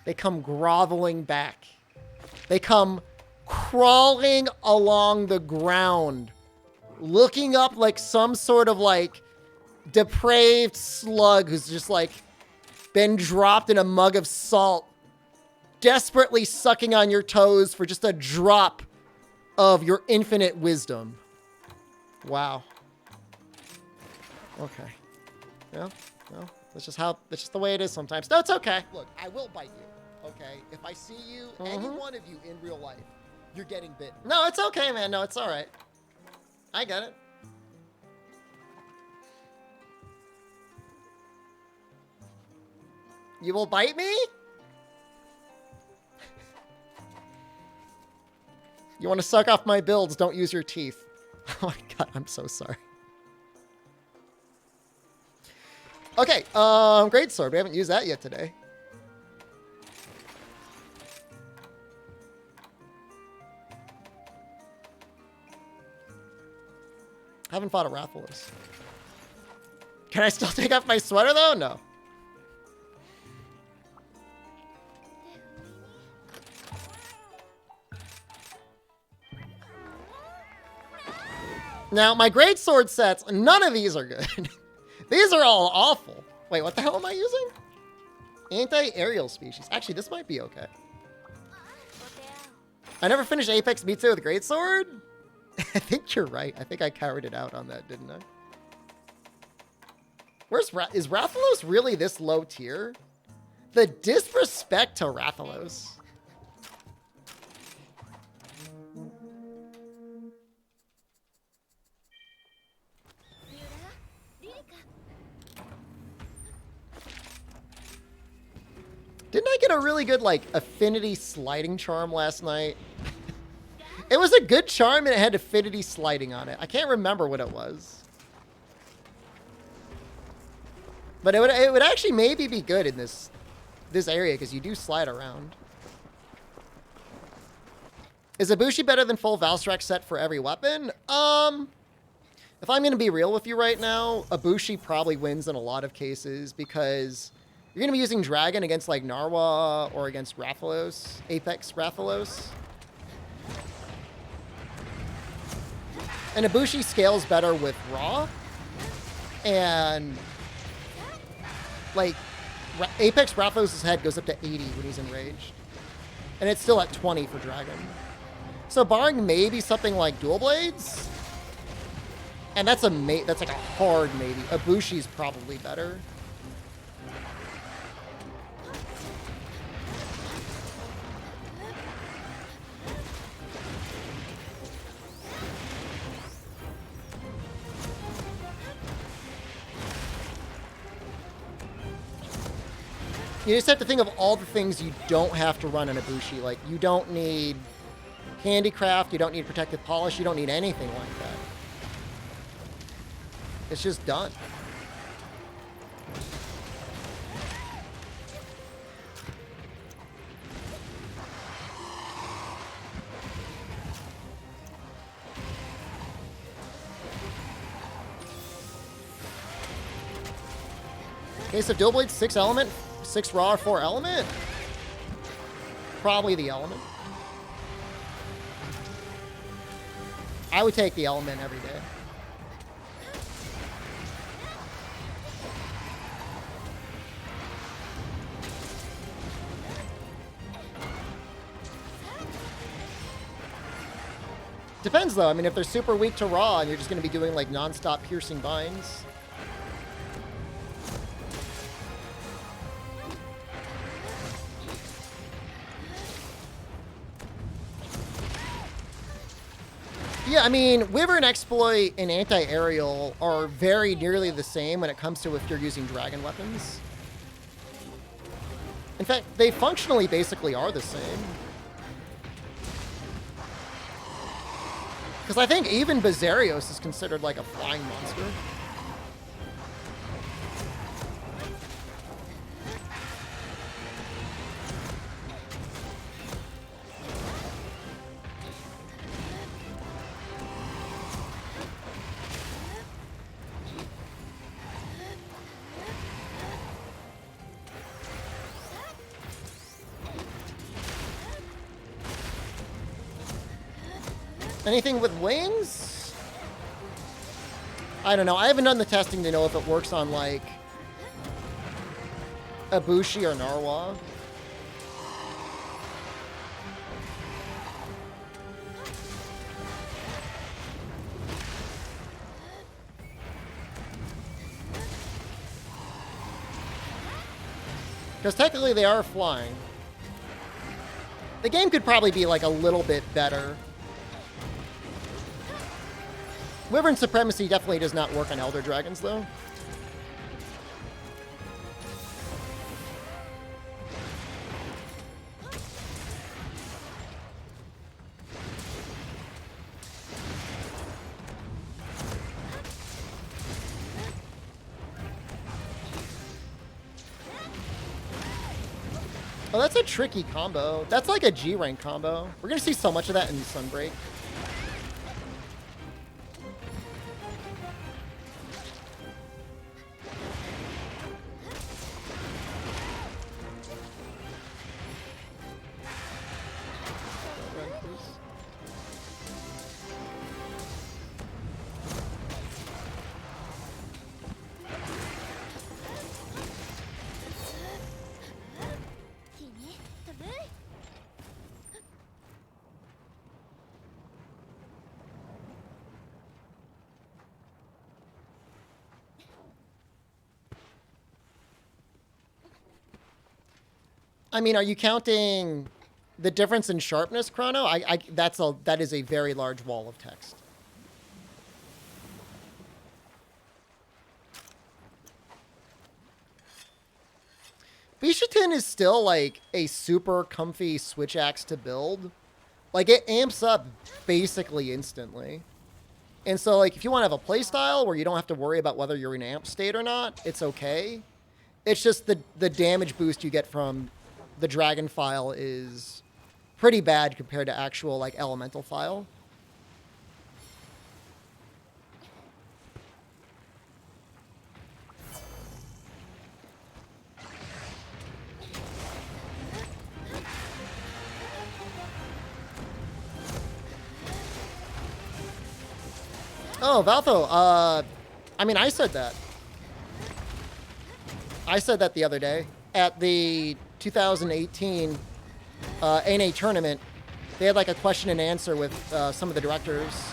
[SPEAKER 1] They come groveling back. They come crawling along the ground, looking up like some sort of like depraved slug who's just like been dropped in a mug of salt, desperately sucking on your toes for just a drop of your infinite wisdom. Wow. Okay. Yeah, well, That's just the way it is sometimes. No, it's okay. Look, I will bite you, okay? If I see you, any one of you in real life, you're getting bitten. No, it's okay, man. No, it's all right. I get it. You will bite me? You want to suck off my builds, don't use your teeth. Oh my god, I'm so sorry. Okay, great sword. We haven't used that yet today. Haven't fought a Rathalos. Can I still take off my sweater though? No. Now, my great sword sets, none of these are good. These are all awful. Wait, what the hell am I using? Anti-aerial species. Actually, this might be okay. I never finished Apex Mitsu with great sword. I think you're right. I think I carried it out on that, didn't I? Is Rathalos really this low tier? The disrespect to Rathalos. Didn't I get a really good, like, affinity sliding charm last night? It was a good charm and it had affinity sliding on it. I can't remember what it was. But it would actually maybe be good in this area because you do slide around. Is Ibushi better than full Valstrax set for every weapon? If I'm going to be real with you right now, Ibushi probably wins in a lot of cases because you're going to be using Dragon against like Narwa or against Rathalos, Apex Rathalos. And Ibushi scales better with Raw. And like Apex Rathalos' head goes up to 80 when he's enraged. And it's still at 20 for Dragon. So barring maybe something like Dual Blades, and that's like a hard maybe. Ibushi's probably better. You just have to think of all the things you don't have to run in Ibushi. Like, you don't need handicraft, you don't need protective polish, you don't need anything like that. It's just done. Okay, so Dual Blade's 6 element, 6 raw or 4 element? Probably the element. I would take the element every day. Depends though. I mean, if they're super weak to raw and you're just going to be doing like non-stop piercing binds. Yeah, I mean, Wyvern Exploit and Anti-Aerial are very nearly the same when it comes to if you're using dragon weapons. In fact, they functionally basically are the same. Because I think even Bazarios is considered like a flying monster. Anything with wings? I don't know. I haven't done the testing to know if it works on, like, Ibushi or Narwa. Because technically they are flying. The game could probably be like a little bit better. Wyvern Supremacy definitely does not work on Elder Dragons, though. Oh, that's a tricky combo. That's like a G rank combo. We're gonna see so much of that in Sunbreak. I mean, are you counting the difference in sharpness, Chrono? That is a very large wall of text. Bishatin is still like a super comfy switch axe to build. Like it amps up basically instantly. And so like if you want to have a playstyle where you don't have to worry about whether you're in amp state or not, it's okay. It's just the damage boost you get from the dragon file is pretty bad compared to actual like elemental file. Oh, Valtho, I mean, I said that. I said that the other day at the 2018 ANA tournament. They had like a question and answer with some of the directors.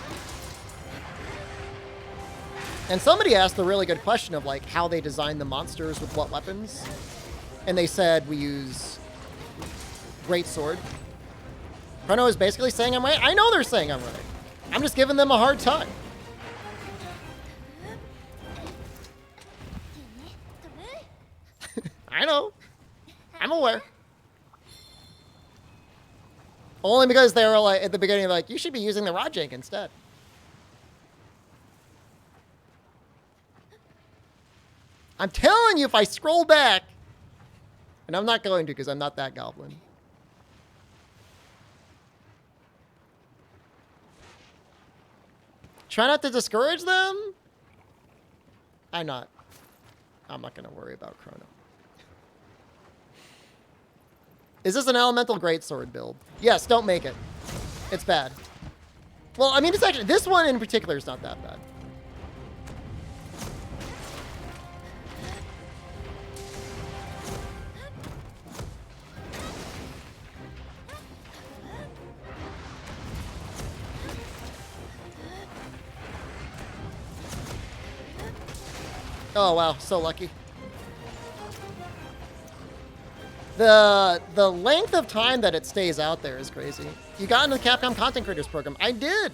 [SPEAKER 1] And somebody asked a really good question of like how they designed the monsters with what weapons. And they said we use greatsword. Chrono is basically saying I'm right. I know they're saying I'm right. I'm just giving them a hard time. I know. I'm aware. Only because they were like at the beginning, like you should be using the rod jank instead. I'm telling you, if I scroll back, and I'm not going to because I'm not that goblin. Try not to discourage them. I'm not going to worry about Chrono. Is this an elemental greatsword build? Yes, don't make it. It's bad. Well, I mean, it's actually, this one in particular is not that bad. Oh, wow, so lucky. The length of time that it stays out there is crazy. You got into the Capcom Content Creators Program. I did.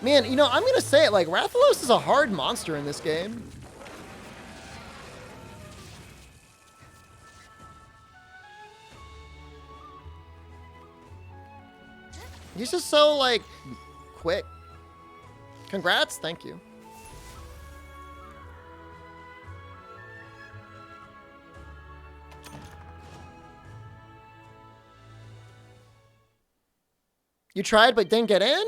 [SPEAKER 1] Man, you know, I'm going to say it, like, Rathalos is a hard monster in this game. He's just so, like, quick. Congrats. Thank you. You tried but didn't get in?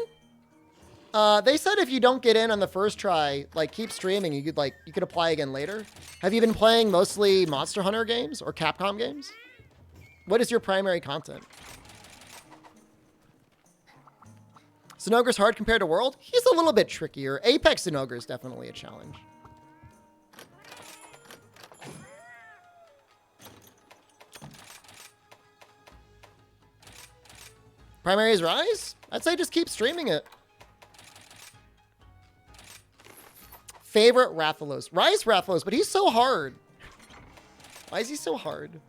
[SPEAKER 1] They said if you don't get in on the first try, like keep streaming, you could apply again later. Have you been playing mostly Monster Hunter games or Capcom games? What is your primary content? Zinogre's hard compared to World? He's a little bit trickier. Apex Zinogre is definitely a challenge. Primary is Rise? I'd say just keep streaming it. Favorite Rathalos. Rise Rathalos, but he's so hard. Why is he so hard?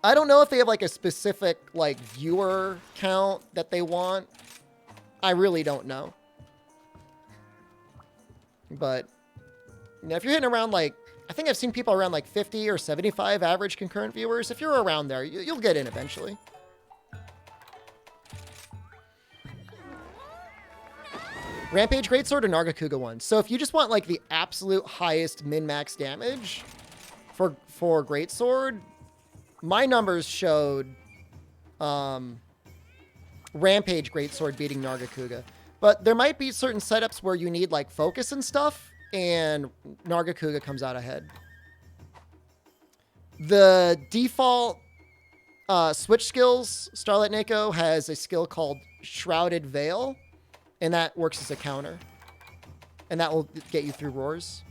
[SPEAKER 1] I don't know if they have like a specific like viewer count that they want. I really don't know. But you know, if you're hitting around like, I think I've seen people around like 50 or 75 average concurrent viewers. If you're around there, you'll get in eventually. Rampage Greatsword or Nargacuga one. So if you just want like the absolute highest min-max damage for Greatsword, my numbers showed Rampage Greatsword beating Nargacuga. But there might be certain setups where you need like focus and stuff, and Nargacuga comes out ahead. The default switch skills, Starlight Neko has a skill called Shrouded Veil, and that works as a counter. And that will get you through roars.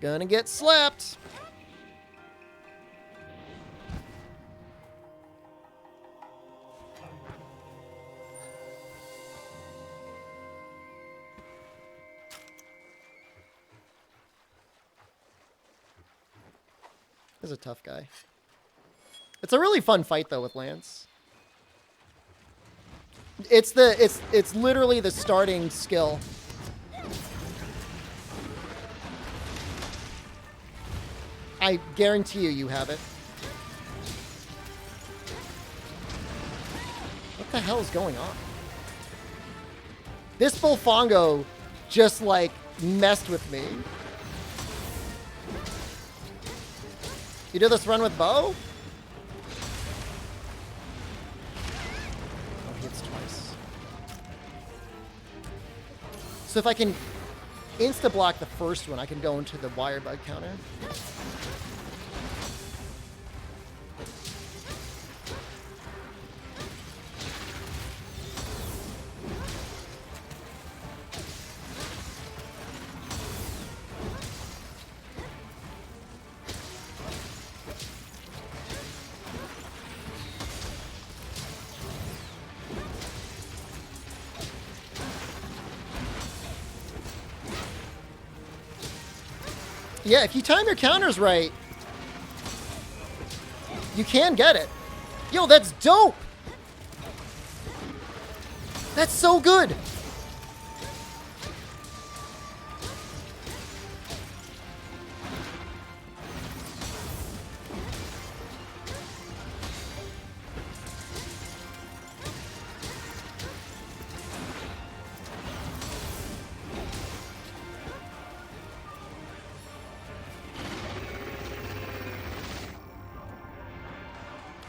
[SPEAKER 1] Gonna get slapped. He's a tough guy. It's a really fun fight though with Lance. It's literally the starting skill. I guarantee you have it. What the hell is going on? This Bullfongo just like messed with me. You do this run with bow? Oh, he hits twice. So if I can insta-block the first one, I can go into the wire bug counter. Yeah, if you time your counters right, you can get it. Yo, that's dope! That's so good!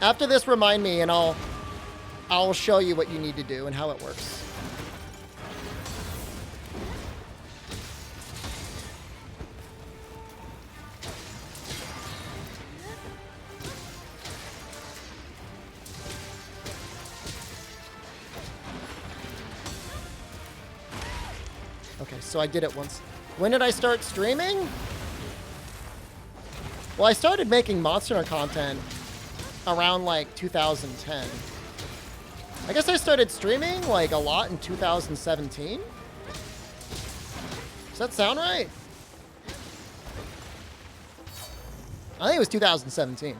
[SPEAKER 1] After this, remind me, and I'll show you what you need to do and how it works. Okay, so I did it once. When did I start streaming? Well, I started making Monster Hunter content around like 2010. I guess I started streaming like a lot in 2017. Does that sound right? I think it was 2017.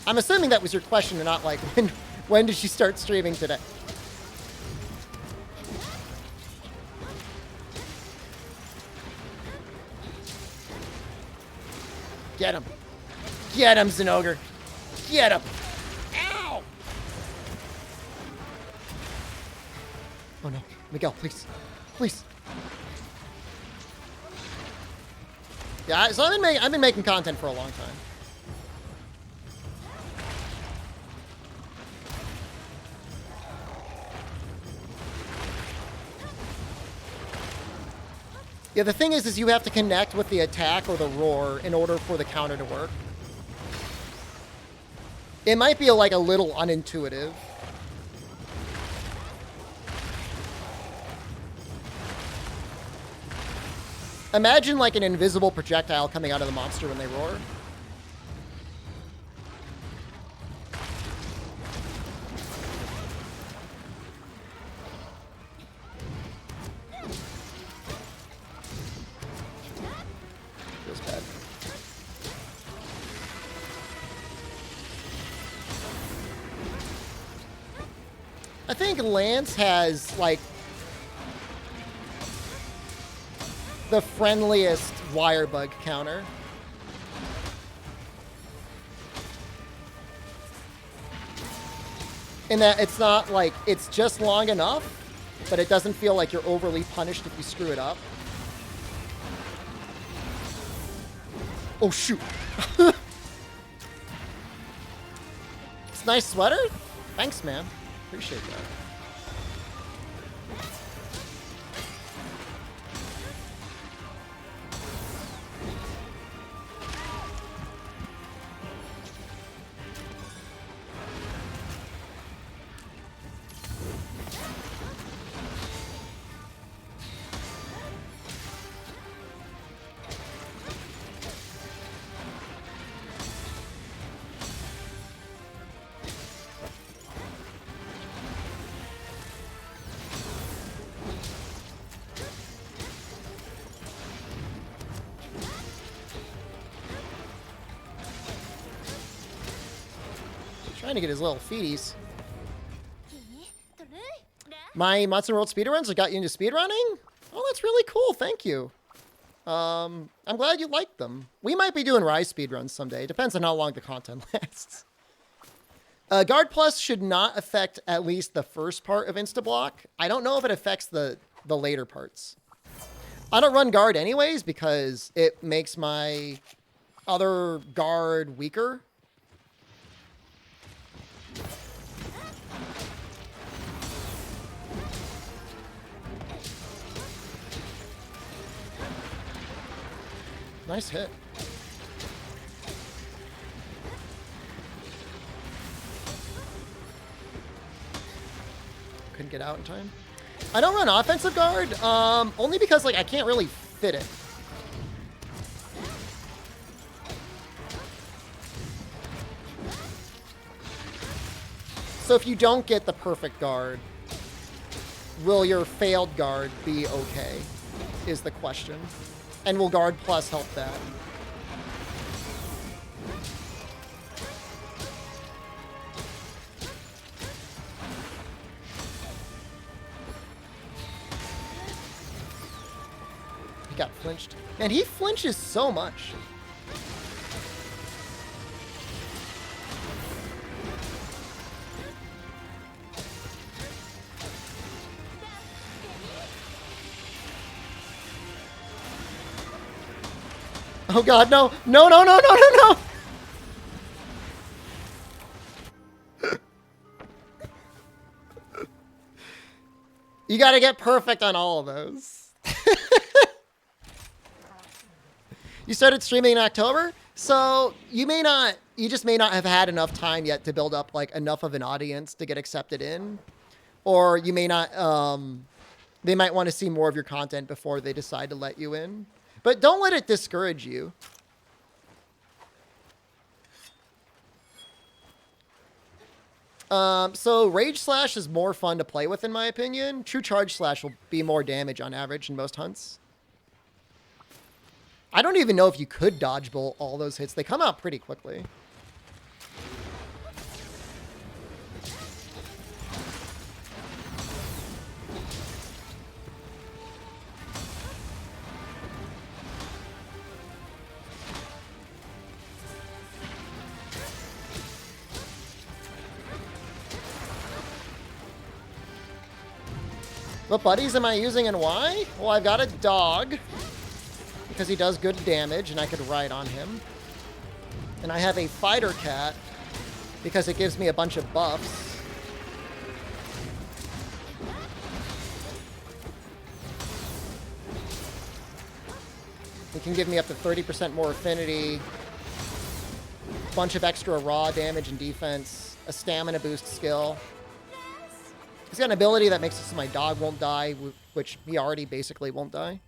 [SPEAKER 1] I'm assuming that was your question and not like when did you start streaming today? Get him. Get him, Zinogre. Get him. Ow! Oh no. Miguel, please. Please. Yeah, so I've been making content for a long time. Yeah, the thing is you have to connect with the attack or the roar in order for the counter to work. It might be like a little unintuitive. Imagine like an invisible projectile coming out of the monster when they roar. Feels bad. I think Lance has like the friendliest wire bug counter. In that it's not like, it's just long enough, but it doesn't feel like you're overly punished if you screw it up. Oh shoot. It's a nice sweater? Thanks, man. Appreciate that. Trying to get his little feeties. My Monster World speedruns that got you into speedrunning? Oh, that's really cool. Thank you. I'm glad you liked them. We might be doing Rise speedruns someday. Depends on how long the content lasts. Guard Plus should not affect at least the first part of Instablock. I don't know if it affects the later parts. I don't run Guard anyways because it makes my other Guard weaker. Nice hit. Couldn't get out in time. I don't run offensive guard, only because like I can't really fit it. So if you don't get the perfect guard, will your failed guard be okay? Is the question. And will Guard Plus help that? He got flinched. And he flinches so much. Oh god, no. No, no, no, no, no, no! You gotta get perfect on all of those. You started streaming in October? So you just may not have had enough time yet to build up like enough of an audience to get accepted in. Or you may not, they might want to see more of your content before they decide to let you in. But don't let it discourage you. So Rage Slash is more fun to play with, in my opinion. True Charge Slash will be more damage on average in most hunts. I don't even know if you could dodge bolt all those hits. They come out pretty quickly. What buddies am I using and why? Well, I've got a dog because he does good damage and I could ride on him. And I have a fighter cat because it gives me a bunch of buffs. It can give me up to 30% more affinity, bunch of extra raw damage and defense, a stamina boost skill. He's got an ability that makes it so my dog won't die, which he already basically won't die.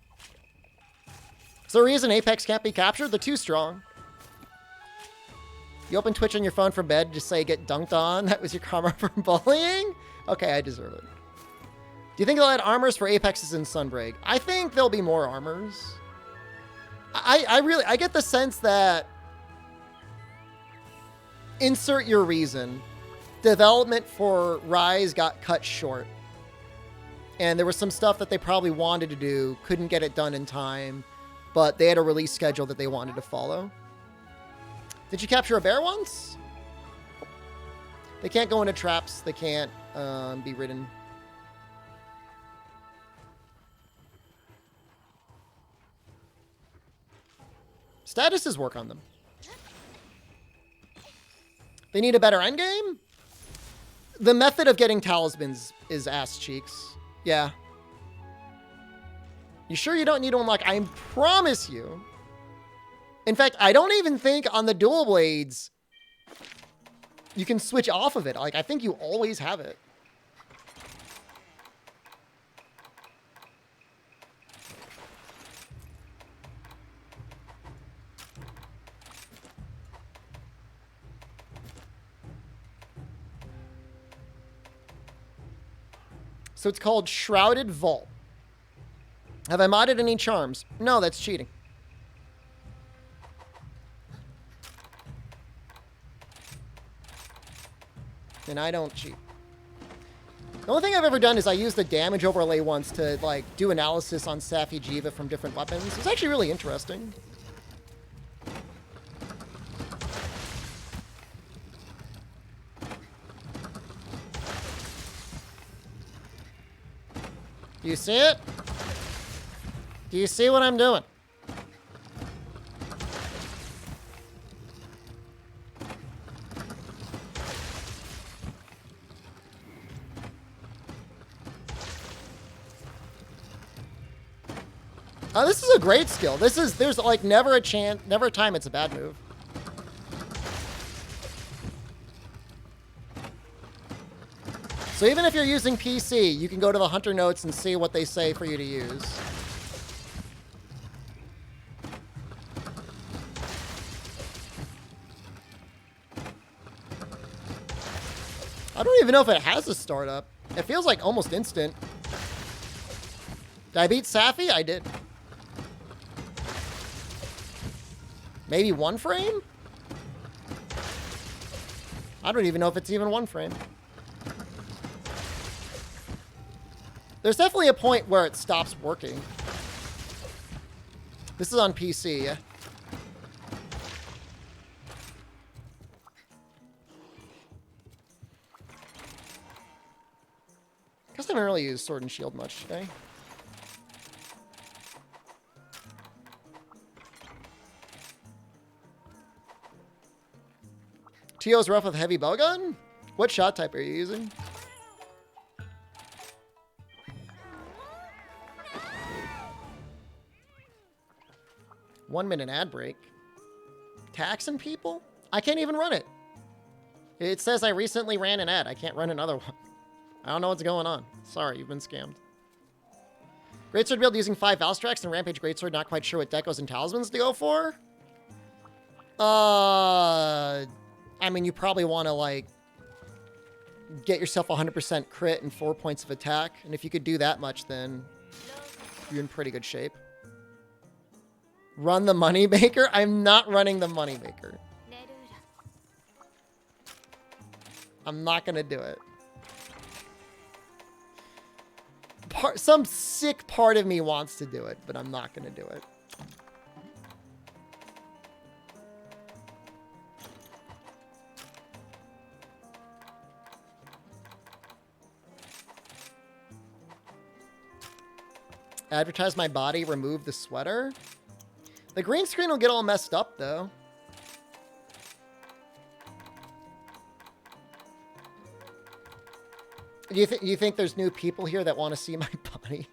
[SPEAKER 1] Is there a reason Apex can't be captured? They're too strong. You open Twitch on your phone for bed, just say get dunked on. That was your karma for bullying? Okay, I deserve it. Do you think they'll add armors for Apexes in Sunbreak? I think there'll be more armors. I get the sense that, insert your reason, development for Rise got cut short. And there was some stuff that they probably wanted to do, couldn't get it done in time, but they had a release schedule that they wanted to follow. Did you capture a bear once? They can't go into traps. They can't be ridden. Statuses work on them. They need a better endgame? The method of getting talismans is ass cheeks. Yeah. You sure you don't need to unlock? I promise you. In fact, I don't even think on the dual blades you can switch off of it. Like, I think you always have it. So it's called Shrouded Vault. Have I modded any charms? No, that's cheating. And I don't cheat. The only thing I've ever done is I used a damage overlay once to, like, do analysis on Safi Jiva from different weapons. It's actually really interesting. Do you see it? Do you see what I'm doing? This is a great skill. There's like never a time it's a bad move. So even if you're using PC, you can go to the Hunter Notes and see what they say for you to use. I don't even know if it has a startup. It feels like almost instant. Did I beat Safi? I did. Maybe one frame? I don't even know if it's even one frame. There's definitely a point where it stops working. This is on PC, yeah? Guess I haven't really used Sword and Shield much today. Tio's rough with heavy bowgun? What shot type are you using? One-minute ad break. Taxing people? I can't even run it. It says I recently ran an ad. I can't run another one. I don't know what's going on. Sorry, you've been scammed. Greatsword build using 5 Valstrax and Rampage Greatsword. Not quite sure what decos and talismans to go for. I mean, you probably want to, like, get yourself 100% crit and 4 points of attack. And if you could do that much, then you're in pretty good shape. Run the Moneymaker? I'm not running the Moneymaker. I'm not going to do it. Some sick part of me wants to do it, but I'm not going to do it. Advertise my body, remove the sweater. The green screen will get all messed up, though. Do you think there's new people here that want to see my body?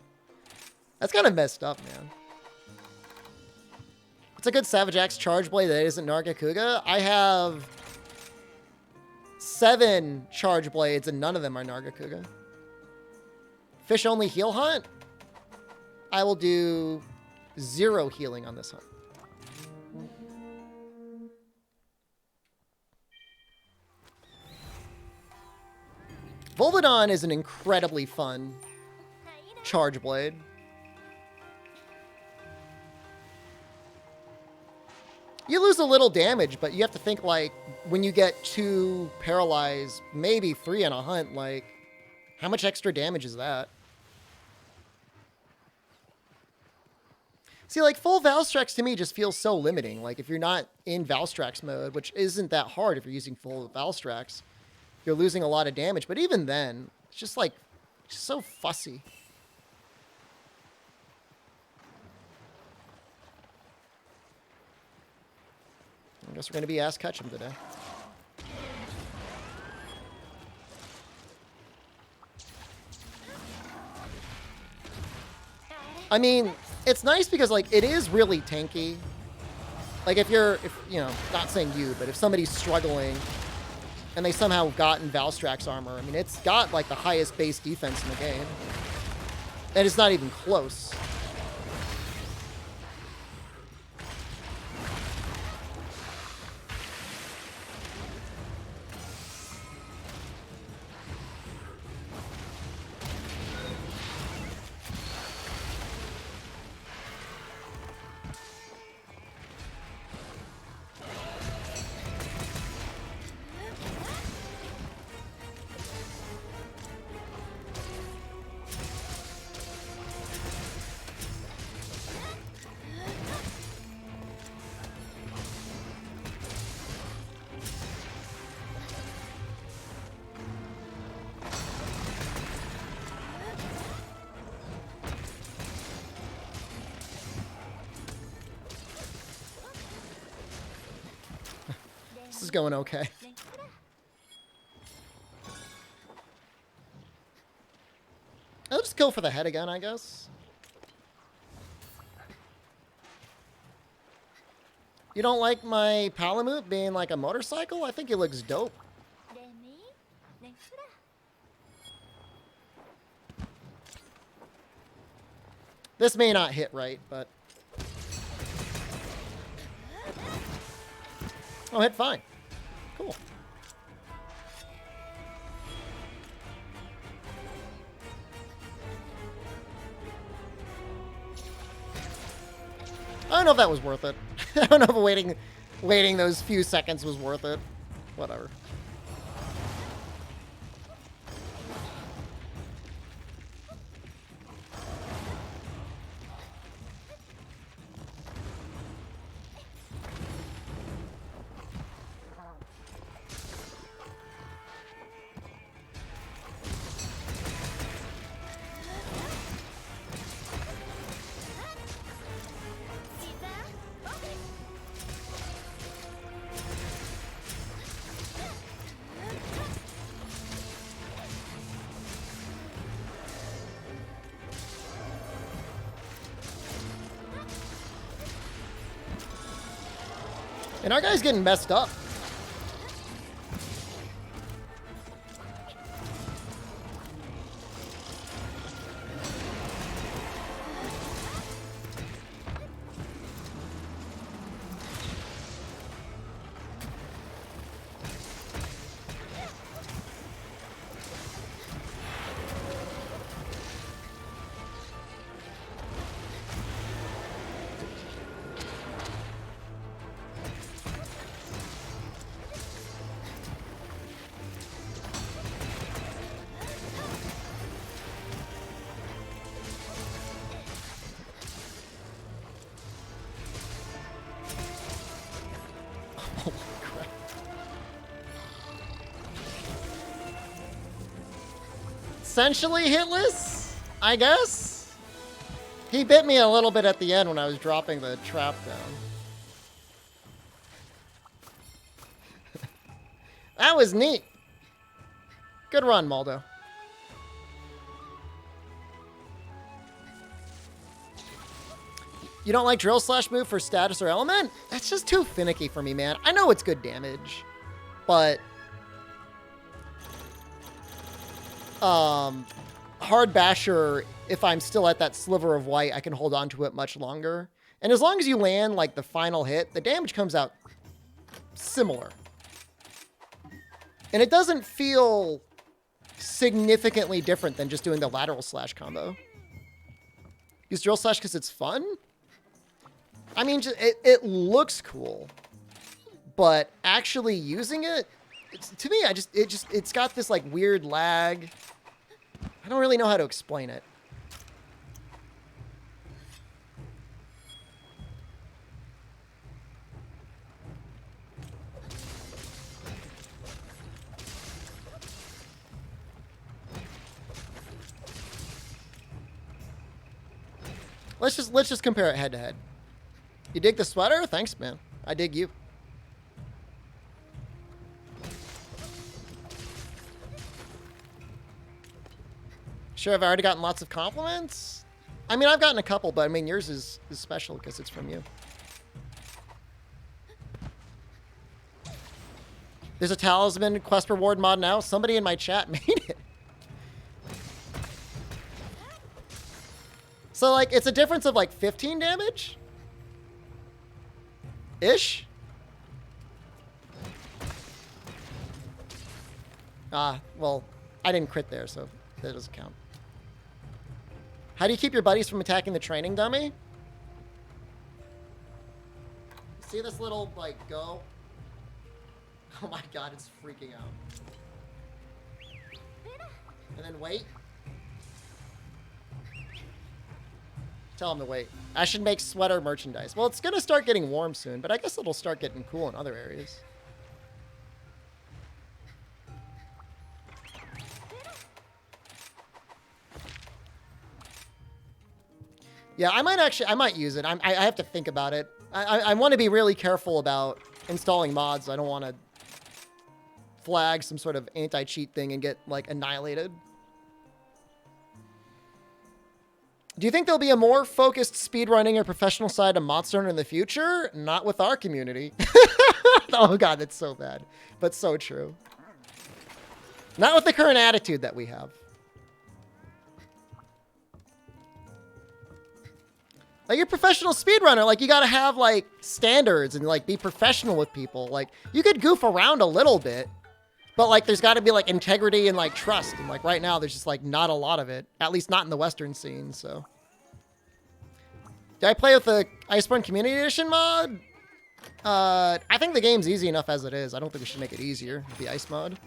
[SPEAKER 1] That's kind of messed up, man. It's a good Savage Axe Charge Blade that isn't Nargacuga. I have 7 Charge Blades and none of them are Nargacuga. Fish only heal hunt? I will do 0 healing on this hunt. Volvidon is an incredibly fun charge blade. You lose a little damage, but you have to think, like, when you get 2 paralyzed, maybe 3 on a hunt, like, how much extra damage is that? See, like, full Valstrax to me just feels so limiting. Like, if you're not in Valstrax mode, which isn't that hard if you're using full Valstrax, you're losing a lot of damage. But even then, it's just, like, just so fussy. I guess we're going to be Ask Ketchum today. I mean, it's nice because, like, it is really tanky. Like, if you know, not saying you, but if somebody's struggling and they somehow gotten Valstrax armor, I mean, it's got, like, the highest base defense in the game. And it's not even close. This is going okay. I'll just go for the head again, I guess. You don't like my Palamute being like a motorcycle? I think he looks dope. This may not hit right, but... Oh, hit fine. Cool. I don't know if that was worth it. I don't know if waiting those few seconds was worth it. Whatever. And our guy's getting messed up. Essentially hitless, I guess. He bit me a little bit at the end when I was dropping the trap down. That was neat. Good run, Maldo. You don't like drill slash move for status or element? That's just too finicky for me, man. I know it's good damage, but... Oh hard basher, if I'm still at that sliver of white, I can hold on to it much longer. And as long as you land like the final hit, the damage comes out similar. And it doesn't feel significantly different than just doing the lateral slash combo. Use drill slash because it's fun? I mean, just, it looks cool. But actually using it, to me, it's got this like weird lag. I don't really know how to explain it. Let's just compare it head to head. You dig the sweater? Thanks, man. I dig you. Sure, I've already gotten lots of compliments. I mean, I've gotten a couple, but I mean, yours is special because it's from you. There's a talisman quest reward mod now. Somebody in my chat made it. So, like, it's a difference of, like, 15 damage? Ish? Ah, well, I didn't crit there, so that doesn't count. How do you keep your buddies from attacking the training dummy? See this little, like, go? Oh my god, it's freaking out. And then wait. Tell him to wait. I should make sweater merchandise. Well, it's going to start getting warm soon, but I guess it'll start getting cool in other areas. Yeah, I might use it. I have to think about it. I want to be really careful about installing mods. I don't want to flag some sort of anti-cheat thing and get, like, annihilated. Do you think there'll be a more focused speedrunning or professional side of Monster Hunter in the future? Not with our community. Oh god, that's so bad. But so true. Not with the current attitude that we have. Like, you're a professional speedrunner. Like, you gotta have, like, standards and, like, be professional with people. Like, you could goof around a little bit, but, like, there's gotta be, like, integrity and, like, trust. And, like, right now, there's just, like, not a lot of it. At least not in the Western scene, so. Did I play with the Iceborne Community Edition mod? I think the game's easy enough as it is. I don't think we should make it easier with the Ice mod.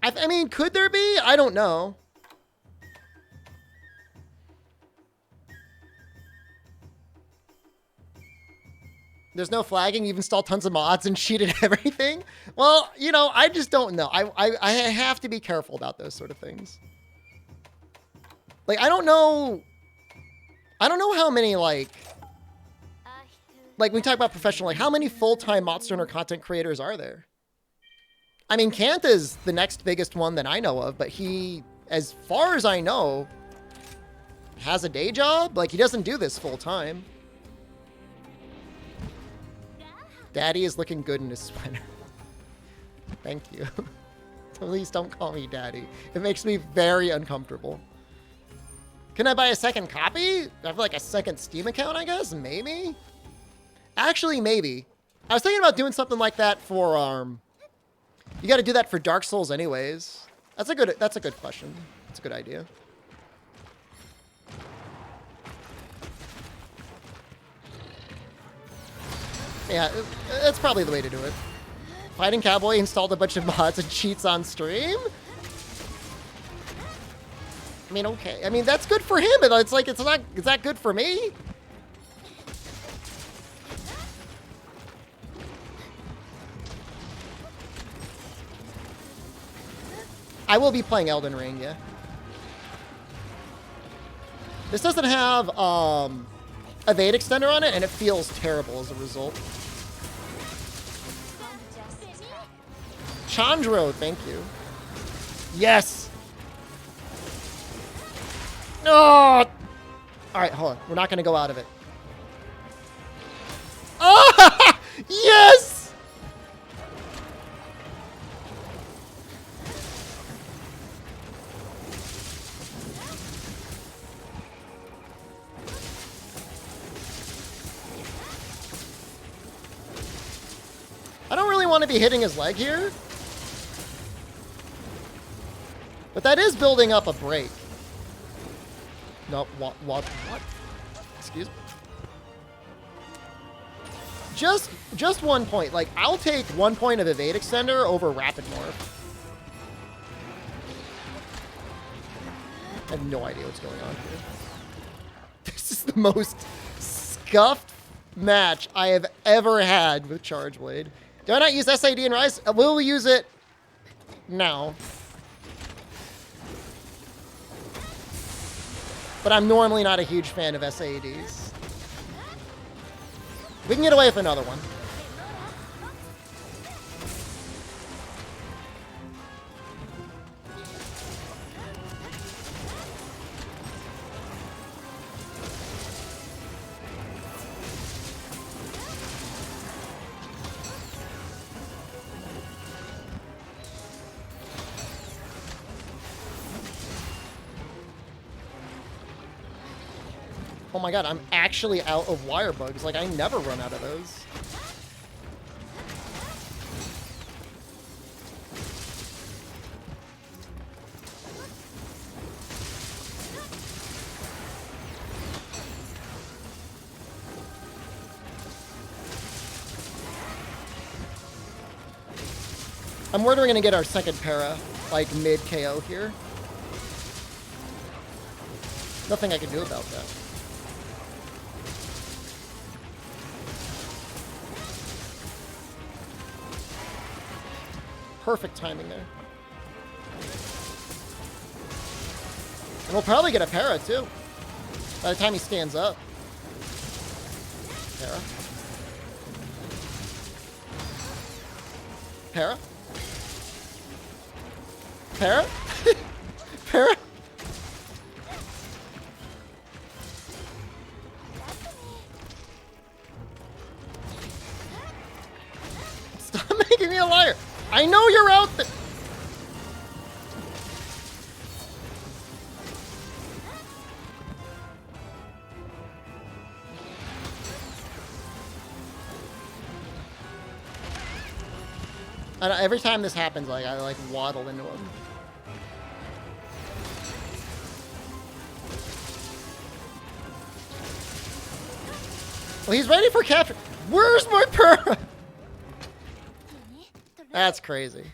[SPEAKER 1] I mean, could there be? I don't know. There's no flagging. You've installed tons of mods and cheated everything. Well, you know, I just don't know. I have to be careful about those sort of things. Like, I don't know how many, like when we talk about professional, like, how many full-time Monster Hunter content creators are there? I mean, Kant is the next biggest one that I know of, but he, as far as I know, has a day job. Like, he doesn't do this full-time. Daddy is looking good in his sweater. Thank you. Please don't call me Daddy. It makes me very uncomfortable. Can I buy a second copy? I have like a second Steam account, I guess? Maybe? Actually, maybe. I was thinking about doing something like that for, you gotta do that for Dark Souls anyways. That's a good question. That's a good idea. Yeah, that's probably the way to do it. Fighting Cowboy installed a bunch of mods and cheats on stream? I mean, okay. I mean, that's good for him, but it's like, is that good for me? I will be playing Elden Ring, yeah. This doesn't have evade extender on it, and it feels terrible as a result. Chandro, thank you. Yes! Oh! Alright, hold on. We're not going to go out of it. Oh! Yes! want to be hitting his leg here. But that is building up a break. Nope, what? Excuse me. Just 1 point. Like, I'll take 1 point of evade extender over rapid morph. I have no idea what's going on here. This is the most scuffed match I have ever had with Charge Blade. Do I not use SAD and Rise? Will use it now. But I'm normally not a huge fan of SADs. We can get away with another one. Oh my god, I'm actually out of wire bugs. Like, I never run out of those. I'm worried we're gonna get our second para, like, mid-KO here. Nothing I can do about that. Perfect timing there. And we'll probably get a para, too. By the time he stands up. Para. Para? Para? Para? Stop making me a liar! I know you're out there! And every time this happens, like, I like waddle into him. Well, he's ready for capture. Where's my para? That's crazy.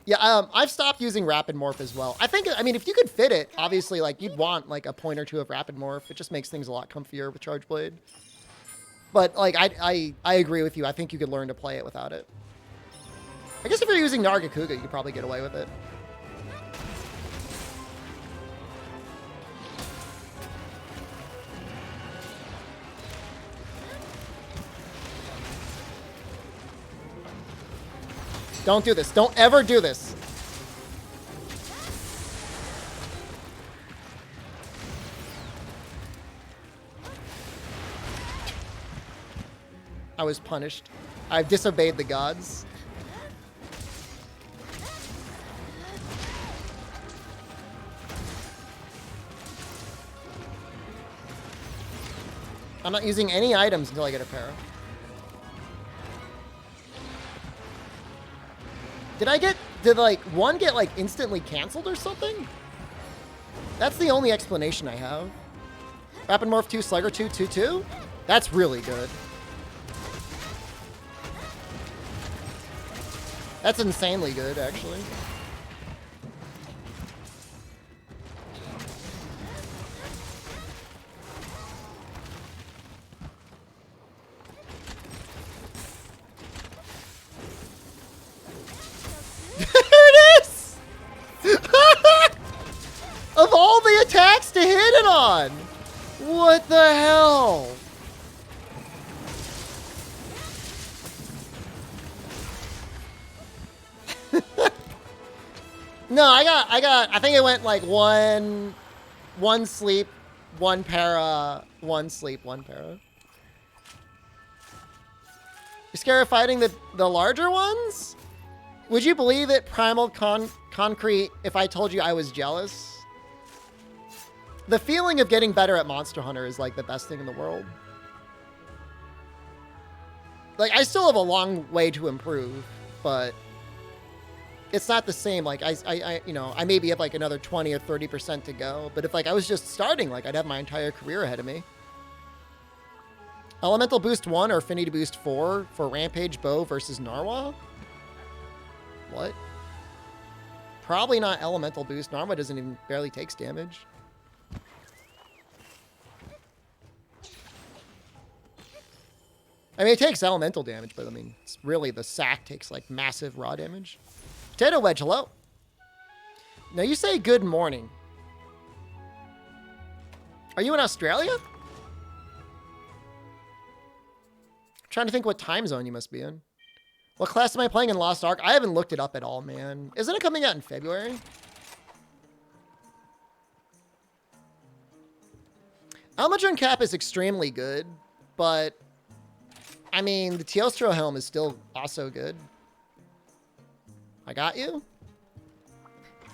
[SPEAKER 1] Yeah, I've stopped using Rapid Morph as well. I mean, if you could fit it, obviously, like, you'd want, like, a point or two of Rapid Morph. It just makes things a lot comfier with Charge Blade. But, like, I agree with you. I think you could learn to play it without it. I guess if you're using Nargacuga, you could probably get away with it. Don't do this. Don't ever do this. I was punished. I've disobeyed the gods. I'm not using any items until I get a para. Did like one get like instantly canceled or something? That's the only explanation I have. Rapid Morph 2, Slugger 2, 2-2? That's really good. That's insanely good, actually. Of all the attacks to hit it on! What the hell? No, I think it went like one sleep, one para, one sleep, one para. You're scared of fighting the larger ones? Would you believe it, Primal Concrete, if I told you I was jealous? The feeling of getting better at Monster Hunter is like the best thing in the world. Like, I still have a long way to improve, but it's not the same. Like, you know, I maybe have like another 20 or 30% to go. But if like I was just starting, like I'd have my entire career ahead of me. Elemental Boost 1 or Affinity Boost 4 for Rampage Bow versus Narwhal? What? Probably not Elemental Boost. Narwhal doesn't even barely takes damage. I mean, it takes elemental damage, but I mean, it's really the sack takes like massive raw damage. Potato Wedge, hello. Now you say good morning. Are you in Australia? I'm trying to think what time zone you must be in. What class am I playing in Lost Ark? I haven't looked it up at all, man. Isn't it coming out in February? Almadron Cap is extremely good, but I mean, the Teostro Helm is still also good. I got you?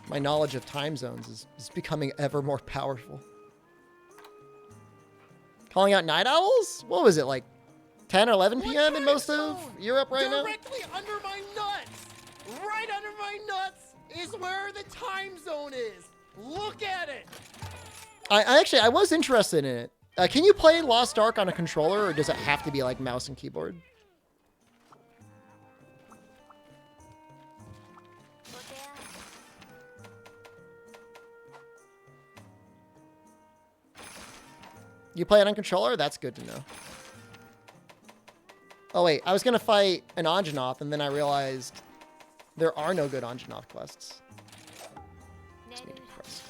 [SPEAKER 1] My knowledge of time zones is becoming ever more powerful. Calling out night owls? What was it, like 10 or 11 p.m. in most of Europe right now?
[SPEAKER 3] Directly under my nuts! Right under my nuts is where the time zone is! Look at it!
[SPEAKER 1] I was interested in it. Can you play Lost Ark on a controller, or does it have to be like mouse and keyboard? You play it on controller? That's good to know. Oh wait, I was gonna fight an Anjanath, and then I realized there are no good Anjanath quests. Just need to press.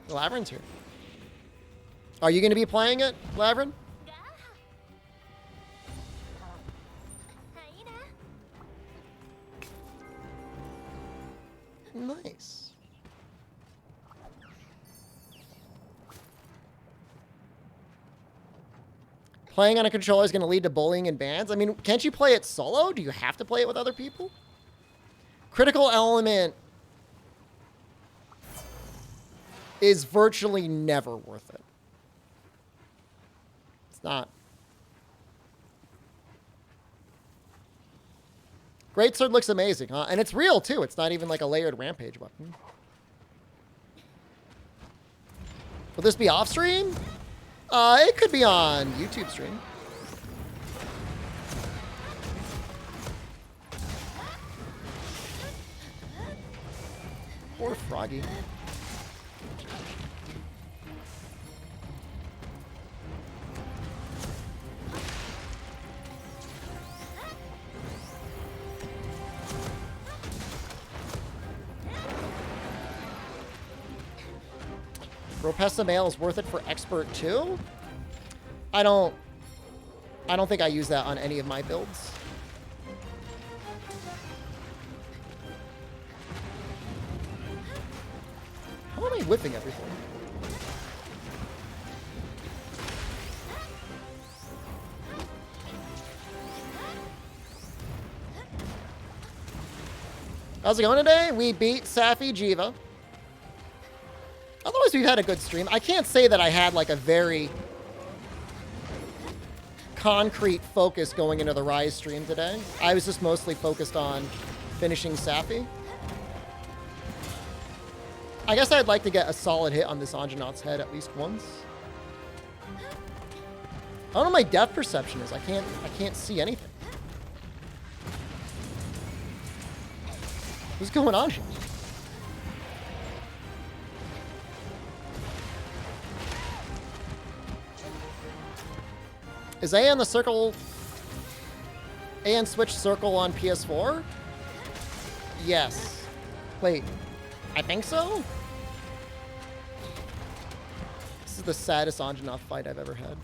[SPEAKER 1] Lavrin's here. Are you going to be playing it, Lavrin? Nice. Playing on a controller is going to lead to bullying and bans. I mean, can't you play it solo? Do you have to play it with other people? Critical Element is virtually never worth it. It's not. Greatsword looks amazing, huh? And it's real, too. It's not even like a layered rampage weapon. Will this be off stream? It could be on YouTube stream. Poor Froggy. Ropessa Mail is worth it for Expert too? I don't think I use that on any of my builds. How am I whipping everything? How's it going today? We beat Safi Jiva. Otherwise, we've had a good stream. I can't say that I had like a very concrete focus going into the Rise stream today. I was just mostly focused on finishing Safi. I guess I'd like to get a solid hit on this Anjanath's head at least once. I don't know what my depth perception is. I can't see anything. What's going on here? Is A on the circle? A and Switch Circle on PS4? Yes. Wait, I think so? This is the saddest Anjanath fight I've ever had.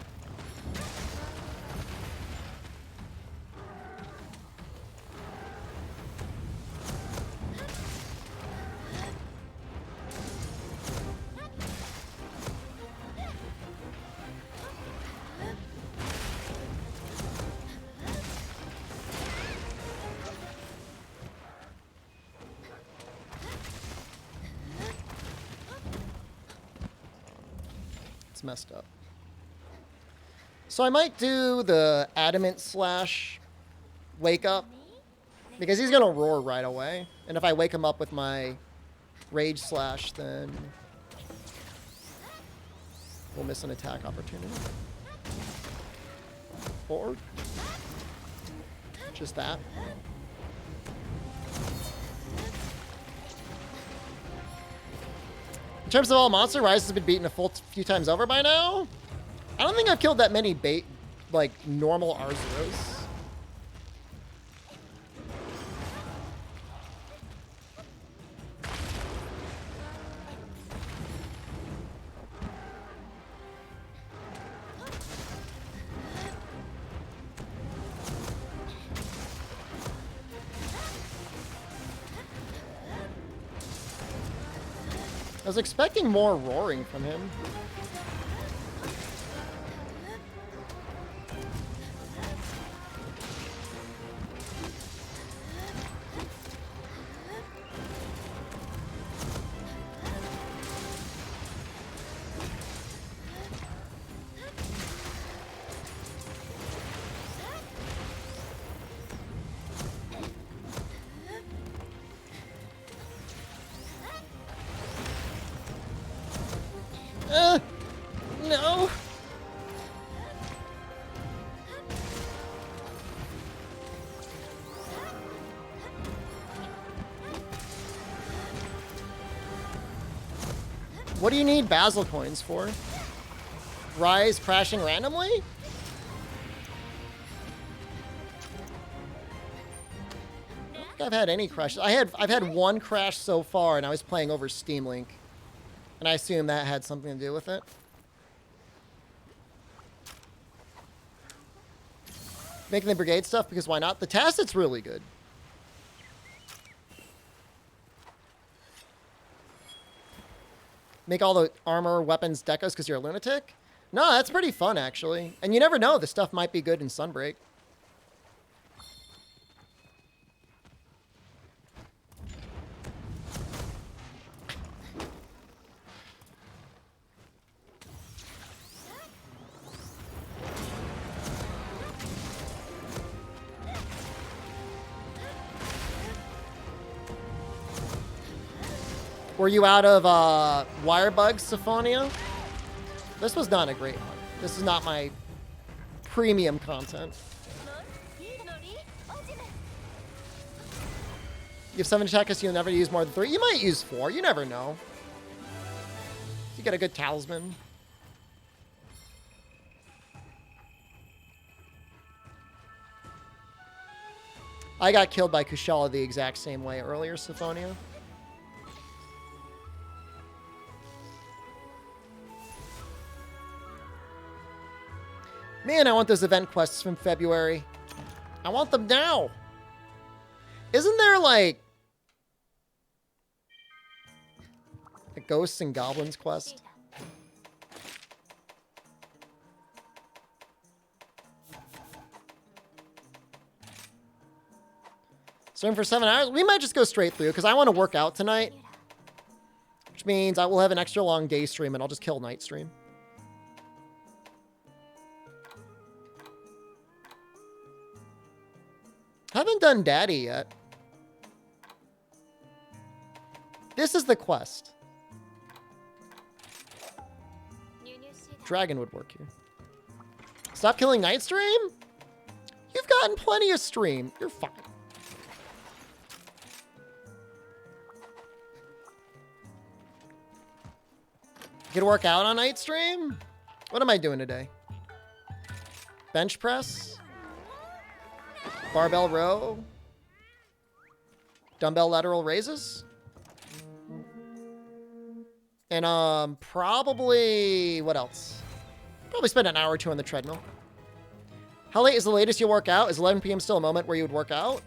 [SPEAKER 1] It's messed up. So I might do the adamant slash wake up because he's gonna roar right away. And if I wake him up with my rage slash, then we'll miss an attack opportunity. Or just that. In terms of all monster, Rise has been beaten a full few times over by now. I don't think I've killed that many like normal R0s. I was expecting more roaring from him. No. What do you need Basil coins for? Rise crashing randomly? I don't think I've had any crashes. I've had one crash so far, and I was playing over Steam Link. And I assume that had something to do with it. Making the brigade stuff, because why not? The tacit's really good. Make all the armor, weapons, decos because you're a lunatic? No, that's pretty fun, actually. And you never know, the stuff might be good in Sunbreak. Were you out of wire bugs, Syphonia? This was not a great one. This is not my premium content. You have 7 attackers, you'll never use more than 3. You might use 4. You never know. You get a good talisman. I got killed by Kushala the exact same way earlier, Syphonia. Man, I want those event quests from February. I want them now. Isn't there, like, a Ghosts and Goblins quest? Stream for 7 hours? We might just go straight through, because I want to work out tonight. Which means I will have an extra long day stream, and I'll just kill night stream. Haven't done Daddy yet. This is the quest. Dragon would work here. Stop killing night stream? You've gotten plenty of stream. You're fine. You can work out on night stream? What am I doing today? Bench press? Barbell row? Dumbbell lateral raises? And probably, what else? Probably spend an hour or 2 on the treadmill. How late is the latest you'll work out? Is 11 p.m. still a moment where you would work out?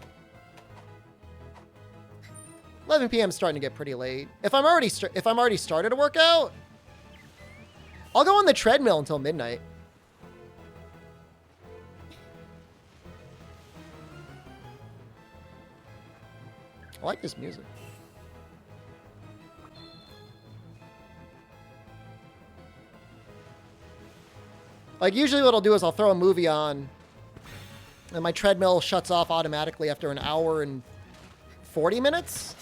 [SPEAKER 1] 11 p.m. is starting to get pretty late. If I'm already started to work out, I'll go on the treadmill until midnight. I like this music. Like, usually what I'll do is I'll throw a movie on, and my treadmill shuts off automatically after an hour and 40 minutes.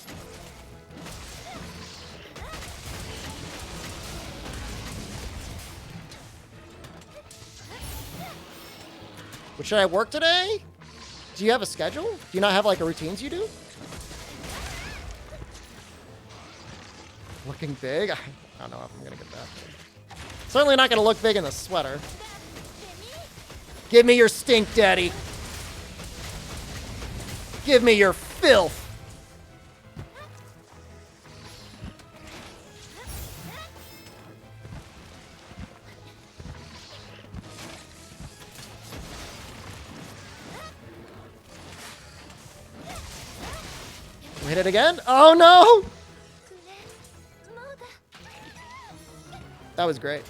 [SPEAKER 1] But should I work today? Do you have a schedule? Do you not have, like, a routines you do? Looking big? I don't know if I'm gonna get that big. Certainly not gonna look big in the sweater. Give me your stink, daddy. Give me your filth. Hit it again? Oh no! That was great.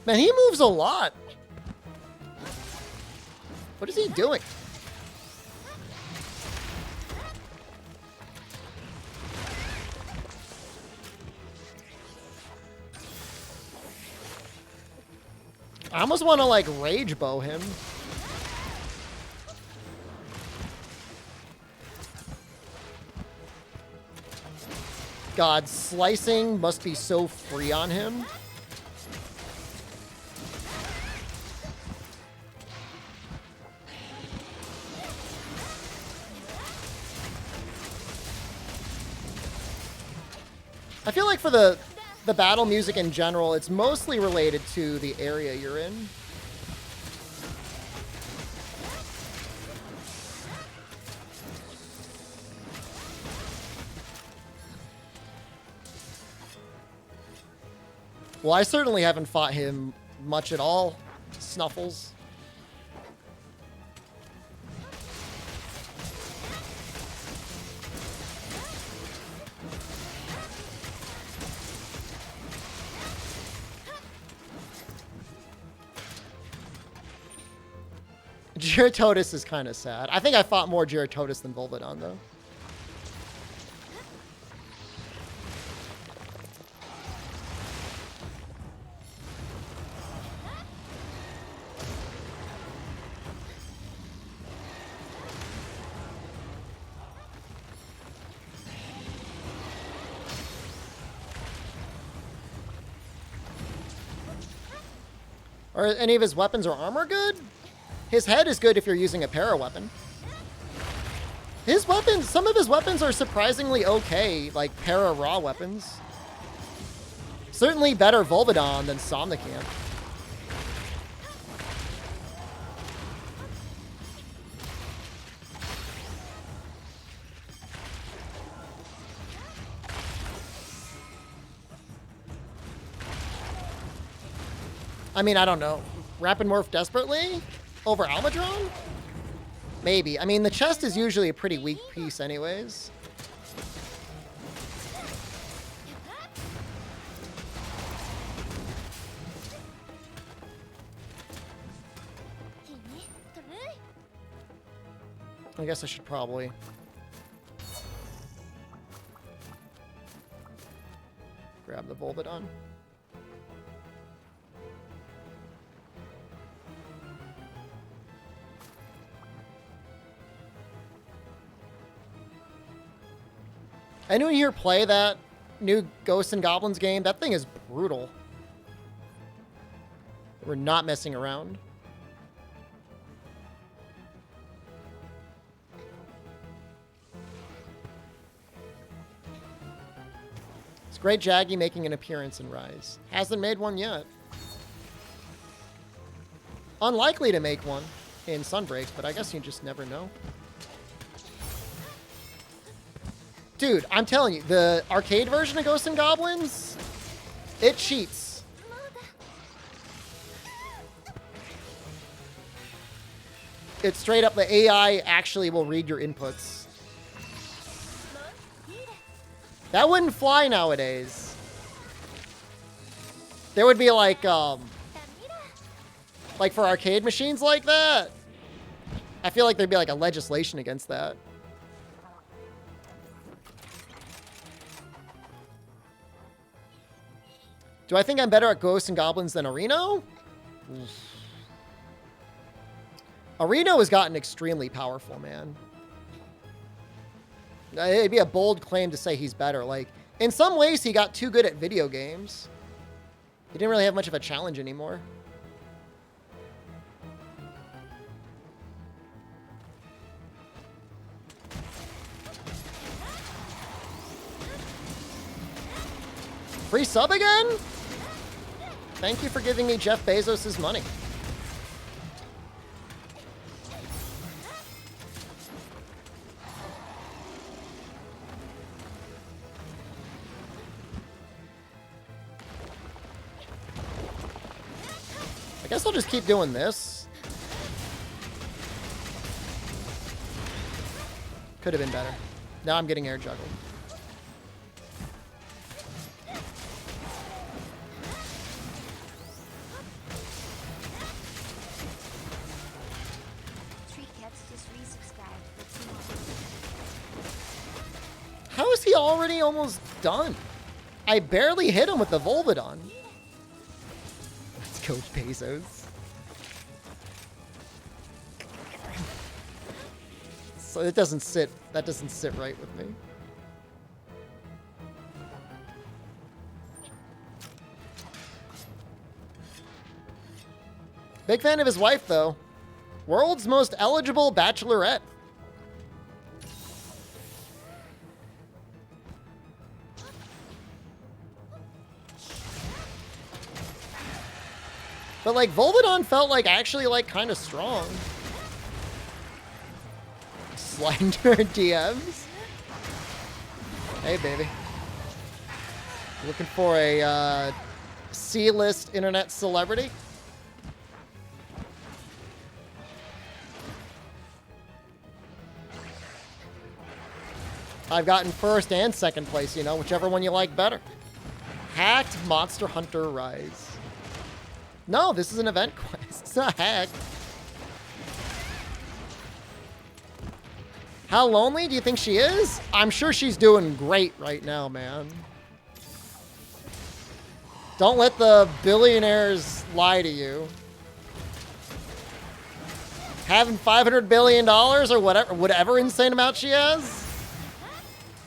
[SPEAKER 1] Man, he moves a lot. What is he doing? I almost want to, like, rage bow him. God, slicing must be so free on him. I feel like for the battle music in general, it's mostly related to the area you're in. Well, I certainly haven't fought him much at all, Snuffles. Gyarados is kind of sad. I think I fought more Gyarados than Volvidon, though. Are any of his weapons or armor good? His head is good if you're using a para weapon. His weapons, some of his weapons are surprisingly okay, like para raw weapons. Certainly better Volvidon than Somnicamp. I mean, I don't know. Rapid Morph desperately? Over Almadron? Maybe. I mean, the chest is usually a pretty weak piece anyways. I guess I should probably... grab the Volvidon. Anyone here play that new Ghosts and Goblins game? That thing is brutal. We're not messing around. It's great Jaggy making an appearance in Rise. Hasn't made one yet. Unlikely to make one in Sunbreak, but I guess you just never know. Dude, I'm telling you, the arcade version of Ghosts and Goblins, it cheats. It's straight up, the AI actually will read your inputs. That wouldn't fly nowadays. There would be like for arcade machines like that. I feel like there'd be like a legislation against that. Do I think I'm better at Ghosts and Goblins than Areno? Areno has gotten extremely powerful, man. It'd be a bold claim to say he's better. Like, in some ways, he got too good at video games. He didn't really have much of a challenge anymore. Free sub again? Thank you for giving me Jeff Bezos' money. I guess I'll just keep doing this. Could have been better. Now I'm getting air juggled. How is he already almost done? I barely hit him with the Volvidon. Let's go, Bezos. So it doesn't sit, that doesn't sit right with me. Big fan of his wife, though. World's most eligible bachelorette. But, like, Volvidon felt like actually, like, kind of strong. Sliding to her DMs. Hey, baby. Looking for a C-list internet celebrity? I've gotten first and second place, you know, whichever one you like better. Hacked Monster Hunter Rise. No, this is an event quest. It's not hacked. How lonely do you think she is? I'm sure she's doing great right now, man. Don't let the billionaires lie to you. Having $500 billion or whatever insane amount she has,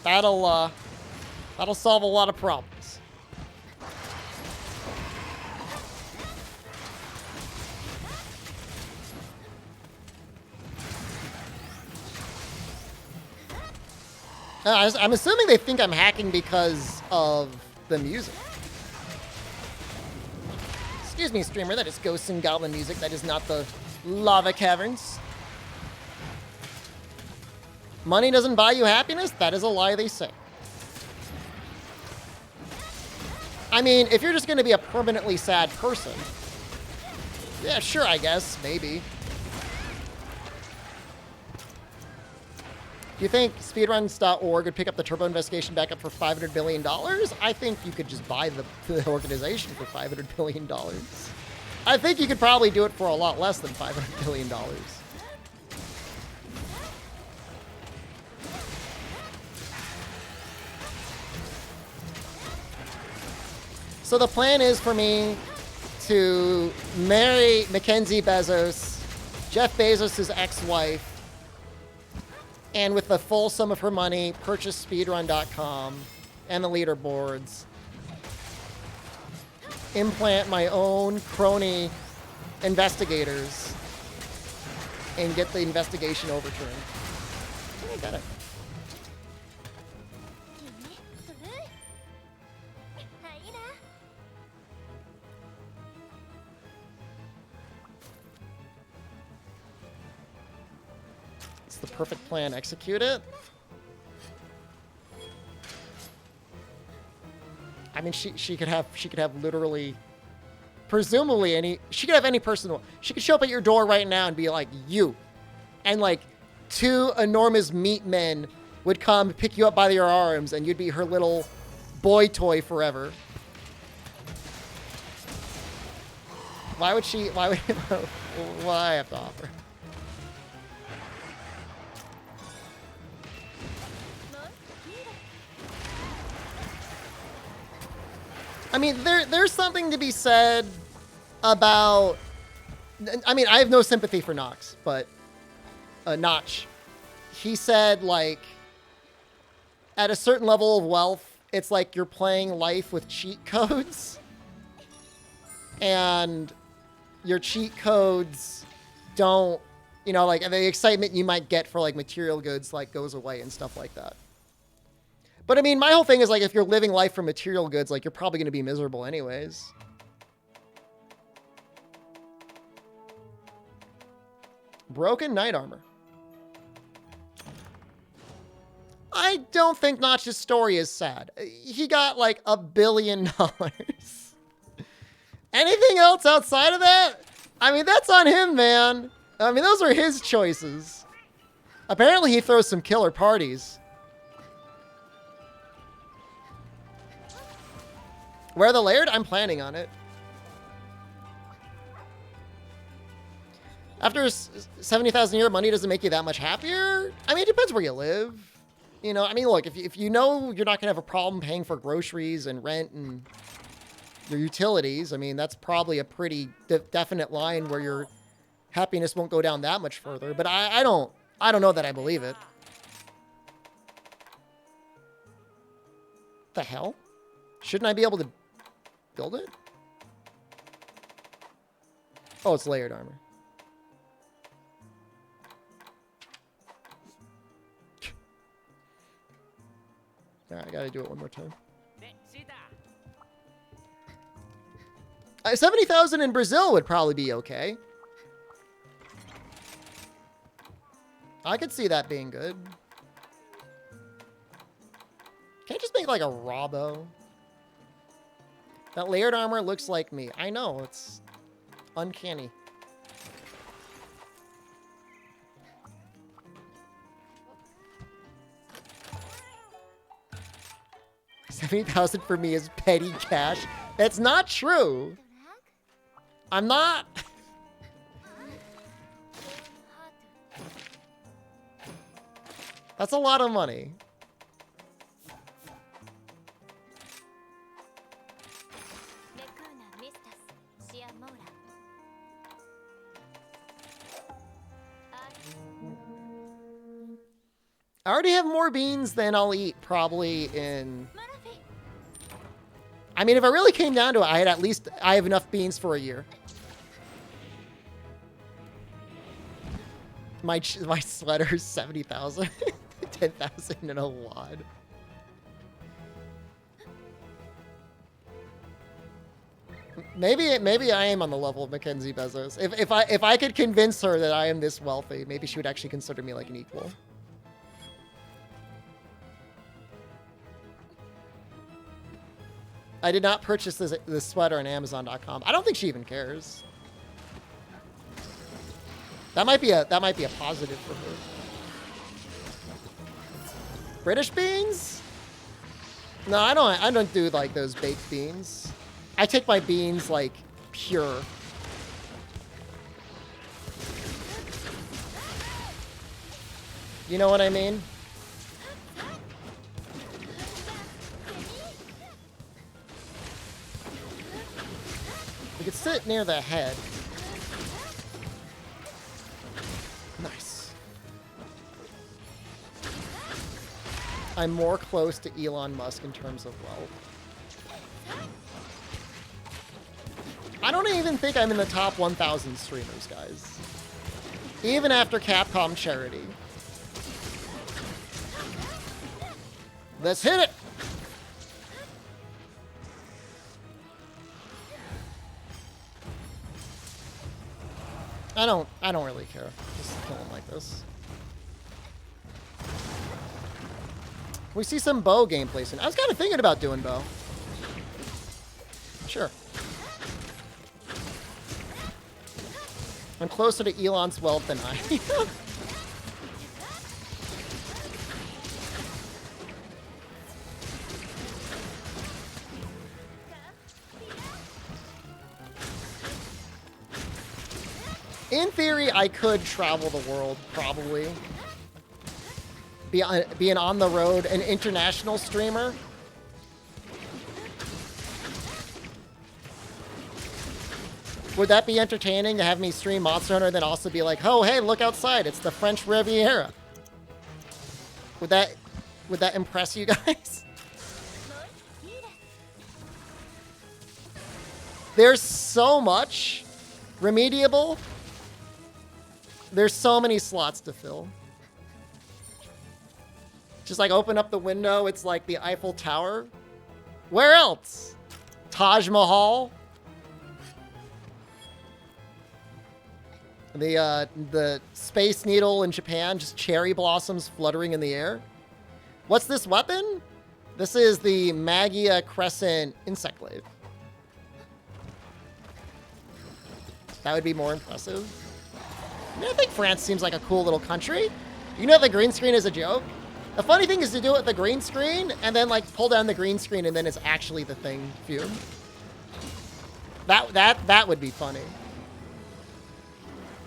[SPEAKER 1] that'll solve a lot of problems. I'm assuming they think I'm hacking because of the music. Excuse me, streamer, that is Ghosts and Goblin music. That is not the Lava Caverns. Money doesn't buy you happiness? That is a lie they say. I mean, if you're just going to be a permanently sad person, yeah, sure, I guess, maybe. Do you think speedruns.org would pick up the Turbo investigation back up for $500 billion? I think you could just buy the organization for $500 billion. I think you could probably do it for a lot less than $500 billion. So the plan is for me to marry Mackenzie Bezos, Jeff Bezos' ex-wife, and with the full sum of her money, purchase speedrun.com and the leaderboards. Implant my own crony investigators and get the investigation overturned. I got it. The perfect plan, execute it. I mean, she could have literally, presumably she could have any person. She could show up at your door right now and be like, you, and like 2 enormous meat men would come pick you up by your arms and you'd be her little boy toy forever. Why would she? Why would? What do I have to offer? I mean, there's something to be said about. I mean, I have no sympathy for Nox, but Notch. He said, like, at a certain level of wealth, it's like you're playing life with cheat codes. And your cheat codes don't, you know, like, the excitement you might get for, like, material goods, like, goes away and stuff like that. But, I mean, my whole thing is, like, if you're living life for material goods, like, you're probably going to be miserable anyways. Broken knight armor. I don't think Notch's story is sad. He got like $1 billion. Anything else outside of that? I mean, that's on him, man. I mean, those are his choices. Apparently, he throws some killer parties. Wear the layered? I'm planning on it. After 70,000 a year, money doesn't make you that much happier? I mean, it depends where you live. You know, I mean, look, if you know you're not going to have a problem paying for groceries and rent and your utilities, I mean, that's probably a pretty definite line where your happiness won't go down that much further. But I don't know that I believe it. The hell? Shouldn't I be able to build it? Oh, it's layered armor. All right, I gotta do it one more time. 70,000 in Brazil would probably be okay. I could see that being good. Can't just make like a Robbo. That layered armor looks like me. I know, it's uncanny. 70,000 for me is petty cash. That's not true. I'm not. That's a lot of money. I already have more beans than I'll eat probably in... I mean, if I really came down to it, I have enough beans for a year. My sweater is 70,000. 10,000 in a wad. Maybe I am on the level of Mackenzie Bezos. If I could convince her that I am this wealthy, maybe she would actually consider me like an equal. I did not purchase this sweater on Amazon.com. I don't think she even cares. That might be a positive for her. British beans? No, I don't do like those baked beans. I take my beans like pure. You know what I mean? We could sit near the head. Nice. I'm more close to Elon Musk in terms of wealth. I don't even think I'm in the top 1,000 streamers, guys. Even after Capcom charity. Let's hit it! I don't really care. Just kill him like this. We see some bow gameplay soon. I was kind of thinking about doing bow. Sure. I'm closer to Elon's wealth than I am. In theory, I could travel the world, probably. Be an on the road, an international streamer. Would that be entertaining to have me stream Monster Hunter and then also be like, oh, hey, look outside. It's the French Riviera. Would that impress you guys? There's so much remediable. There's so many slots to fill. Just like open up the window. It's like the Eiffel Tower. Where else? Taj Mahal. The Space Needle in Japan, just cherry blossoms fluttering in the air. What's this weapon? This is the Magia Crescent Insect Glaive. That would be more impressive. I mean, I think France seems like a cool little country. You know the green screen is a joke? The funny thing is to do it with the green screen and then like pull down the green screen and then it's actually the thing viewed. That would be funny.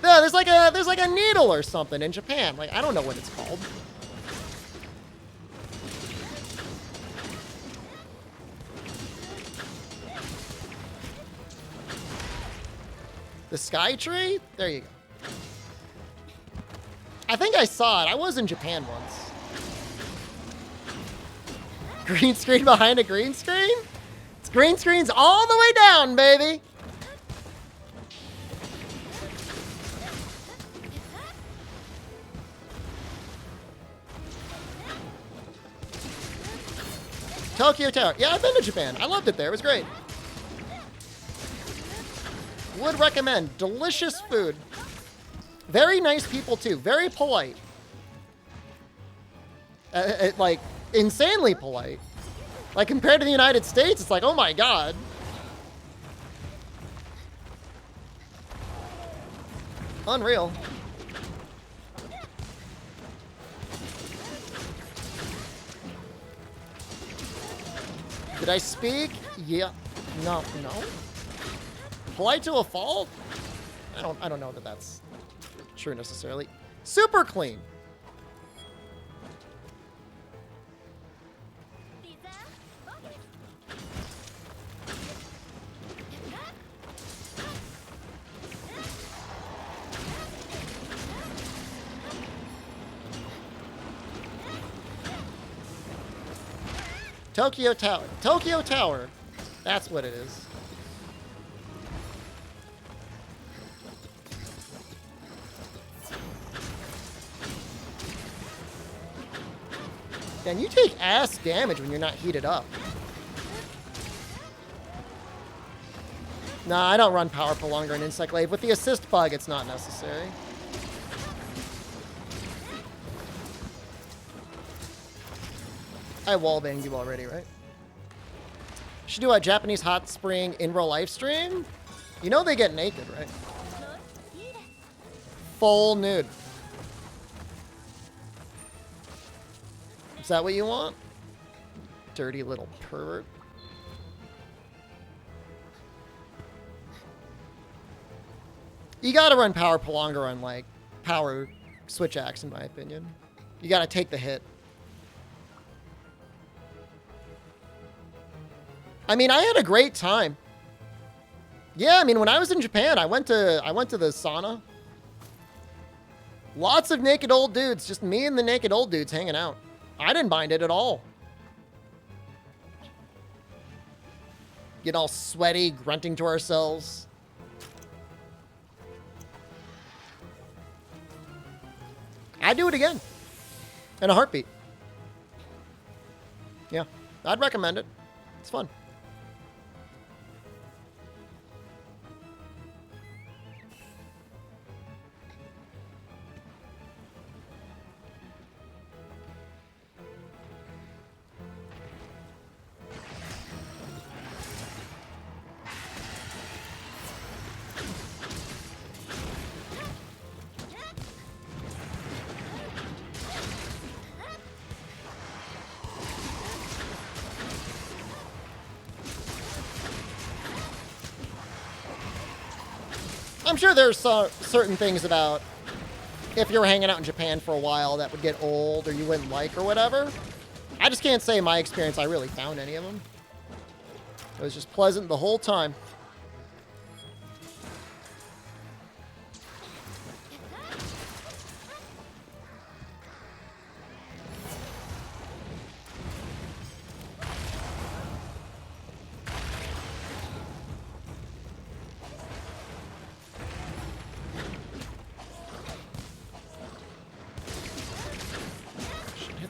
[SPEAKER 1] No, there's like a needle or something in Japan. Like, I don't know what it's called. The Sky Tree? There you go. I think I saw it. I was in Japan once. Green screen behind a green screen? It's green screens all the way down, baby. Tokyo Tower. Yeah, I've been to Japan. I loved it there. It was great. Would recommend. Delicious food. Very nice people, too. Very polite. Like, insanely polite. Like, compared to the United States, it's like, oh my god. Unreal. Did I speak? Yeah. No. Polite to a fault? I don't know that that's true necessarily. Super clean. Tokyo Tower. Tokyo Tower. That's what it is. And you take ass damage when you're not heated up. Nah, I don't run Power Prolonger and Insect Glaive. With the assist bug, it's not necessary. I wallbanged you already, right? Should do a Japanese hot spring in real life stream. You know they get naked, right? Full nude. Is that what you want? Dirty little pervert. You gotta run Power Prolonger on, like, Power Switch Axe, in my opinion. You gotta take the hit. I mean, I had a great time. Yeah, I mean, when I was in Japan, I went to the sauna. Lots of naked old dudes, just me and the naked old dudes hanging out. I didn't mind it at all. Get all sweaty, grunting to ourselves. I'd do it again. In a heartbeat. Yeah, I'd recommend it. It's fun. I'm sure there's certain things about if you were hanging out in Japan for a while that would get old or you wouldn't like or whatever. I just can't say in my experience I really found any of them. It was just pleasant the whole time.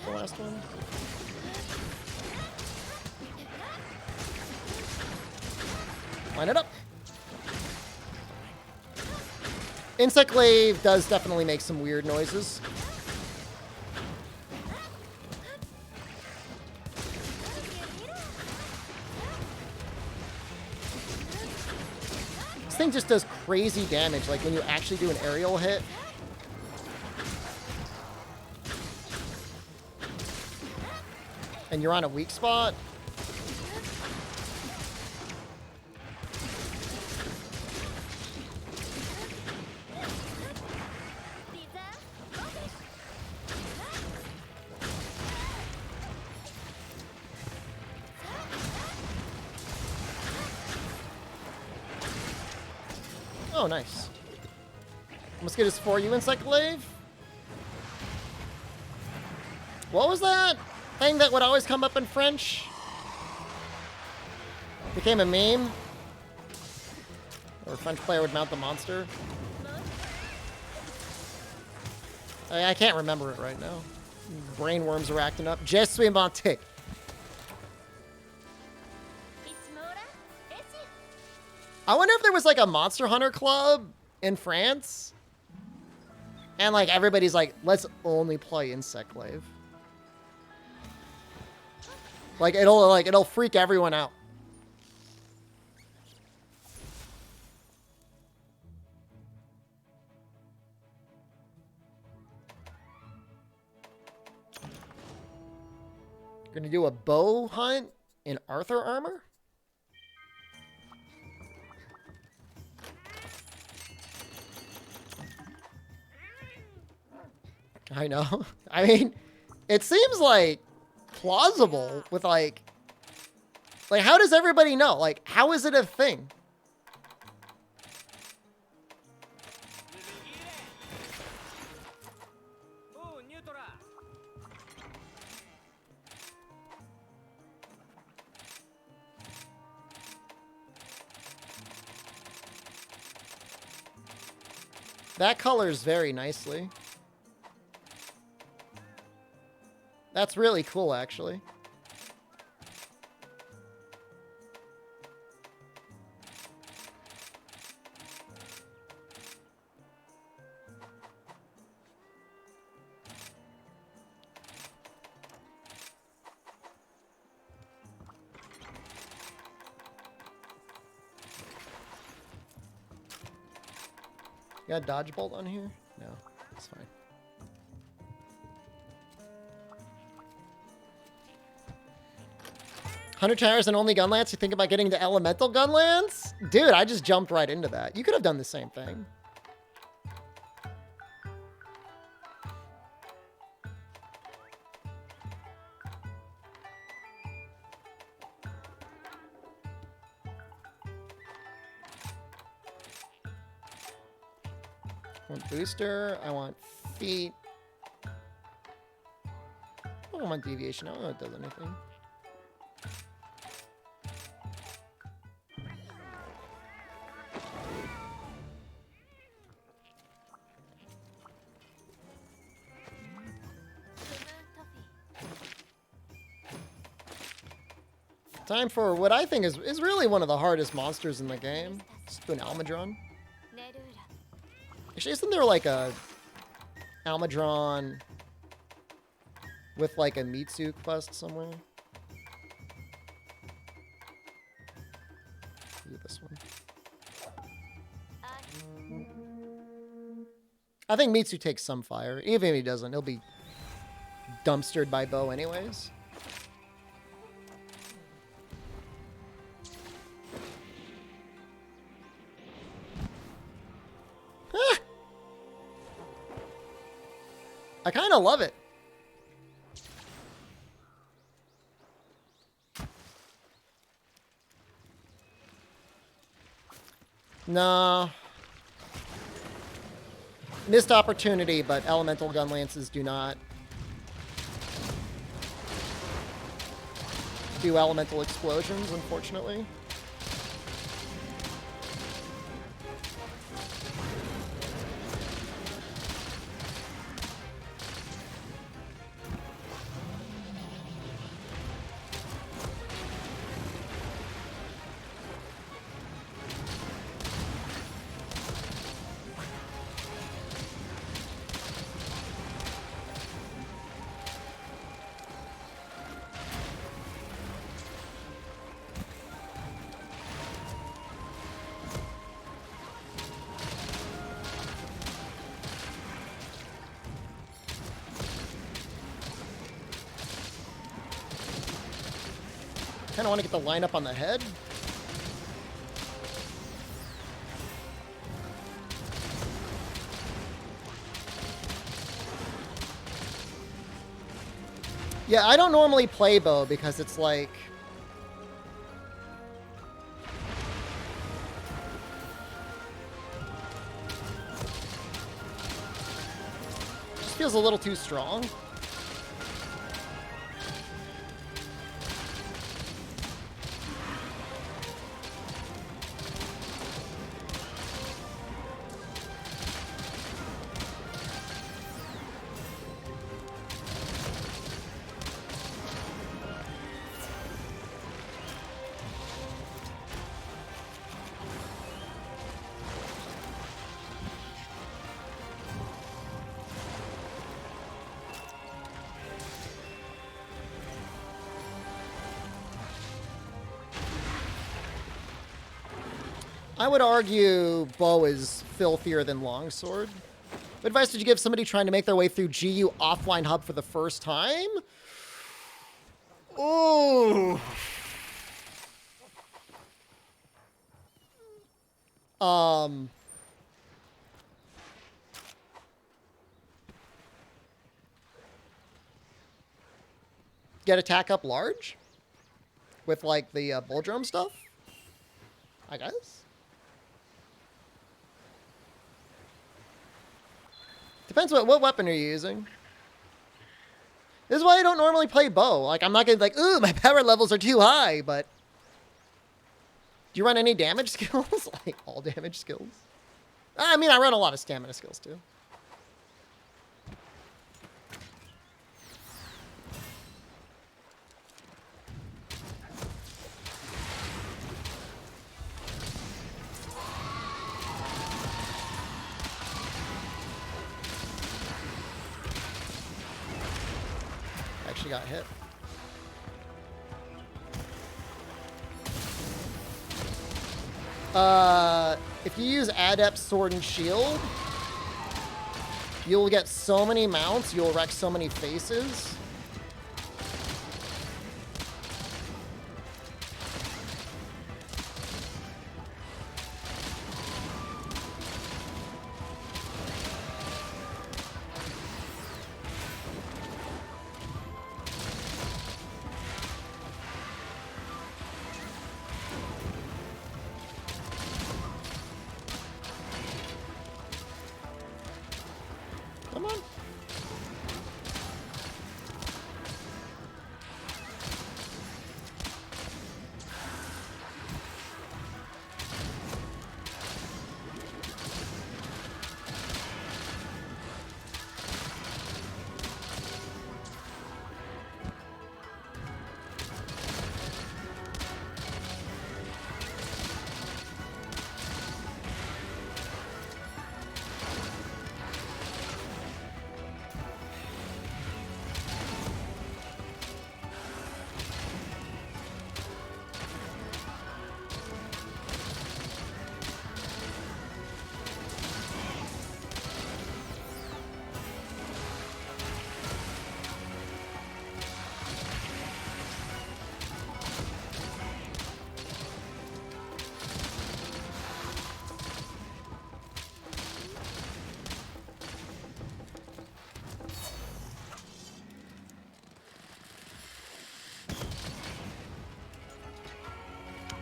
[SPEAKER 1] Last one. Line it up. Insect Glaive does definitely make some weird noises. This thing just does crazy damage, like when you actually do an aerial hit. And you're on a weak spot. Oh, nice. Let's get this for you, Insect Glaive. What was that thing that would always come up in French? Became a meme? Or a French player would mount the monster? I can't remember it right now. Brain worms are acting up. Je suis monté. I wonder if there was like a Monster Hunter club in France. And like everybody's like, let's only play Insect Glaive. Like it'll freak everyone out. Gonna do a bow hunt in Arthur armor? I know. I mean, it seems like plausible with like how does everybody know? Like, how is it a thing? That colors very nicely. That's really cool, actually. You got a dodge bolt on here? No, it's fine. Hunter tires and only gunlance? You think about getting the elemental gunlance? Dude, I just jumped right into that. You could have done the same thing. I want booster. I want feet. I don't want deviation. I don't know if it does anything. Time for what I think is really one of the hardest monsters in the game. Let's do an Almadron. Actually, isn't there like a Almadron with like a Mitsu quest somewhere? Do this one. I think Mitsu takes some fire. Even if he doesn't, he'll be dumpstered by Bo anyways. I kind of love it. No. Missed opportunity, but elemental gun lances do not do elemental explosions, unfortunately. Kind of want to get the lineup on the head. Yeah, I don't normally play bow because it's like... just feels a little too strong. I would argue bow is filthier than longsword. What advice did you give somebody trying to make their way through GU offline hub for the first time? Ooh. Get attack up large? With like the bull drum stuff? I guess. Depends what weapon you're using. This is why I don't normally play bow. Like, I'm not gonna be like, ooh, my power levels are too high, but... Do you run any damage skills? Like, all damage skills? I mean, I run a lot of stamina skills, too. Actually got hit. If you use Adept Sword and Shield, you'll get so many mounts, you'll wreck so many faces. Come on.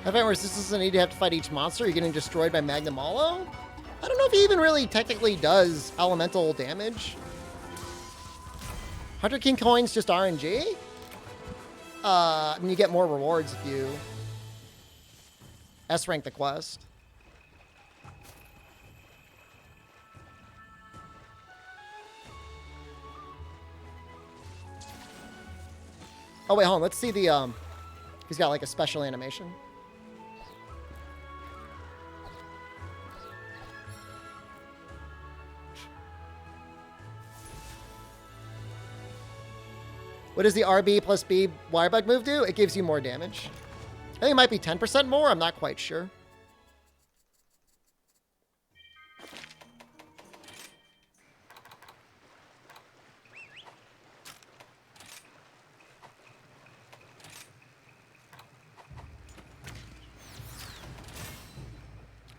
[SPEAKER 1] I find resistance and need to have to fight each monster. You're getting destroyed by Magnum Hollow. I don't know if he even really technically does elemental damage. 100 King coins just RNG? And you get more rewards if you S-rank the quest. Oh wait, hold on. Let's see the he's got like a special animation. What does the RB plus B wirebug move do? It gives you more damage. I think it might be 10% more. I'm not quite sure.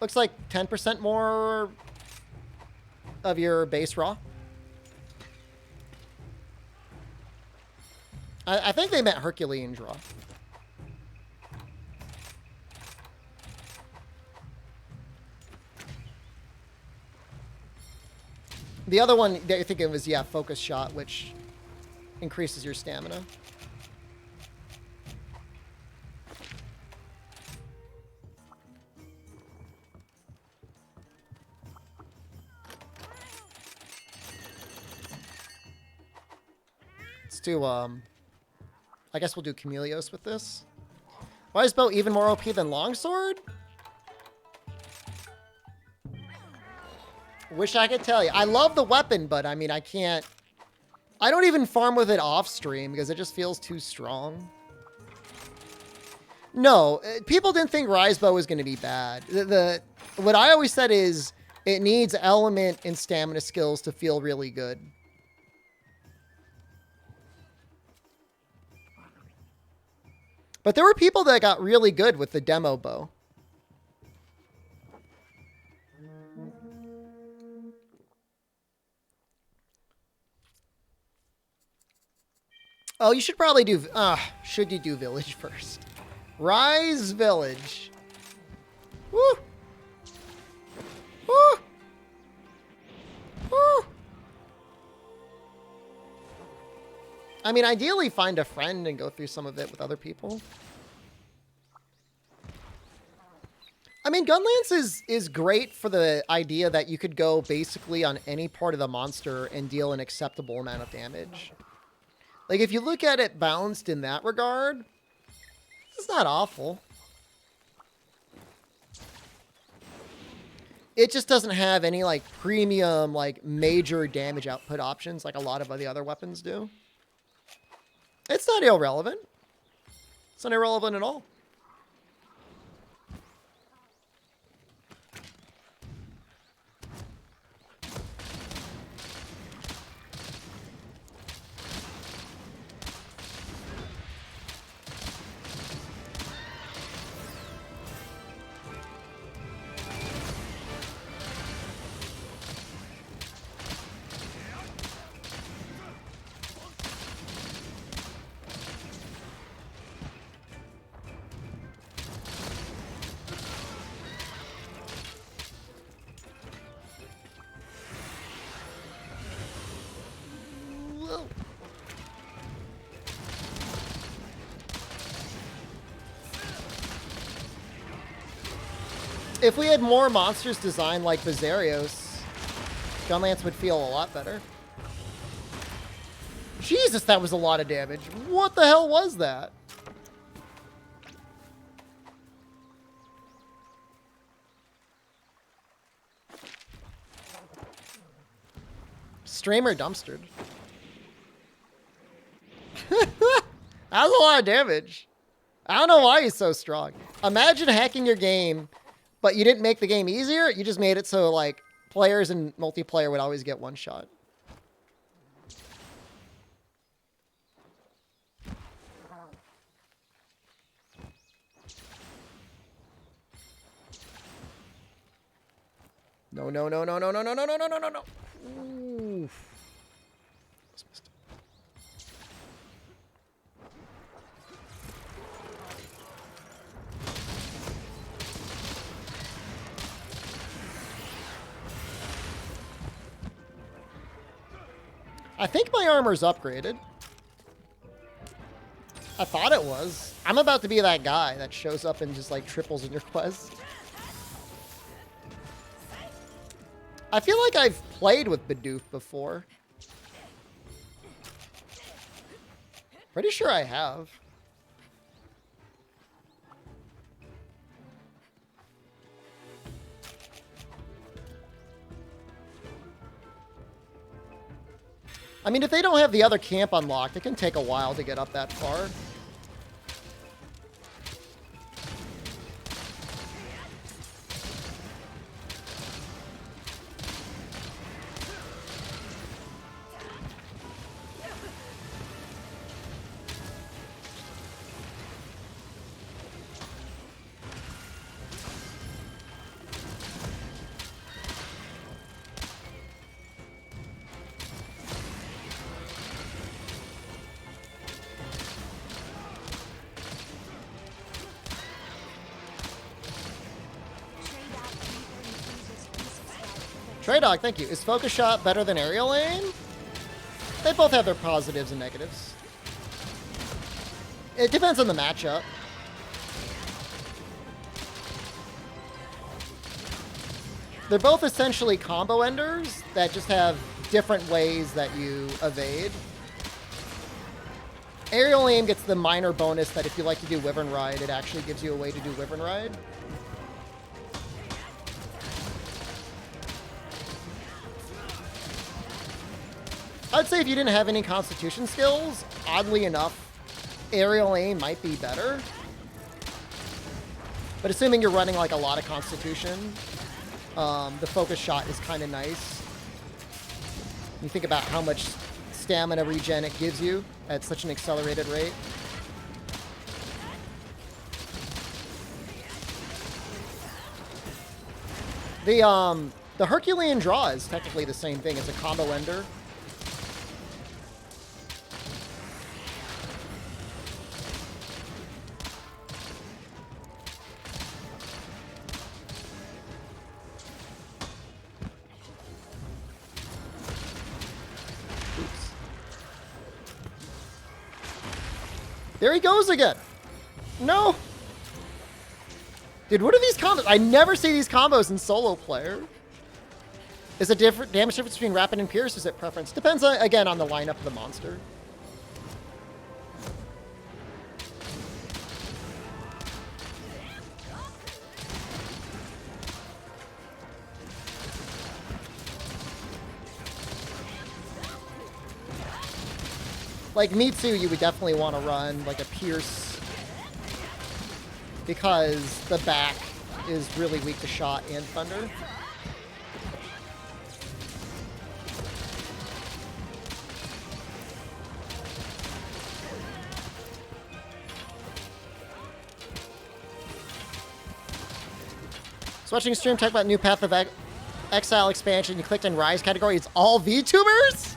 [SPEAKER 1] Looks like 10% more of your base raw. I think they meant Herculean draw. The other one that I think it was, yeah, focus shot, which increases your stamina. Let's do, I guess we'll do Chameleos with this. Why is bow even more OP than longsword? Wish I could tell you. I love the weapon, but I mean, I can't. I don't even farm with it off stream because it just feels too strong. No, people didn't think Rise Bow was going to be bad. What I always said is it needs element and stamina skills to feel really good. But there were people that got really good with the demo bow. Oh, you should probably do... should you do Village first? Rise Village. Woo! Woo! Woo! I mean, ideally find a friend and go through some of it with other people. I mean, Gunlance is great for the idea that you could go basically on any part of the monster and deal an acceptable amount of damage. Like, if you look at it balanced in that regard, it's not awful. It just doesn't have any, like, premium, like, major damage output options like a lot of the other weapons do. It's not irrelevant. It's not irrelevant at all. If we had more monsters designed like Bizarios, Gunlance would feel a lot better. Jesus, that was a lot of damage. What the hell was that? Streamer dumpstered. That was a lot of damage. I don't know why he's so strong. Imagine hacking your game, but you didn't make the game easier. You just made it so, like, players in multiplayer would always get one shot. No, no, no, no, no, no, no, no, no, no, no, no, no. Oof. I think my armor's upgraded. I thought it was. I'm about to be that guy that shows up and just like triples in your quest. I feel like I've played with Bidoof before. Pretty sure I have. I mean, if they don't have the other camp unlocked, it can take a while to get up that far. Trey Dog, thank you. Is Focus Shot better than Aerial Aim? They both have their positives and negatives. It depends on the matchup. They're both essentially combo enders that just have different ways that you evade. Aerial Aim gets the minor bonus that if you like to do Wyvern Ride, it actually gives you a way to do Wyvern Ride. I'd say if you didn't have any Constitution skills, oddly enough, Aerial Aim might be better. But assuming you're running like a lot of Constitution, the Focus Shot is kind of nice. You think about how much stamina regen it gives you at such an accelerated rate. The Herculean Draw is technically the same thing. It's a combo ender. There he goes again. No. Dude, what are these combos? I never see these combos in solo player. Is a different damage difference between Rapid and Pierce? Is it preference? Depends, on, again, on the lineup of the monster. Like Mitsu, you would definitely want to run like a Pierce because the back is really weak to shot and thunder. So watching stream talk about new Path of Exile expansion, you clicked on Rise category, it's all VTubers?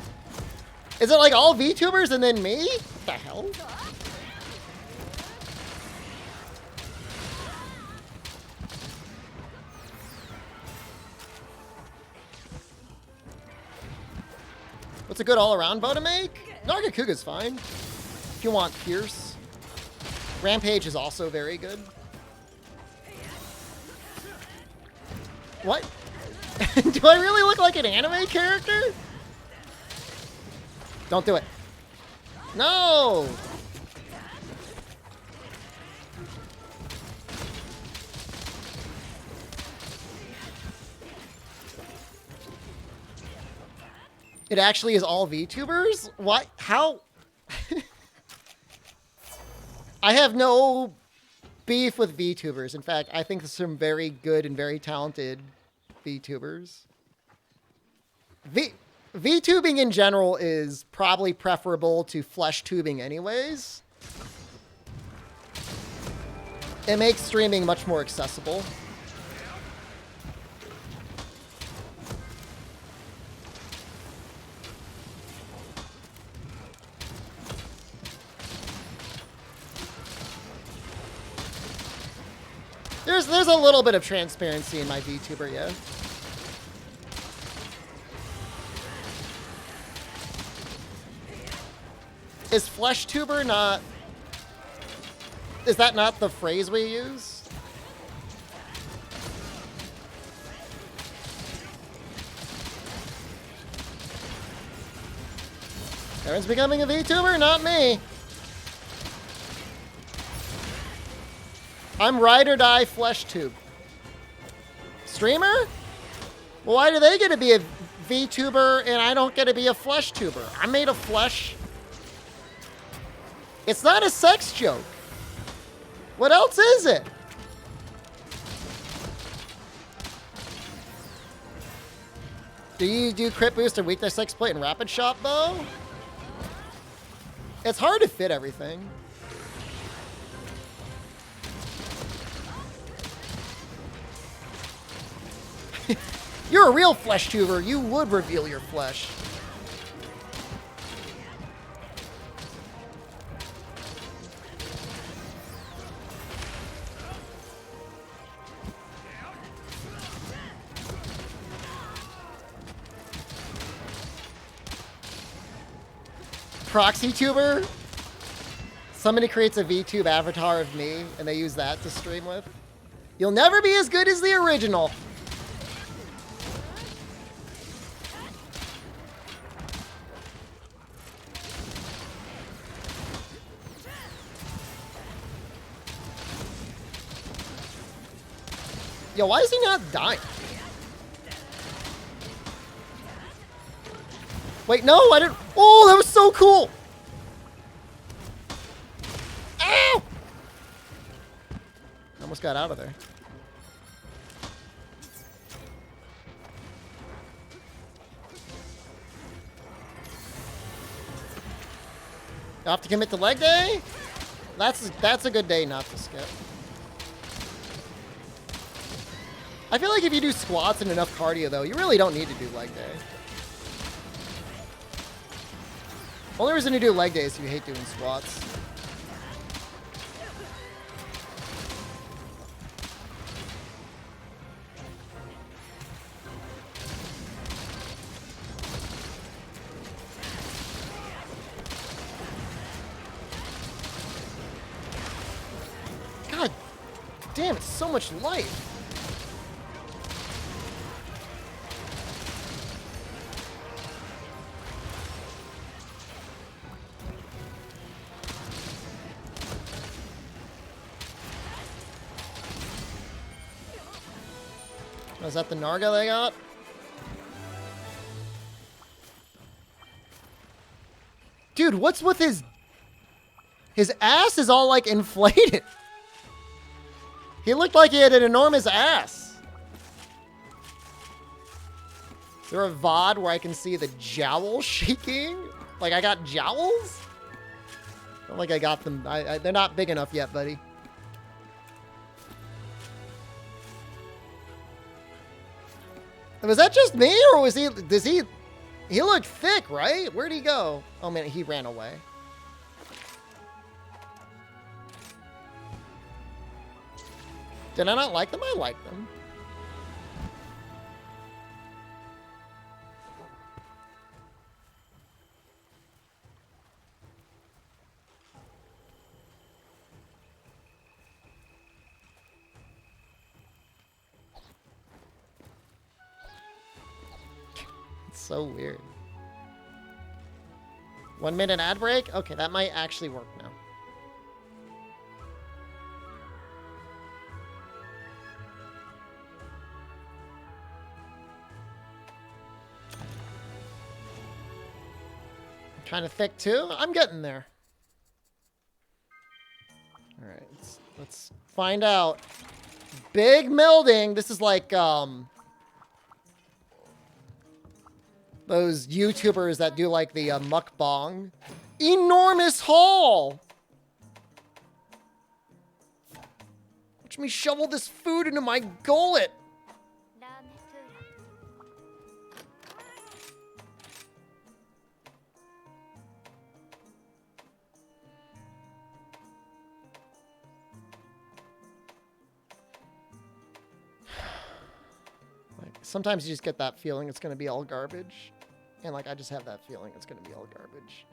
[SPEAKER 1] Is it like all VTubers and then me? What the hell? What's a good all-around bow to make? Nargacuga's fine. If you want Pierce. Rampage is also very good. What? Do I really look like an anime character? Don't do it. No! It actually is all VTubers? What? How? I have no beef with VTubers. In fact, I think there's some very good and very talented VTubers. VTubing in general is probably preferable to flesh tubing anyways. It makes streaming much more accessible. There's a little bit of transparency in my VTuber, yeah. Is flesh tuber not... Is that not the phrase we use? Aaron's becoming a VTuber, not me. I'm ride or die flesh tube. Streamer? Well, why do they get to be a VTuber and I don't get to be a flesh tuber? I'm made of flesh. It's not a sex joke. What else is it? Do you do crit boost and weakness exploit and rapid shot though? It's hard to fit everything. You're a real flesh tuber. You would reveal your flesh. Proxy tuber? Somebody creates a VTube avatar of me and they use that to stream with. You'll never be as good as the original. Yo, why is he not dying? Wait, no, I didn't. Oh, that was so cool. Ow! Almost got out of there. You have to commit to leg day? That's a good day not to skip. I feel like if you do squats and enough cardio, though, you really don't need to do leg day. Only reason to do leg day is if you hate doing squats. God damn, it's so much life. Is that the Narga they got? Dude, what's with his... His ass is all, like, inflated. He looked like he had an enormous ass. Is there a VOD where I can see the jowl shaking? Like, I got jowls? I don't think I got them. They're not big enough yet, buddy. Was that just me, or was he... Does he... He looked thick, right? Where'd he go? Oh, man, he ran away. Did I not like them? I like them. So weird. 1 minute ad break? Okay, that might actually work now. Kind of thick too? I'm getting there. Alright, let's find out. Big melding. This is like, those YouTubers that do like the mukbang. Enormous haul! Watch me shovel this food into my gullet. Like, sometimes you just get that feeling it's going to be all garbage. And like, I just have that feeling it's going to be all garbage.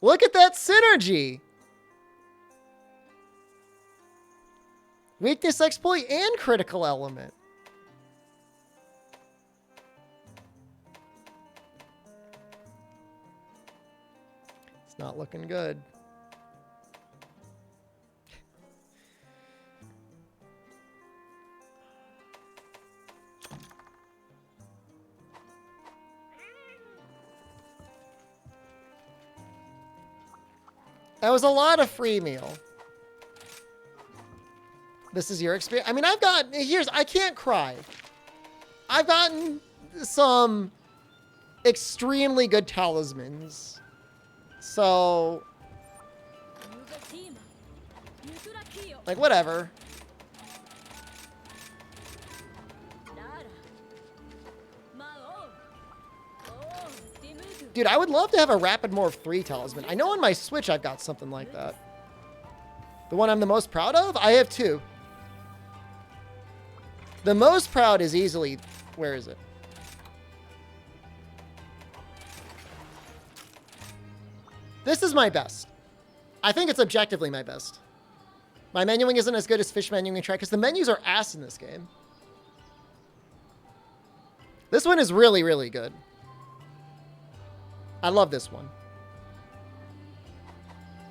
[SPEAKER 1] Look at that synergy. Weakness exploit and critical element. It's not looking good. That was a lot of free meal. This is your experience. I mean, I can't cry. I've gotten some extremely good talismans. So, like, whatever. Dude, I would love to have a Rapid Morph 3 talisman. I know on my Switch I've got something like that. The one I'm the most proud of? I have 2. The most proud is easily... Where is it? This is my best. I think it's objectively my best. My menuing isn't as good as fish menuing track because the menus are ass in this game. This one is really, really good. I love this one.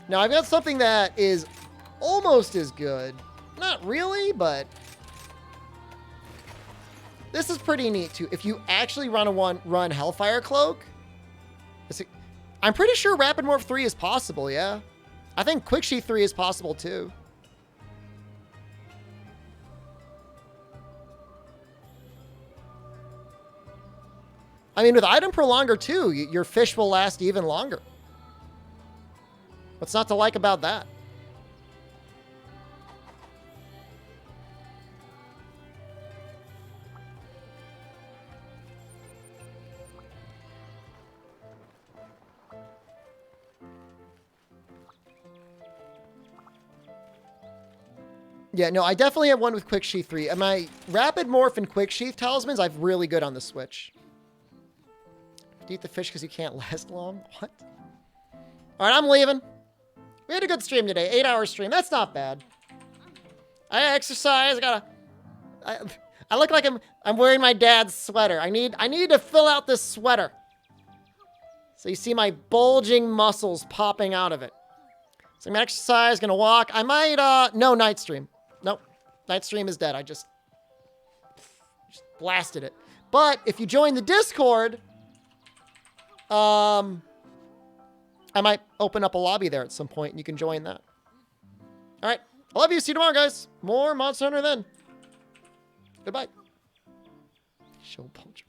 [SPEAKER 1] Now, I've got something that is almost as good. Not really, but... This is pretty neat, too. If you actually run Hellfire Cloak... I'm pretty sure Rapid Morph 3 is possible, yeah. I think Quick Sheath 3 is possible, too. I mean, with Item Prolonger, too, your fish will last even longer. What's not to like about that? Yeah, no, I definitely have one with Quick Sheath 3. And my Rapid Morph and Quick Sheath talismans, I've really good on the Switch. Eat the fish because you can't last long? What? All right, I'm leaving. We had a good stream today. 8-hour stream. That's not bad. I exercise. I look like I'm wearing my dad's sweater. I need to fill out this sweater. So you see my bulging muscles popping out of it. So I'm gonna exercise, gonna walk. I might, no, night stream. Nope. Night stream is dead. I just blasted it. But if you join the Discord, I might open up a lobby there at some point and you can join that. All right. I love you. See you tomorrow, guys. More Monster Hunter then. Goodbye. Show bulge.